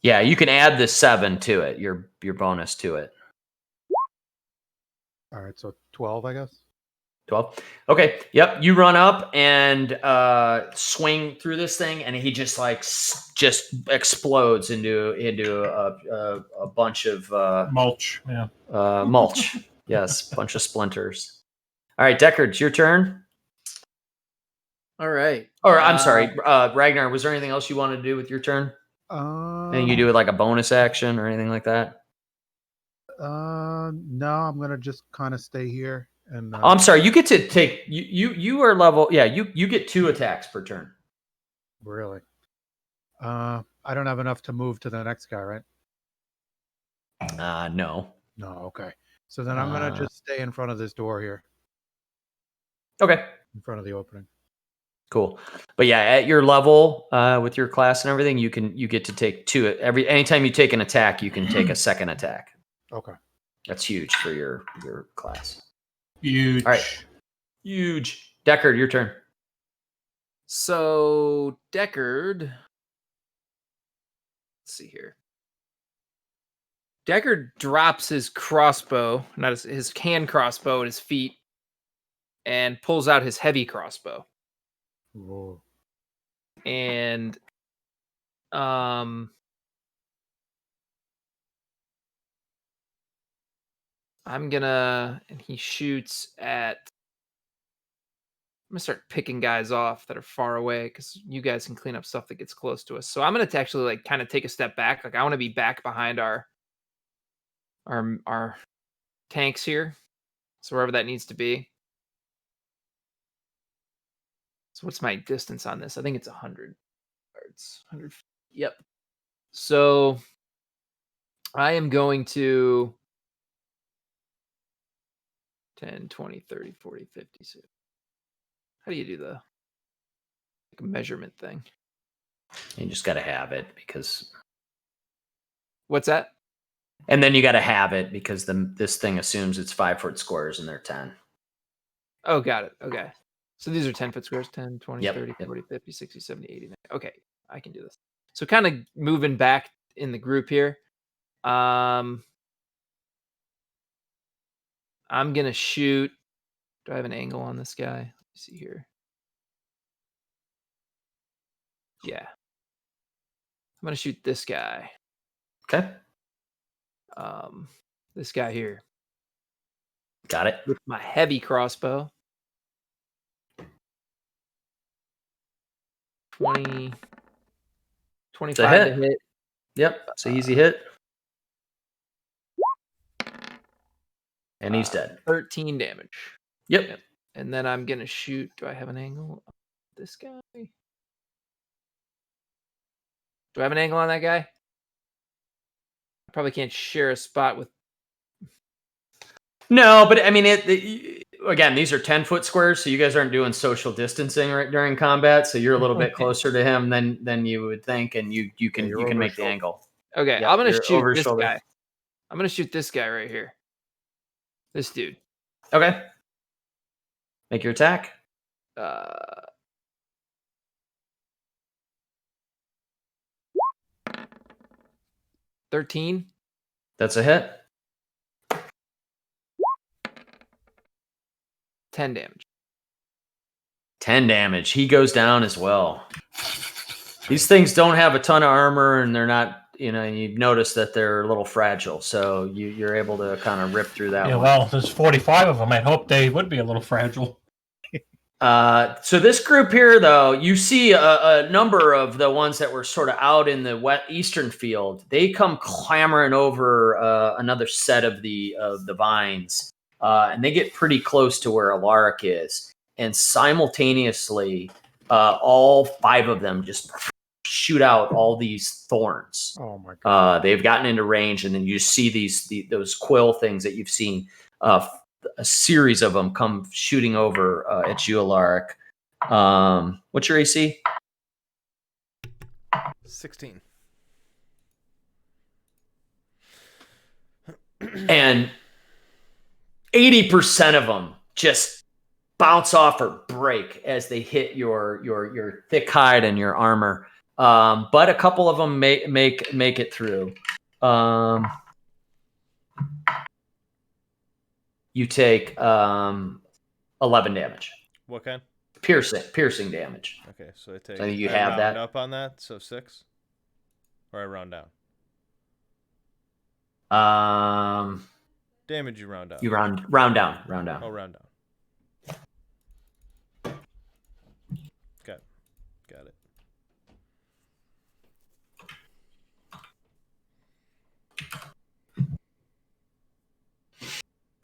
Yeah, you can add the 7 to it. Your bonus to it. All right, so 12, I guess. 12. Okay. Yep. You run up and swing through this thing, and he just like just explodes into a bunch of Mulch. Yeah. mulch. Yes, bunch of splinters. All right, Deckard, it's your turn. All right. Or I'm sorry, Ragnar. Was there anything else you wanted to do with your turn? Anything you do with like a bonus action or anything like that? No, I'm gonna just kind of stay here and. I'm sorry. You get to take you are level. Yeah, you get 2 attacks per turn. Really? I don't have enough to move to the next guy, right? No. No. Okay. So then I'm gonna just stay in front of this door here, Okay. in front of the opening. Cool. But yeah, at your level, with your class and everything, you get to take 2 anytime you take an attack, you can take a second attack. Okay. That's huge for your class. Huge. All right. Huge. Deckard, your turn. So Deckard, let's see here. Deckard drops his crossbow, not his hand crossbow at his feet, and pulls out his heavy crossbow. Whoa. And and he shoots at. I'm gonna start picking guys off that are far away because you guys can clean up stuff that gets close to us. So I'm gonna actually like kind of take a step back. Like I want to be back behind our tanks here, so wherever that needs to be. So what's my distance on this? I think it's 100 yards. 100. Yep. So I am going to 10, 20, 30, 40, 50. So how do you do the like, measurement thing? You just got to have it because. What's that? And then you got to have it because this thing assumes it's 5-foot squares and they're 10. Oh, got it. Okay. So these are 10-foot squares, 10, 20, Yep, 30, yep. 40, 50, 60, 70, 80, 90. Okay, I can do this. So kind of moving back in the group here. I'm going to shoot. Do I have an angle on this guy? Let me see here. Yeah. I'm going to shoot this guy. Okay. This guy here Got it. with my heavy crossbow. 20, 25 to hit. Yep. It's an easy hit. And he's dead. 13 damage. Yep. And then I'm going to shoot. Do I have an angle on this guy? Do I have an angle on that guy? I probably can't share a spot with. No, but I mean, again, these are 10-foot squares, so you guys aren't doing social distancing right during combat. So you're a little bit closer to him than you would think, and you can make the angle. Okay, Yep, I'm gonna you're shoot over this shoulder. guy. I'm gonna shoot this guy right here. This dude. Okay. Make your attack. 13. That's a hit. 10 damage. 10 damage. He goes down as well. These things don't have a ton of armor, and they're not, you've noticed that they're a little fragile. So you're able to kind of rip through that Yeah, one. well, there's 45 of them. I'd hope they would be a little fragile. So this group here, though, you see a number of the ones that were sort of out in the eastern field. They come clambering over another set of the vines, and they get pretty close to where Alaric is. And simultaneously, all 5 of them just shoot out all these thorns. Oh my god! They've gotten into range, and then you see those quill things that you've seen. A series of them come shooting over at you, Alaric. What's your AC? 16. And 80% of them just bounce off or break as they hit your thick hide and your armor. But a couple of them make it through. You take 11 damage. What kind? Piercing damage. Okay, so I take. So you I have round that. up on that, so 6. Or I round down. Damage you round up. You round down. Oh, round down. Got it.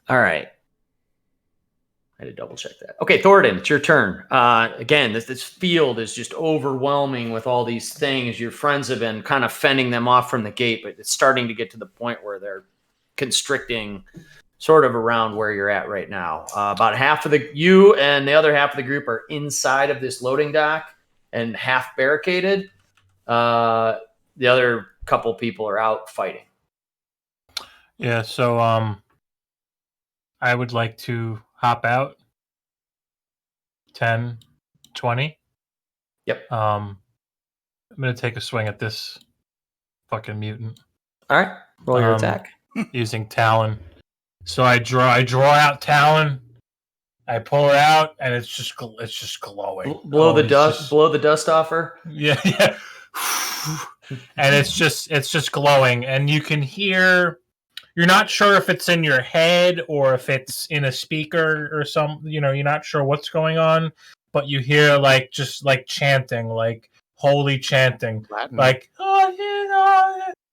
All right. I had to double check that. Okay, Thornton, it's your turn. Again, this field is just overwhelming with all these things. Your friends have been kind of fending them off from the gate, but it's starting to get to the point where they're constricting sort of around where you're at right now. About half of you and the other half of the group are inside of this loading dock and half barricaded. The other couple people are out fighting. Yeah, so I would like to hop out. 10, 20. Yep. I'm gonna take a swing at this fucking mutant. All right, roll your attack. Using Talon. So I draw out Talon. I pull it out, and it's just glowing. Blow the dust off her. Yeah, yeah. And it's just glowing, and you can hear. You're not sure if it's in your head or if it's in a speaker or some. You're not sure what's going on, but you hear just chanting, like holy chanting, Latin. like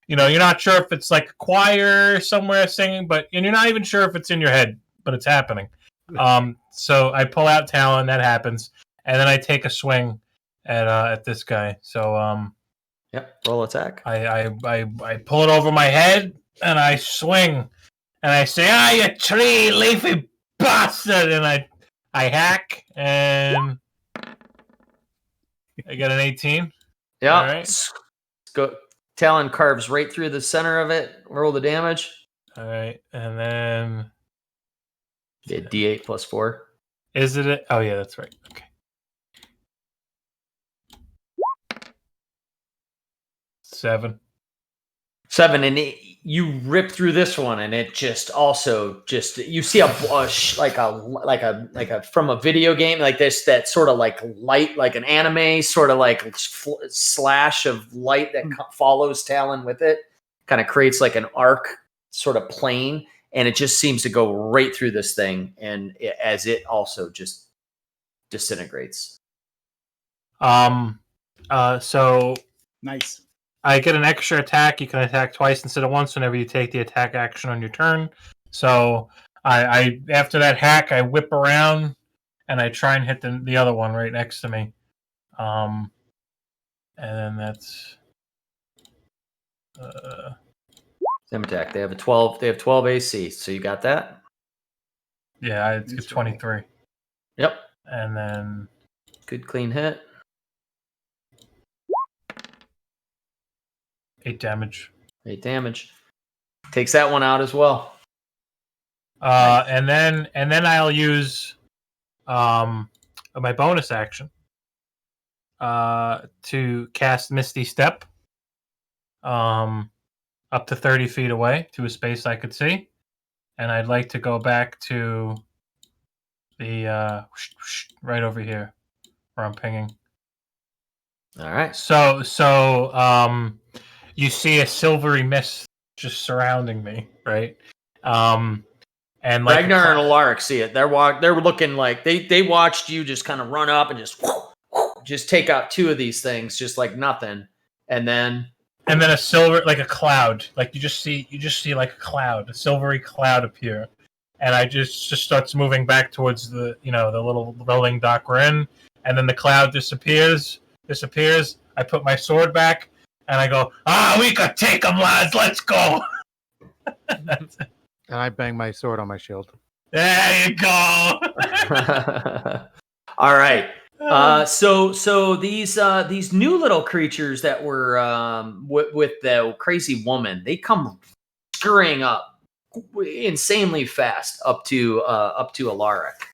you're not sure if it's like a choir somewhere singing, and you're not even sure if it's in your head, but it's happening. So I pull out Talon, that happens, and then I take a swing at this guy. So Yep, roll attack. I pull it over my head and I swing and I say, you tree leafy bastard, and I hack and I get an 18. Yeah. All right. Go. Talon carves right through the center of it. Roll the damage. All right, and then Yeah, D8 plus 4. is it? Oh yeah, that's right. Okay. 7. 7, and you rip through this one, and it just you see a from a video game like this, that sort of like light, like an anime sort of like slash of light that follows Talon with it, kind of creates like an arc sort of plane, and it just seems to go right through this thing, and as it also just disintegrates. So Nice. I get an extra attack. You can attack twice instead of once whenever you take the attack action on your turn. So I after that hack, I whip around and I try and hit the other one right next to me. And then that's Same attack. They have 12 AC. So you got that? yeah, it's 23. Yep. And then Good clean hit. 8 damage. 8 damage. Takes that one out as well. And then I'll use my bonus action to cast Misty Step up to 30 feet away to a space I could see, and I'd like to go back to the right over here where I'm pinging. All right. So you see a silvery mist just surrounding me, right? And like Ragnar and Alaric see it. They're looking like they watched you just kind of run up and just take out 2 of these things, just like nothing, and then a silver, like a cloud, like you just see like a cloud, a silvery cloud appear, and I just starts moving back towards the the little rolling dock we're in, and then the cloud disappears. I put my sword back, and I go, we could take them, lads. Let's go. And I bang my sword on my shield. There you go. All right. So these new little creatures that were with the crazy woman, they come scurrying up insanely fast up to Alaric.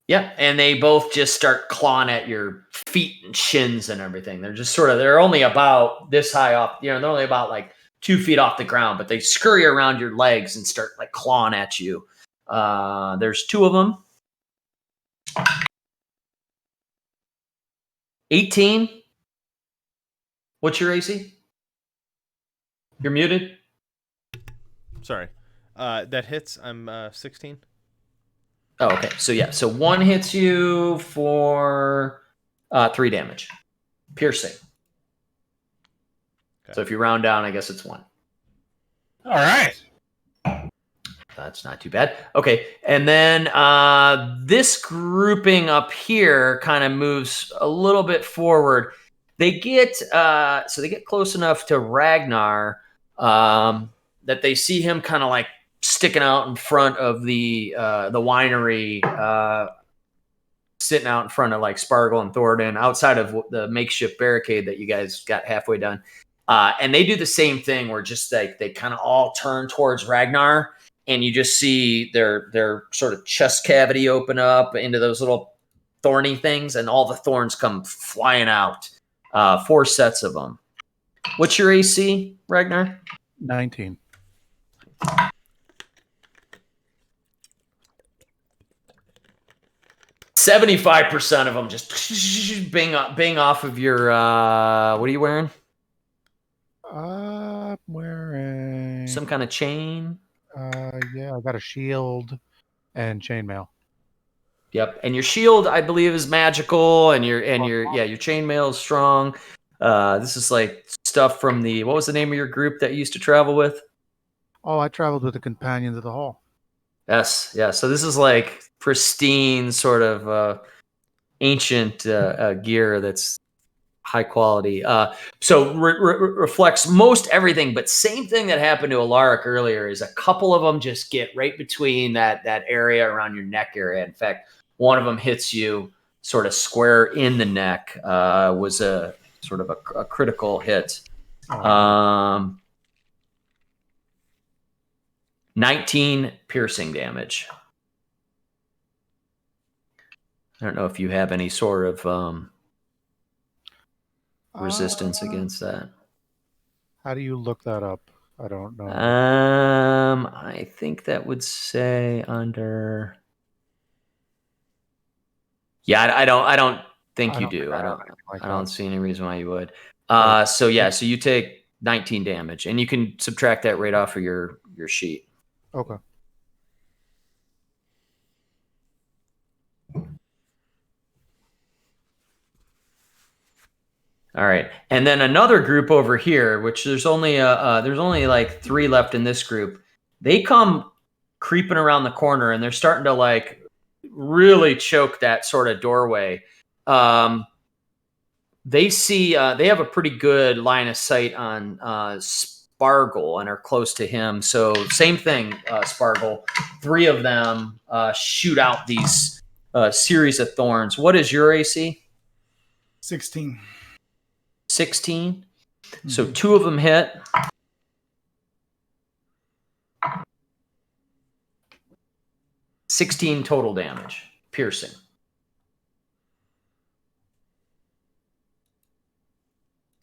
Yeah, and they both just start clawing at your feet and shins and everything. They're just they're only about this high up. They're only about like 2 feet off the ground, but they scurry around your legs and start like clawing at you. There's 2 of them. 18. What's your AC? You're muted. Sorry. That hits. I'm 16. Oh, okay. So yeah, so 1 hits you for 3 damage, piercing. Okay. So if you round down, I guess it's 1. All right. That's not too bad. Okay, and then this grouping up here kind of moves a little bit forward. They get they get close enough to Ragnar that they see him kind of like sticking out in front of the winery, sitting out in front of like Spargle and Thornton, outside of the makeshift barricade that you guys got halfway done. And they do the same thing where just like they kind of all turn towards Ragnar. And you just see their sort of chest cavity open up into those little thorny things, and all the thorns come flying out. 4 sets of them. What's your AC, Ragnar? 19. 75% of them just bing off of your. What are you wearing? I'm wearing Some kind of chain. yeah, I got a shield and chainmail. Yep, and your shield, I believe, is magical, and your chainmail is strong. This is like stuff from what was the name of your group that you used to travel with? Oh, I traveled with the Companions of the Hall. Yes, yeah. So this is like pristine, sort of ancient gear that's high quality. So reflects most everything, but same thing that happened to Alaric earlier is a couple of them just get right between that area around your neck area. In fact, one of them hits you sort of square in the neck. Was a sort of a critical hit. 19 piercing damage. I don't know if you have any sort of resistance against that. How do you look that up? I don't know. I think that would say under. Yeah, I don't think you do. I don't see any reason why you would. So you take 19 damage, and you can subtract that right off of your sheet. Okay. All right, and then another group over here, which there's only like 3 left in this group. They come creeping around the corner, and they're starting to like really choke that sort of doorway. They see they have a pretty good line of sight on Spargle and are close to him. So same thing, Spargle. 3 of them shoot out these series of thorns. What is your AC? 16. 16. So 2 of them hit. $16 total damage, piercing.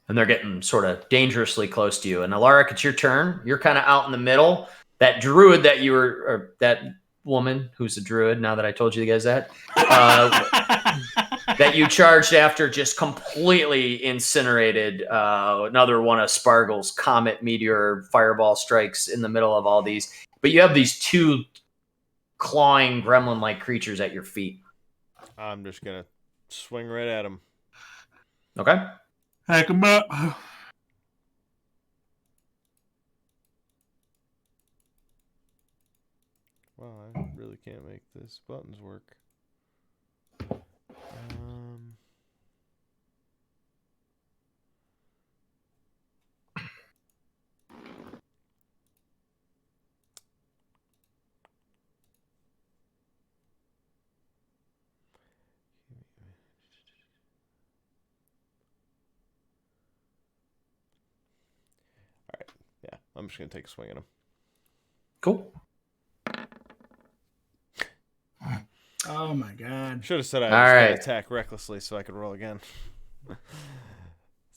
And they're getting sort of dangerously close to you. And Alaric, it's your turn. You're kind of out in the middle. That druid that you were, or that woman who's a druid, now that I told you guys that, that you charged after just completely incinerated another one of Spargle's comet, meteor, fireball strikes in the middle of all these. But you have these 2 clawing gremlin-like creatures at your feet. I'm just going to swing right at him. Okay. Hack him up. Well, I really can't make this buttons work. Yeah, I'm just going to take a swing at him. Cool. Oh my god. Should have said I was All going right. to attack recklessly so I could roll again.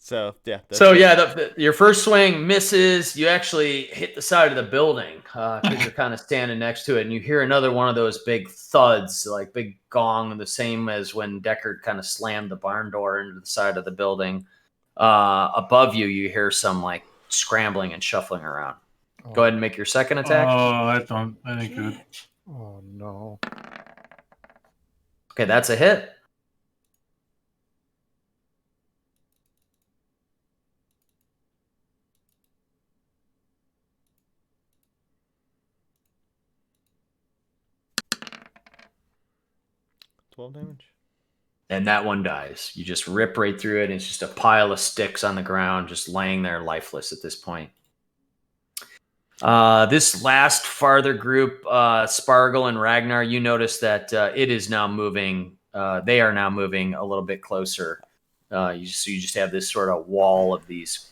So yeah. That's So it. yeah, your first swing misses. You actually hit the side of the building because you're kind of standing next to it, and you hear another one of those big thuds, like big gong, the same as when Deckard kind of slammed the barn door into the side of the building. Above you, you hear some like scrambling and shuffling around. Go ahead and make your second attack. Oh, that ain't good. Oh no. Okay, that's a hit. $12 damage. And that one dies. You just rip right through it, and it's just a pile of sticks on the ground, just laying there lifeless at this point. This last farther group, Spargle and Ragnar, you notice that it is now moving. They are now moving a little bit closer. So you just have this sort of wall of these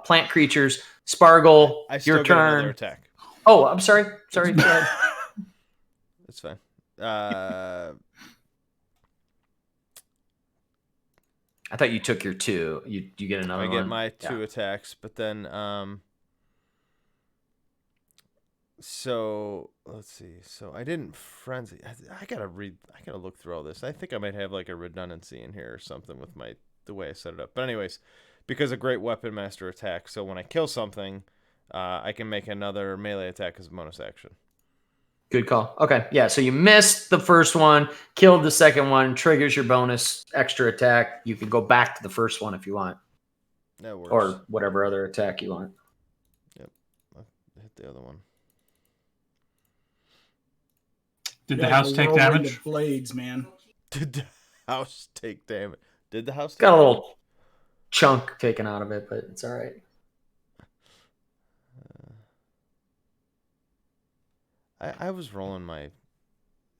plant creatures. Spargle, I still your get another turn. attack. Oh, I'm sorry. Sorry. Go ahead. It's fine. I thought you took your 2. You get another I one. get my Yeah. 2 attacks, but then so let's see. So I didn't frenzy. I gotta look through all this. I think I might have like a redundancy in here or something with the way I set it up. But anyways, because a great weapon master attack, so when I kill something, I can make another melee attack as a bonus action. Good call. Okay. Yeah. So you missed the first one, killed the second one, triggers your bonus extra attack. You can go back to the first one if you want, That works. or whatever other attack you want. I'll hit the other one. Did Yeah, the house take whirlwind damage? of blades, man. Did the house take damage? Did the house It's take got a damage? little chunk taken out of it, but it's all right. I was rolling my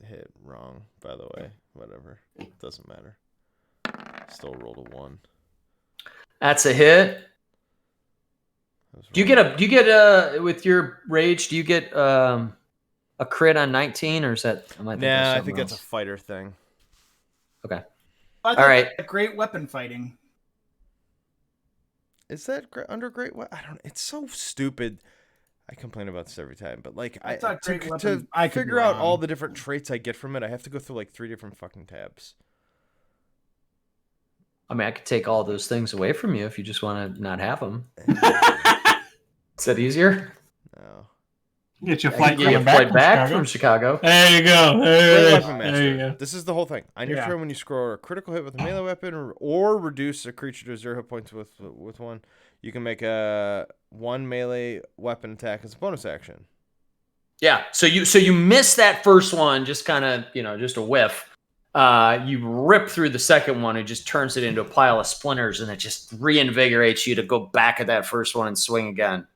hit wrong, by the way. Whatever. It doesn't matter. Still rolled a 1. That's a hit. I was Do you rolling- get a with your rage? Do you get a crit on 19, or is that? Am I thinking of Nah, I something think that's a else? fighter thing. Okay. I thought All right. that great weapon fighting. Is that under great? I don't. It's so stupid. I complain about this every time, but like I thought great to weapon- I could be figure out all wrong. the different traits I get from it, I have to go through like 3 different fucking tabs. I mean, I could take all those things away from you if you just want to not have them. Is that easier? No. Get your I flight can get you coming flight back from from Chicago. Chicago. There you go. Great There weapon you master. go. This is the whole thing. On your Yeah. turn, when you score a critical hit with a melee weapon, or reduce a creature to 0 hit points with 1, you can make a 1 melee weapon attack as a bonus action. Yeah. So you miss that first one, just kind of, just a whiff. You rip through the second one and just turns it into a pile of splinters, and it just reinvigorates you to go back at that first one and swing again.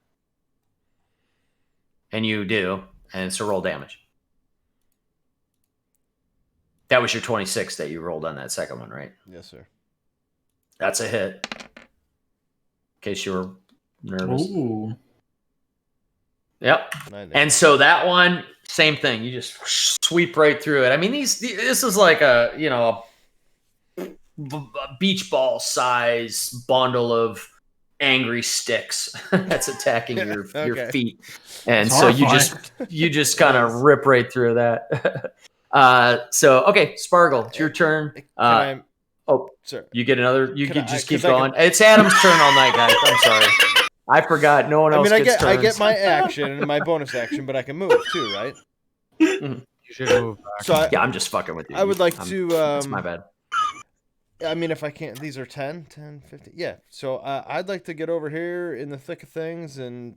And you do, and it's a roll damage. That was your 26 that you rolled on that second one, right? Yes, sir. That's a hit. In case you were nervous. Ooh. Yep. And so that one, same thing. You just sweep right through it. I mean, this is like a beach ball size bundle of angry sticks that's attacking your Okay. feet, and It's so horrifying. you just kind of rip right through that. So okay, Spargle, it's your turn. Can I, Oh, sir. you get another. You Can can I- just keep 'cause I going. It's Adam's turn all night, guys. I'm sorry. I forgot. No one I else mean, gets I turns. get my action and my bonus action, but I can move too, right? You should move back. So Yeah, I'm just fucking with you. I would like I'm- to. That's my bad. I mean, if I can't, these are 10, 50. Yeah. So I'd like to get over here in the thick of things, and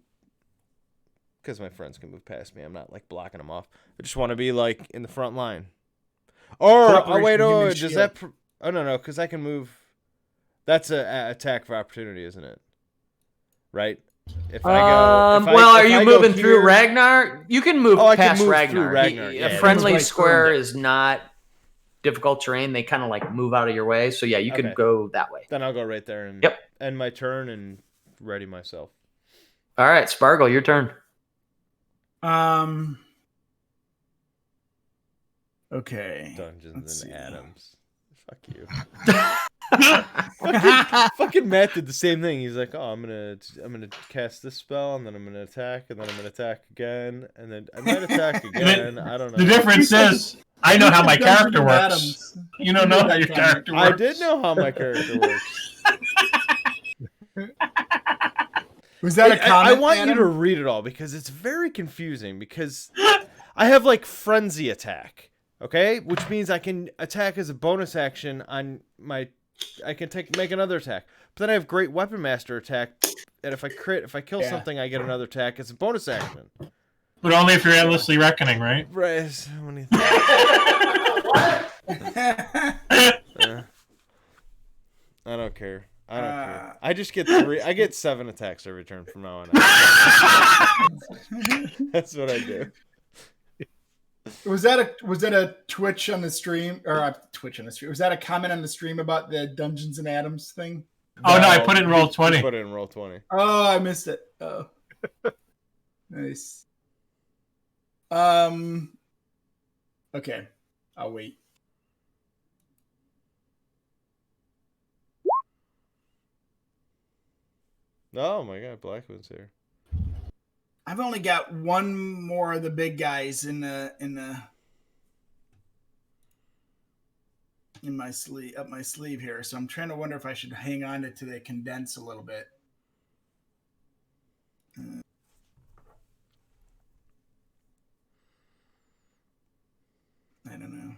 because my friends can move past me, I'm not like blocking them off. I just want to be like in the front line. Or Cooperation, wait, human does shield. that? Oh no, because I can move. That's a attack for opportunity, isn't it? Right. If I go. Well, are if you I go moving through here- Ragnar? You can move Oh, I can past move through Ragnar. Ragnar. A Yeah, friendly that's right, square turned it. is not difficult terrain. They kind of like move out of your way. So yeah, you can Okay. go that way. Then I'll go right there and Yep. end my turn and ready myself. All right, Spargle, your turn. Okay. Dungeons Let's and see. Adams. Fuck you. Fucking Matt did the same thing. He's like, "Oh, I'm gonna cast this spell, and then I'm gonna attack, and then I'm gonna attack again, and then I might attack again. I don't know." The difference is, I know how my character works. Adams. You don't know how your character works. I did know how my character works. Was that a comment? I want Adam? you to read it all because it's very confusing. Because I have like frenzy attack, okay, which means I can attack as a bonus action on my. I can make another attack, but then I have great weapon master attack, and if I kill something, I get another attack as a bonus action. But only if you're endlessly reckoning, right? Right. So many I don't care. I don't care. I just get 3. I get 7 attacks every turn from now on. That's what I do. Was that a Twitch on the stream or a Twitch on the stream? Was that a comment on the stream about the Dungeons and Adams thing? Oh no, I put it in roll 20. Put it in roll 20. Oh, I missed it. Oh, nice. Okay, I'll wait. Oh my god, Blackwood's here. I've only got one more of the big guys in my sleeve, up my sleeve here. So I'm trying to wonder if I should hang on to the condense a little bit. I don't know.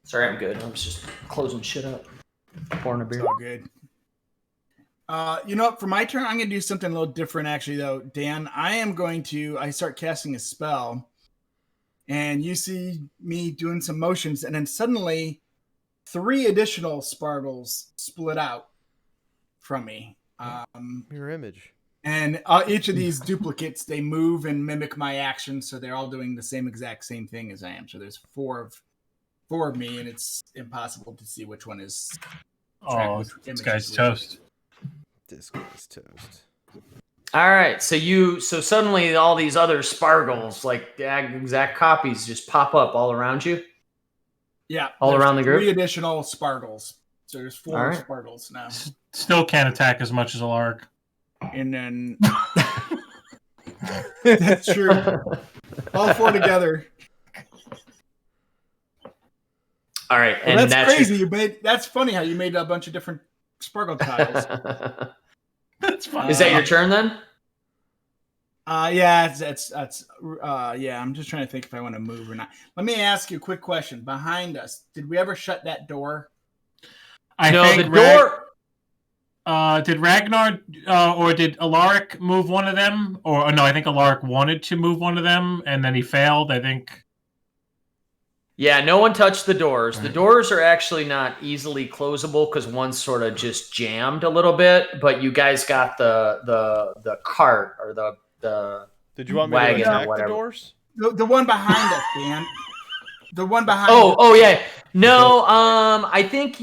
Sorry, I'm good. I was just closing shit up. Pouring a It's beer. all good. You know what? For my turn, I'm going to do something a little different, actually, though. Dan, I start casting a spell, and you see me doing some motions, and then suddenly 3 additional sparkles split out from me. Mirror image. And each of these duplicates, they move and mimic my actions, so they're all doing the exact same thing as I am. So there's 4 of me, and it's impossible to see which one is. Oh, this guy's toast. This guy's toast. All right, so suddenly all these other sparkles, like the exact copies, just pop up all around you. Yeah, All there's around the group? 3 additional sparkles. So there's 4 All right. sparkles now. Still can't attack as much as Alaric. And then that's true. All 4 together. All right, Well, and that's crazy. That's funny how you made a bunch of different sparkle tiles. That's fine. Is that your turn then? Yeah, yeah. I'm just trying to think if I want to move or not. Let me ask you a quick question. Behind us, did we ever shut that door? I No, think the door. did Ragnar or did Alaric move one of them? Or no, I think Alaric wanted to move one of them and then he failed. I think. Yeah, no one touched the doors. The doors are actually not easily closable because one's sort of just jammed a little bit. But you guys got the cart or the Did you want me to wagon or attack the whatever. doors? The one behind us, Dan. The one behind. Oh yeah. No, I think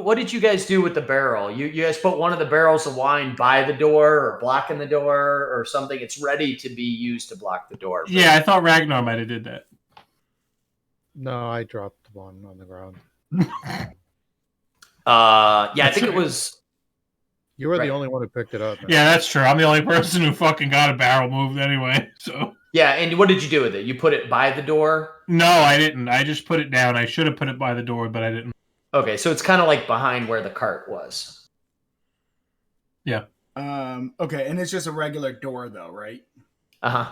what did you guys do with the barrel? You guys put one of the barrels of wine by the door or blocking the door or something. It's ready to be used to block the door. Yeah, I thought Ragnar might have did that. No, I dropped one on the ground. I think it was. You were Right. the only one who picked it up. man. Yeah, that's true. I'm the only person who fucking got a barrel moved anyway. So Yeah, and what did you do with it? You put it by the door? no, I didn't. I just put it down. I should have put it by the door, but I didn't. Okay, so it's kind of like behind where the cart was. Okay, and it's just a regular door, though, right? Uh-huh.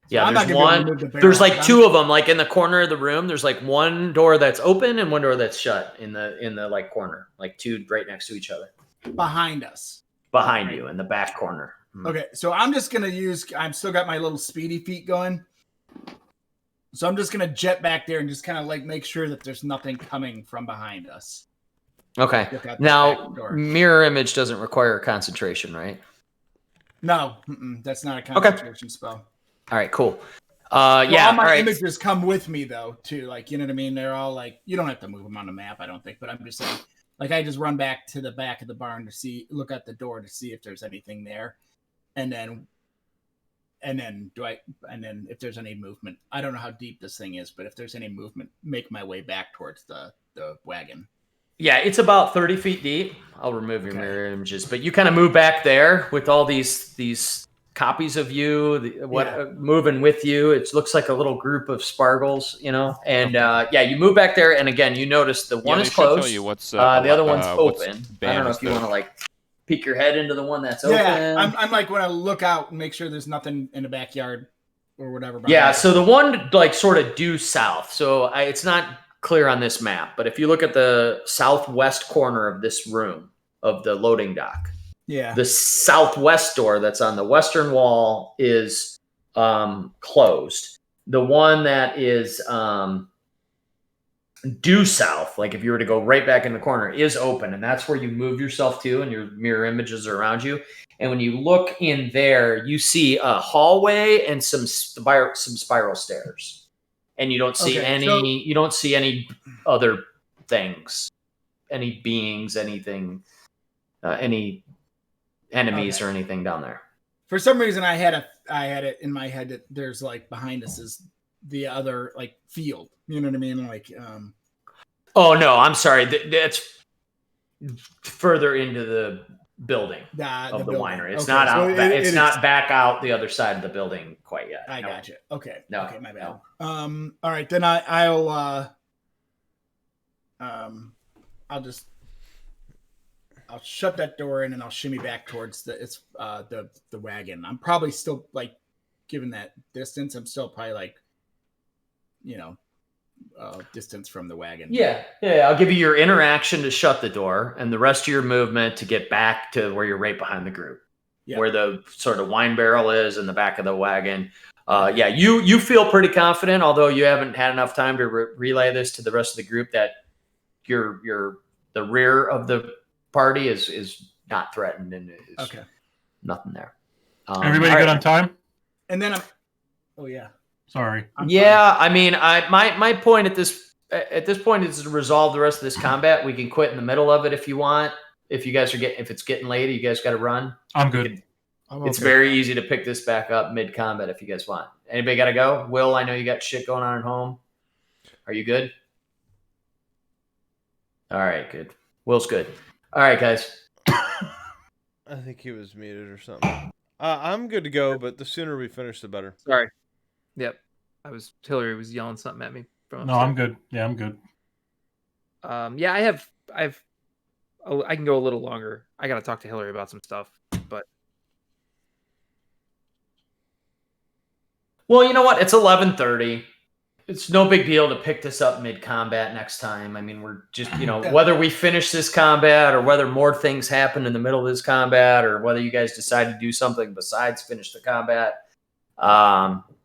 Yeah, I'm not there's gonna be able to one. move the barrel. There's like I'm- 2 of them, like in the corner of the room. There's like one door that's open and one door that's shut in the like corner, like 2 right next to each other, behind us. behind you in the back corner. Okay, so I'm just gonna I'm still got my little speedy feet going. So I'm just gonna jet back there and just kind of like make sure that there's nothing coming from behind us. Okay. Look out the Now, back door. mirror image doesn't require concentration, right? No, that's not a concentration spell. All right, cool. Well, Yeah, all my all right. images come with me though, too. Like, you know what I mean? They're all like, you don't have to move them on the map, I don't think. But I'm just saying, like, I just run back to the back of the barn to look at the door to see if there's anything there, and then and then if there's any movement, I don't know how deep this thing is, but if there's any movement, make my way back towards the wagon. Yeah, it's about 30 feet deep. I'll remove your Okay. mirror images, but you kind of move back there with all these copies of you, moving with you. It looks like a little group of Spargles, And you move back there, and again, you notice the one they is should tell closed. you what's, the other one's what's open. I banned don't know if you instead. want to peek your head into the one that's Yeah, open. I'm like when I look out and make sure there's nothing in the backyard or whatever. Yeah, behind so the one sort of due south. So it's not clear on this map, but if you look at the southwest corner of this room of the loading dock, yeah, the southwest door that's on the western wall is closed. The one that is due south, like if you were to go right back in the corner, is open, and that's where you move yourself to, and your mirror images are around you. And when you look in there, you see a hallway and some spiral stairs, and you don't see you don't see any other things, any beings, anything, any enemies or anything down there. For some reason, I had it in my head that there's like behind us is the other like field. You know what I mean? Like, oh no, I'm sorry. That's further into the building of the winery. It's not out. It's not back out the other side of the building quite yet. I gotcha. Okay. No. Okay, my bad. No. All right, then I'll shut that door in and I'll shimmy back towards the wagon. I'm probably still like, given that distance, I'm still probably like, distance from the wagon. Yeah. I'll give you your interaction to shut the door and the rest of your movement to get back to where you're right behind the group, where the sort of wine barrel is in the back of the wagon. You feel pretty confident, although you haven't had enough time to relay this to the rest of the group, that the rear of the party is not threatened and is nothing there. Everybody good on time? And then Sorry. I mean, my point at this point is to resolve the rest of this combat. We can quit in the middle of it if you want. If you guys if it's getting late, you guys got to run. I'm good. It's very easy to pick this back up mid combat if you guys want. Anybody got to go? Will, I know you got shit going on at home. Are you good? All right, good. Will's good. All right, guys. I think he was muted or something. I'm good to go, but the sooner we finish, the better. Sorry. Yep. Hillary was yelling something at me from No, I'm good. Yeah, I'm good. I can go a little longer. I got to talk to Hillary about some stuff, but. Well, you know what? It's 11:30. It's no big deal to pick this up mid-combat next time. I mean, we're just, whether we finish this combat or whether more things happen in the middle of this combat or whether you guys decide to do something besides finish the combat,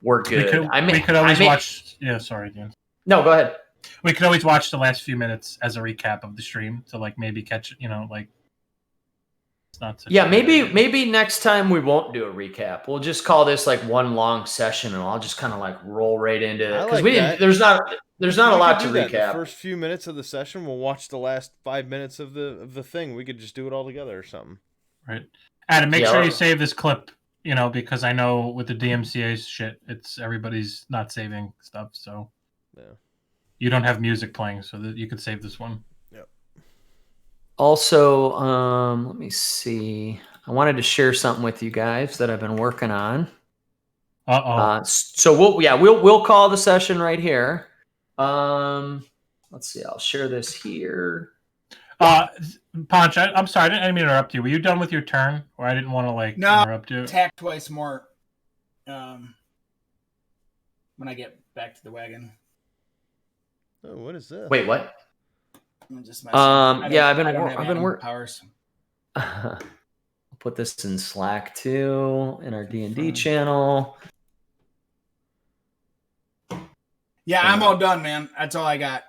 we're good. We could always watch. Yeah, sorry, Dan. No, go ahead. We could always watch the last few minutes as a recap of the stream to maybe catch it's not such maybe next time we won't do a recap. We'll just call this one long session and I'll just kind of roll right into it because there's not a lot to recap. The first few minutes of the session, we'll watch the last 5 minutes of the thing. We could just do it all together or something. Right. Adam, make sure you save this clip, because I know with the DMCA shit, it's everybody's not saving stuff, so you don't have music playing, so that you could save this one. Yep. Also, let me see. I wanted to share something with you guys that I've been working on. So we'll call the session right here. Let's see. I'll share this here. Ponch, I'm sorry, I didn't mean to interrupt you. Were you done with your turn, or I didn't want to interrupt you? Attack twice more. When I get back to the wagon. Oh, what is this? Wait, what? I'm just I've been working powers. I'll put this in Slack too, in our D&D channel. Yeah, I'm all done, man. That's all I got.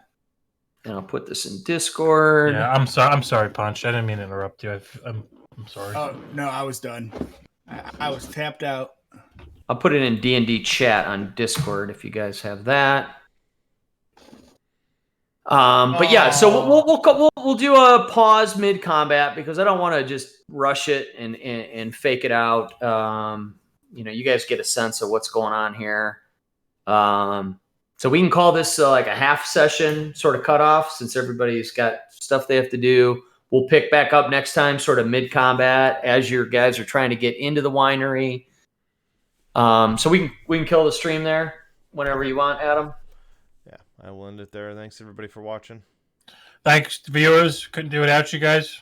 And I'll put this in Discord. Yeah, I'm sorry, Punch. I didn't mean to interrupt you. I'm sorry. Oh no, I was done. I was tapped out. I'll put it in D&D chat on Discord if you guys have that. But yeah, so we'll do a pause mid combat because I don't want to just rush it and fake it out. you guys get a sense of what's going on here. So we can call this like a half session sort of cutoff, since everybody's got stuff they have to do. We'll pick back up next time, sort of mid combat, as your guys are trying to get into the winery. So we can kill the stream there whenever you want, Adam. Yeah, I will end it there. Thanks everybody for watching. Thanks, viewers. Couldn't do it without you guys.